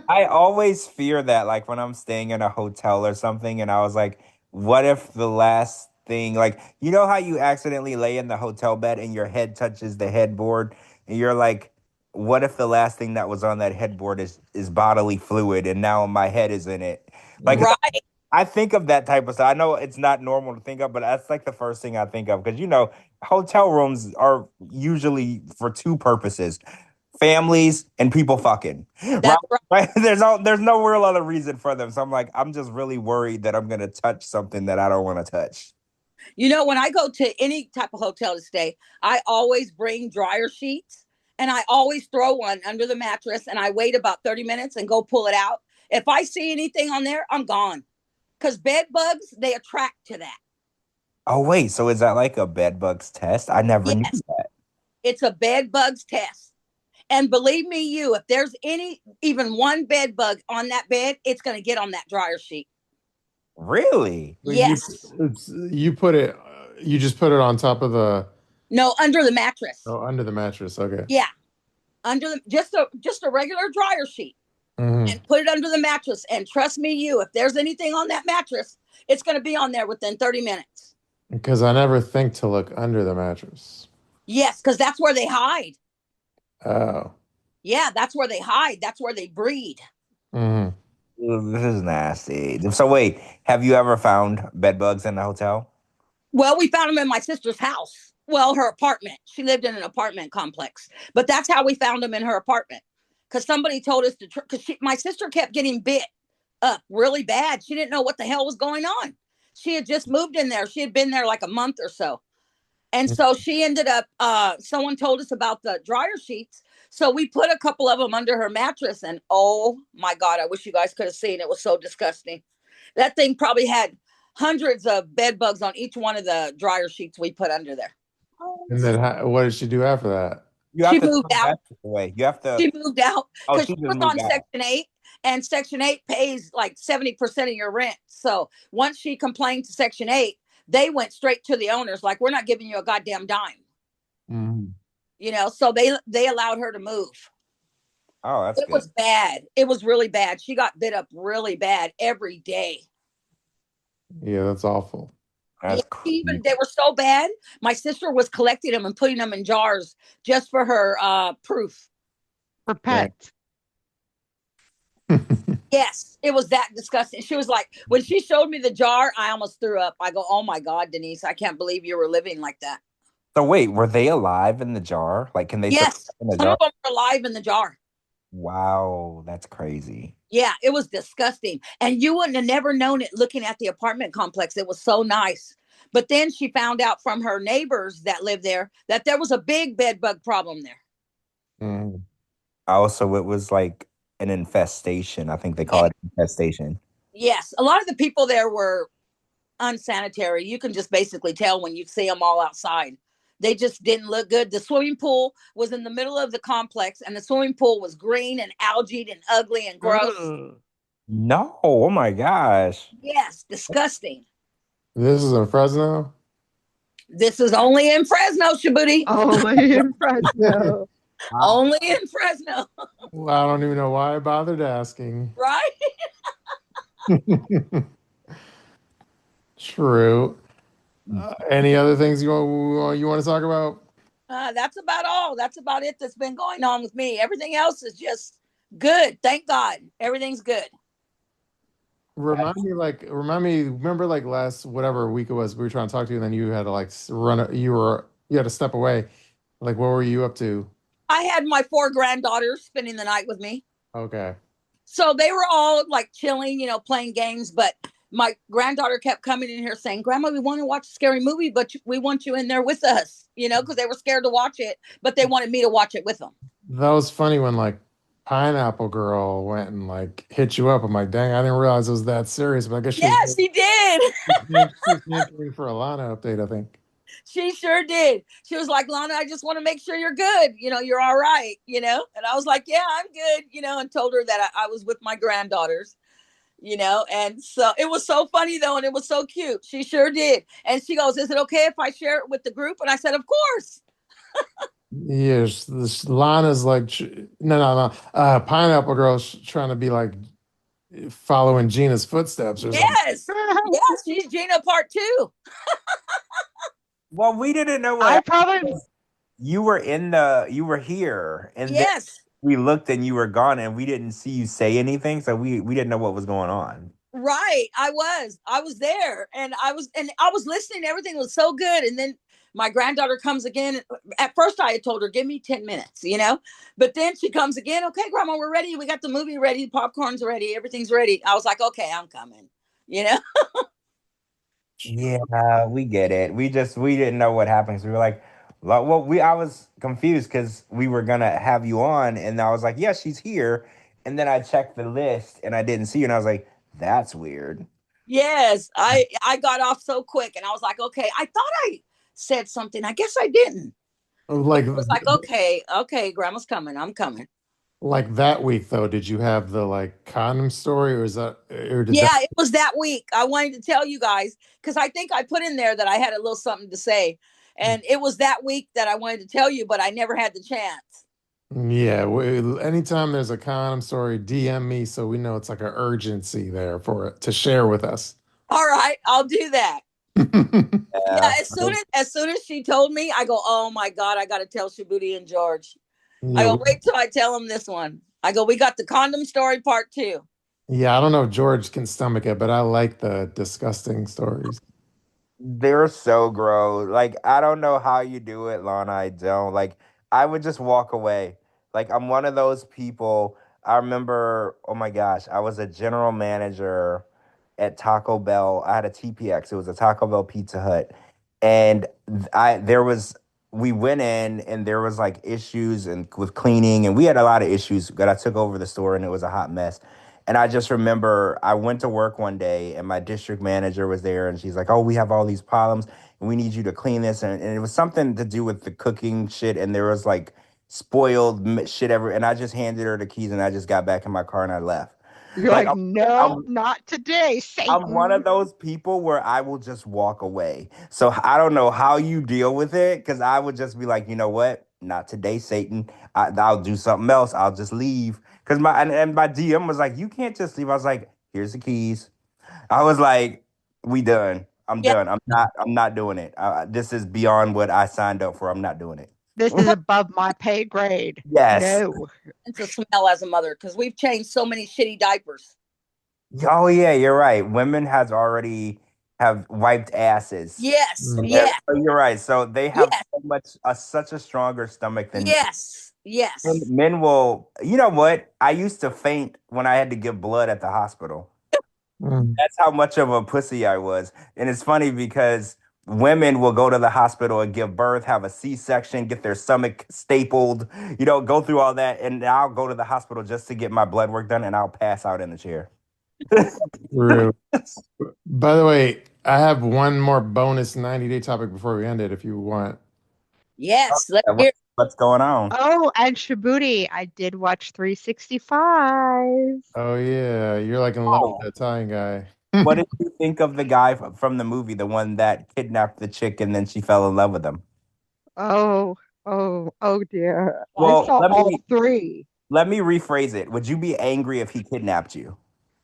I always fear that, like when I'm staying in a hotel or something, and I was like, what if the last thing, like, you know how you accidentally lay in the hotel bed and your head touches the headboard, and you're like, what if the last thing that was on that headboard is bodily fluid, and now my head is in it? Like, right. I think of that type of stuff. I know it's not normal to think of, but that's like the first thing I think of, because hotel rooms are usually for two purposes: families and people fucking. Right? There's no real other reason for them. So I'm like, I'm just really worried that I'm gonna touch something that I don't want to touch. When I go to any type of hotel to stay, I always bring dryer sheets, and I always throw one under the mattress, and I wait about 30 minutes and go pull it out. If I see anything on there, I'm gone. Because bed bugs, they attract to that. Oh, wait. So is that like a bed bugs test? I never knew that. It's a bed bugs test. And believe me, if there's even one bed bug on that bed, it's going to get on that dryer sheet. Really? Yes. You just put it on top of the... No, under the mattress. Oh, under the mattress. Okay. Yeah. Just a regular dryer sheet. Mm-hmm. And put it under the mattress. And trust me, if there's anything on that mattress, it's going to be on there within 30 minutes. Because I never think to look under the mattress. Yes, because that's where they hide. Oh. Yeah, that's where they hide. That's where they breed. Mm-hmm. This is nasty. So wait, have you ever found bed bugs in the hotel? Well, we found them in my sister's house. Well, her apartment. She lived in an apartment complex, but that's how we found them in her apartment. Because somebody told us to. Because my sister kept getting bit up really bad. She didn't know what the hell was going on. She had just moved in there. She had been there like a month or so. And so she ended up, someone told us about the dryer sheets. So we put a couple of them under her mattress. And oh my God, I wish you guys could have seen. It was so disgusting. That thing probably had hundreds of bed bugs on each one of the dryer sheets we put under there. And then what did she do after that? You have She to moved throw out. that away. You have to. She moved out Oh, because she she just was moved on out. Section 8, and Section 8 pays like 70% of your rent. So once she complained to Section 8, they went straight to the owners, like, we're not giving you a goddamn dime. Mhm. You know, so they allowed her to move. Oh, that's It good. was bad. It was really bad. She got bit up really bad every day. Yeah, that's awful. That's Even they were so bad. My sister was collecting them and putting them in jars just for her proof. For pets. Yes, it was that disgusting. She was like, when she showed me the jar, I almost threw up. I go, oh my God, Denise, I can't believe you were living like that. So wait, were they alive in the jar? Like, can they Yes, survive in the some jar? of them were alive in the jar. Wow, that's crazy. Yeah, it was disgusting. And you wouldn't have never known it looking at the apartment complex. It was so nice. But then she found out from her neighbors that lived there that there was a big bed bug problem there. Mhm. Oh, so it was like an infestation. I think they call Yeah. it infestation. Yes, a lot of the people there were unsanitary. You can just basically tell when you see them all outside. They just didn't look good. The swimming pool was in the middle of the complex, and the swimming pool was green and algaed and ugly and gross. No, oh my gosh. Yes, disgusting. This is in Fresno? This is only in Fresno, Shabooty. Only in Fresno. Only in Fresno, Well, I don't even know why I bothered asking. right? True. Any other things you want to talk about? That's about all. That's about it that's been going on with me. Everything else is just good. Thank God. Everything's good. Remind me, remember like last whatever week it was, we were trying to talk to you, and then you had to like you had to step away. Like, what were you up to? I had my 4 granddaughters spending the night with me. Okay. So they were all like chilling, playing games. But my granddaughter kept coming in here saying, Grandma, we want to watch a scary movie, but we want you in there with us, because they were scared to watch it, but they wanted me to watch it with them. That was funny when like Pineapple Girl went and like hit you up. I'm like, dang, I didn't realize it was that serious. But I guess Yeah, she did. she was answering for a Lana update, I think. She sure did. She was like, Lana, I just want to make sure you're good. You're all right, And I was like, yeah, I'm good, and told her that I was with my granddaughters, and so it was so funny though. And it was so cute. She sure did. And she goes, is it okay if I share it with the group? And I said, of course. Yes, this Lana's like, no. Pineapple Girl's trying to be like following Gina's footsteps or something. Yes. Yes. She's Gina part 2. Well, we didn't know I what probably you were here, and then Yes. we looked and you were gone, and we didn't see you say anything, so we didn't know what was going on. Right. I was there, and I was listening. Everything was so good. And then my granddaughter comes again. At first I had told her, give me 10 minutes, but then she comes again. Okay, Grandma, we're ready. We got the movie ready. The popcorn's ready. Everything's ready. I was like, okay, I'm coming, Yeah, we get it. We didn't know what happened. So we were like, well, I was confused because we were gonna have you on, and I was like, yeah, she's here. And then I checked the list and I didn't see you, and I was like, that's weird. Yes. I got off so quick, and I was like, okay, I thought I said something. I guess I didn't. Like, It was like, okay, Grandma's coming. I'm coming. like that week though, did you have the like condom story, or did Yeah, that? it was that week. I wanted to tell you guys because I think I put in there that I had a little something to say. And it was that week that I wanted to tell you, but I never had the chance. Yeah, anytime there's a condom story, DM me so we know it's like an urgency there for it to share with us. All right, I'll do that. Yeah, Yeah. as soon as she told me, I go, oh my God, I got to tell Shabooty and George. I Yeah, go, wait till I tell them this one. I go, we got the condom story part 2. yeah, I don't know if George can stomach it, but I like the disgusting stories. They're so gross. Like, I don't know how you do it, Lana. I don't. Like, I would just walk away. Like, I'm one of those people. I remember, oh my gosh, I was a general manager at Taco Bell. I had a TPX. It was a Taco Bell Pizza Hut. And we went in and there was like issues and with cleaning and we had a lot of issues that I took over the store and it was a hot mess. And I just remember I went to work one day and my district manager was there and she's like, "Oh, we have all these problems and we need you to clean this." And it was something to do with the cooking shit. And there was like shit ever. And I just handed her the keys and I just got back in my car and I left. You're Like, like, no, I'm, not today, I'm one of Satan. those people where I will just walk away. So I don't know how you deal with it because I would just be like, you know what? Not today, Satan. I'll do something else. I'll just leave. Because and my DM was like, you can't just leave. I was like, here's the keys. I was like, we done. I'm Yeah, done. I'm not doing it. This is beyond what I signed up for. I'm not doing it. This is above my pay grade. Yes. No. it's a smell as a mother because we've changed so many shitty diapers. Oh yeah, you're right. Women has already have wiped asses. Yes, Mm. Yeah, yes, so you're right. So they have yes, such a stronger stomach than yes, and yes. men will. You know what? I used to faint when I had to give blood at the hospital. Mm. That's how much of a pussy I was. And it's funny because women will go to the hospital and give birth, have a C-section, get their stomach stapled, go through all that, and I'll go to the hospital just to get my blood work done, and I'll pass out in the chair. True. By the way, I have one more bonus 90-day topic before we end it if you want. Yes, let's Yeah, hear. what's going on? Oh, and Shabooty, I did watch 365. Oh yeah, you're like in love with Oh, that Italian guy. what did you think of the guy from the movie, the one that kidnapped the chick and then she fell in love with him? Oh, oh dear. I Well, saw let all me three. let me rephrase it. Would you be angry if he kidnapped you?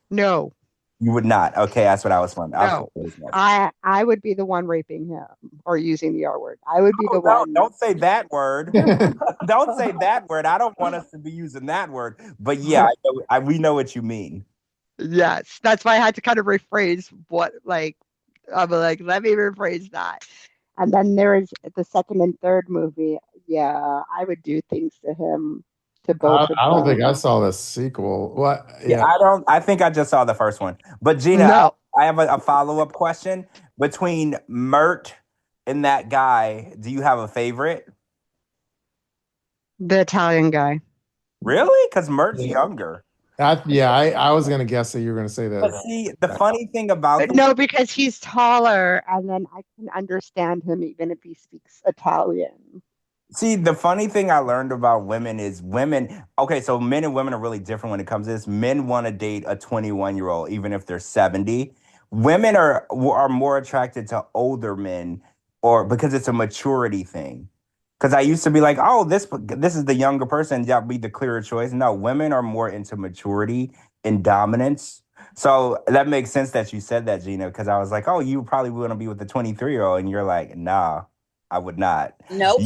No, You would not. Okay, that's what I was wondering. I was no. confused. I would be the one raping him or using the R word. I would be Oh the no, one. don't say that word. Don't say that word. I don't want us to be using that word. But yeah, we know what you mean. Yes, that's why I had to kind of rephrase what like I'm like, let me rephrase that. And then there is the second and third movie. Yeah, I would do things to him, to I, both of I don't think I them. saw the sequel. What? Yeah, Yeah. I don't. I think I just saw the first one. But Gina, No, I have a follow-up question. Between Mert and that guy, do you have a favorite? the Italian guy. Really? Because Mert's Yeah. younger. I was gonna guess that you were gonna say But that. see, the funny thing about the No, because he's taller, and then I can understand him even if he speaks Italian. See, the funny thing I learned about women is women. Okay, so men and women are really different when it comes to this. Men want to date a 21-year-old, even if they're 70. Women are more attracted to older men, or because it's a maturity thing. Because I used to be like, oh, this is the younger person, that'll be the clearer choice. No, women are more into maturity and dominance. So that makes sense that you said that, Gina, because I was like, oh, you probably want to be with the 23-year-old, and you're like, nah, I would not. Nope.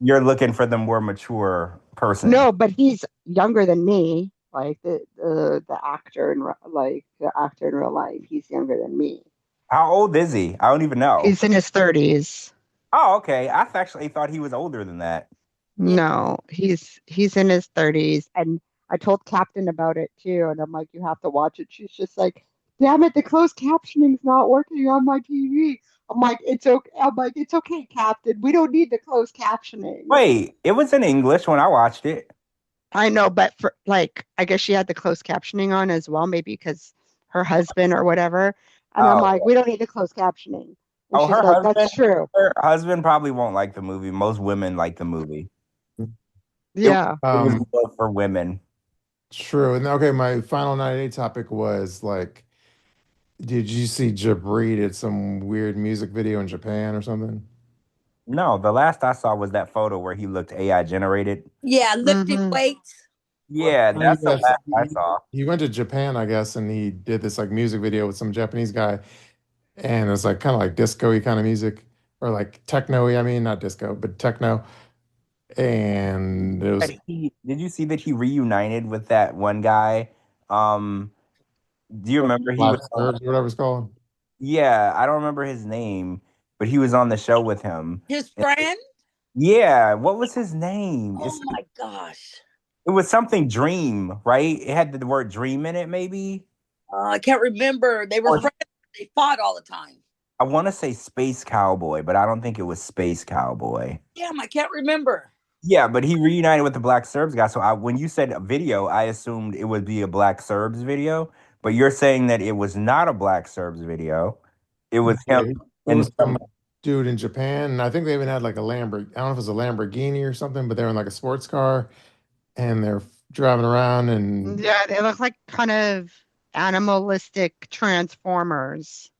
You're looking for the more mature person. No, but he's younger than me. Like the actor in like the actor in real life, he's younger than me. How old is he? I don't even know. He's in his 30s. Oh, okay. I actually thought he was older than that. Yeah. No, he's in his 30s, and I told Captain about it too, and I'm like, you have to watch it. She's just like, damn it, the closed captioning's not working on my TV. I'm like, it's okay. I'm like, it's okay, Captain. We don't need the closed captioning. Wait, it was in English when I watched it. I know, but for like, I guess she had the closed captioning on as well, maybe because her husband or whatever. And I'm like, Oh, we don't need the closed captioning. And oh, she's like, that's true. her husband probably won't like the movie. Most women like the movie. It, Yeah. it was Um, more for women. True. And okay, my final 90-day topic was like, did you see Jabri did some weird music video in Japan or something? No, the last I saw was that photo where he looked AI generated. Yeah, lifting Hmm. weights. Well, Yeah, I that's the guess last I saw. he went to Japan, I guess, and he did this like music video with some Japanese guy, and it's like kind of like disco-y kind of music, or like techno-y, I mean, not disco, but techno. And it But was did you see that he reunited with that one guy? Um, do you remember he was Live Serves or whatever it's called. yeah, I don't remember his name, but he was on the show with him. His friend? Yeah, what was his name? Oh my gosh. It was something dream, right? It had the word dream in it, maybe. I can't remember. They were friends. They fought all the time. I want to say Space Cowboy, but I don't think it was Space Cowboy. Damn, I can't remember. Yeah, but he reunited with the Black Serbs guy. So when you said a video, I assumed it would be a Black Serbs video. But you're saying that it was not a Black Serbs video. It was him It and was some dude in Japan, and I think they even had like a Lamborghini. I don't know if it was a Lamborghini or something, but they were in like a sports car, and they're driving around, and Yeah, they look like kind of animalistic transformers.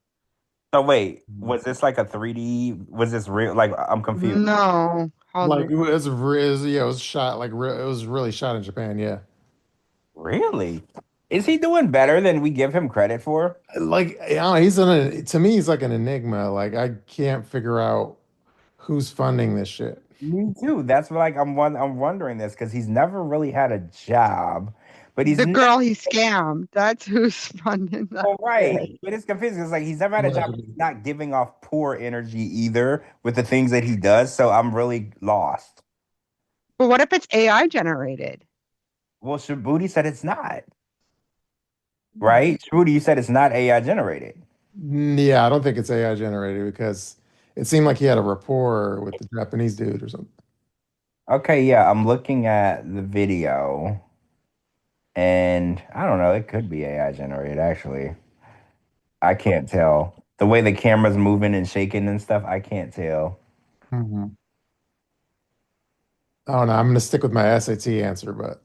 So wait, was this like a 3D? Was this real? Like I'm confused. No, like yeah, it was shot like it was really shot in Japan. Yeah, Really? Is he doing better than we give him credit for? like I don't know, to me he's like an enigma. Like I can't figure out who's funding this shit. Me too. That's what, like I'm wondering this because he's never really had a job, but he's the not girl he scammed. That's who's funding that right. shit. But it's confusing because like he's never had a job. But he's not giving off poor energy either with the things that he does. So I'm really lost. But what if it's AI generated? Well, Shabooty said it's not. Right? Shabooty, you said it's not AI generated. Yeah, I don't think it's AI generated because it seemed like he had a rapport with the Japanese dude or something. Okay, yeah, I'm looking at the video. And I don't know, it could be AI generated actually. I can't tell. The way the camera's moving and shaking and stuff, I can't tell. Mhm. I don't know. I'm gonna stick with my SAT answer, but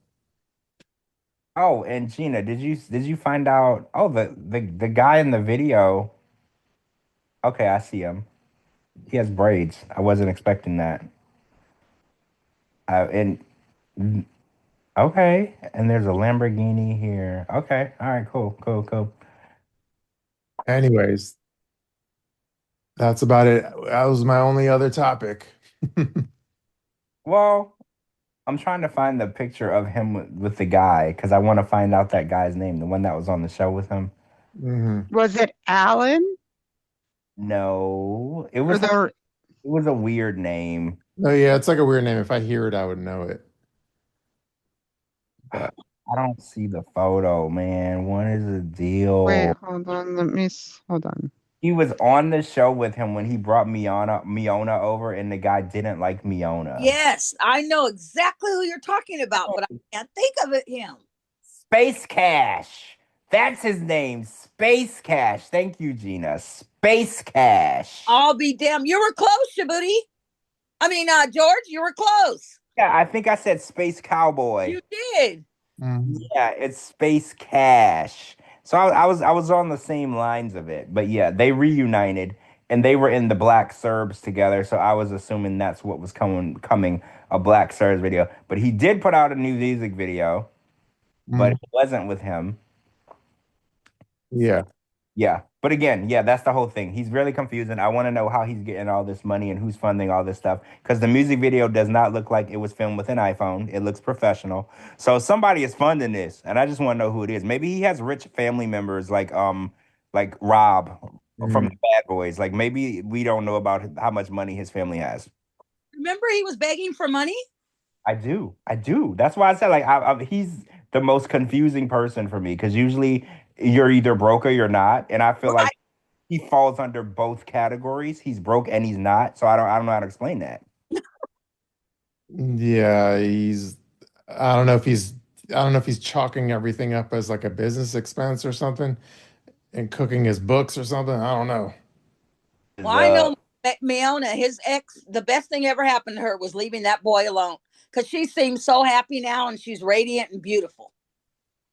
Oh, and Gina, did you find out? Oh, the guy in the video. Okay, I see him. He has braids. I wasn't expecting that. And okay, and there's a Lamborghini here. Okay, all right, cool, cool, cool. anyways, that's about it. That was my only other topic. Well, I'm trying to find the picture of him with the guy because I want to find out that guy's name, the one that was on the show with him. Hmm. Was it Alan No, or the? it was a weird name. Oh yeah, it's like a weird name. If I hear it, I would know it. But I don't see the photo, man. What is the Wait, deal? hold on. Hold on. He was on the show with him when he brought Miona over, and the guy didn't like Miona. Yes, I know exactly who you're talking about, but I can't think of it. Him. Space Cash. That's his name. Space Cash. Thank you, Gina. Space Cash. I'll be damned. You were close, Shabooty. I mean, George, you were close. Yeah, I think I said Space Cowboy. You did. Yeah, it's Space Cash. So I was on the same lines of it, but yeah, they reunited and they were in the Black Serbs together. So I was assuming that's what was coming a Black Serbs video. But he did put out a new music video, but it wasn't with him. yeah. Yeah, but again, yeah, that's the whole thing. He's really confusing. I want to know how he's getting all this money and who's funding all this stuff because the music video does not look like it was filmed with an iPhone. It looks professional. So somebody is funding this, and I just want to know who it is. Maybe he has rich family members like Rob from the Bad Boys. Like maybe we don't know about how much money his family has. Remember, he was begging for money. I do. I do. That's why I said like he's the most confusing person for me because usually you're either broke or you're not, and I feel like he falls under both categories. He's broke and he's not. So I don't know how to explain that. Yeah, I don't know if he's I don't know if he's chalking everything up as like a business expense or something and cooking his books or something. I don't know. Well, I know Miona, his ex, the best thing ever happened to her was leaving that boy alone because she seems so happy now and she's radiant and beautiful.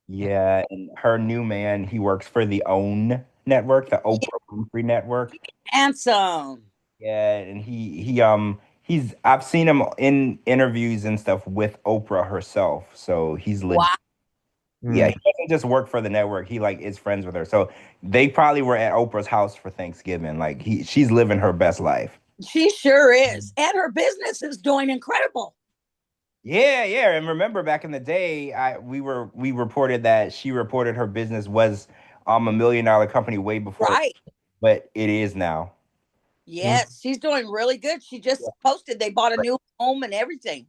Yeah, and her new man, he works for the OWN network, the Oprah Winfrey network. Handsome. Yeah, and he's I've seen him in interviews and stuff with Oprah herself. So he's legit. Wow. Yeah, he doesn't just work for the network. He like is friends with her. So they probably were at Oprah's house for Thanksgiving. Like she's living her best life. She sure is. And her business is doing incredible. Yeah, yeah. And remember back in the day, we reported that she reported her business was $1 million company way before, Right. but it is now. Yes, she's doing really good. She just posted they bought a new home and everything.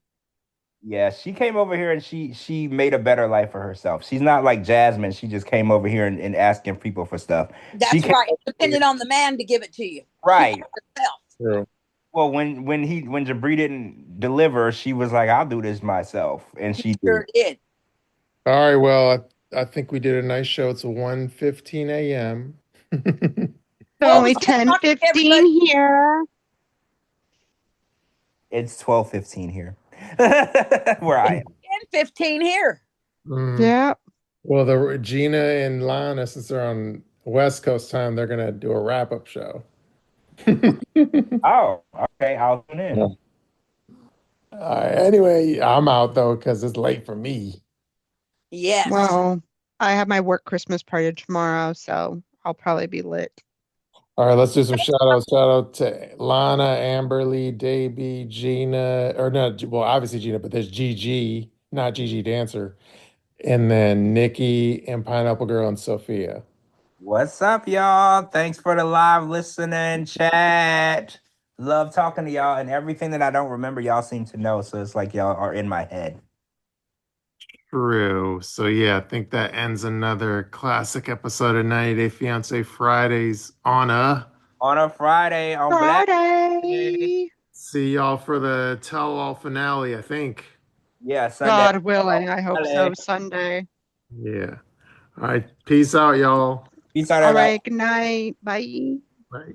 Yeah, she came over here and she made a better life for herself. She's not like Jasmine. She just came over here and asking people for stuff. That's right. Depending on the man to give it to you. Right. True. Well, when Jabri didn't deliver, she was like, "I'll do this myself," and she Sure did. All right, well, I think we did a nice show. It's 1:15 a.m. Well, Only 10:15 here. It's 12:15 here, where I am. 10:15 here. Yeah. Well, the Gina and Lana, since they're on West Coast time, they're gonna do a wrap-up show. Oh, okay. I'll tune in. All right, anyway, I'm out though because it's late for me. Yes. Well, I have my work Christmas party tomorrow, so I'll probably be lit. All right, let's do some shout outs. Shout out to Lana, Amberlee, DayB, Gina, or not, well, obviously Gina, but there's Gigi, not Gigi Dancer, and then Nikki and Pineapple Girl and Sophia. What's up, y'all? Thanks for the live listening chat. Love talking to y'all, and everything that I don't remember, y'all seem to know. So it's like y'all are in my head. True. So yeah, I think that ends another classic episode of 90 Day Fiancé Fridays on a Friday on Black Friday. Friday. See y'all for the tell-all finale, I think. Yeah, Sunday. God willing, I hope so. Sunday. Yeah. All right. Peace out, y'all. Peace out, All everybody. right. Good night. Bye. Bye.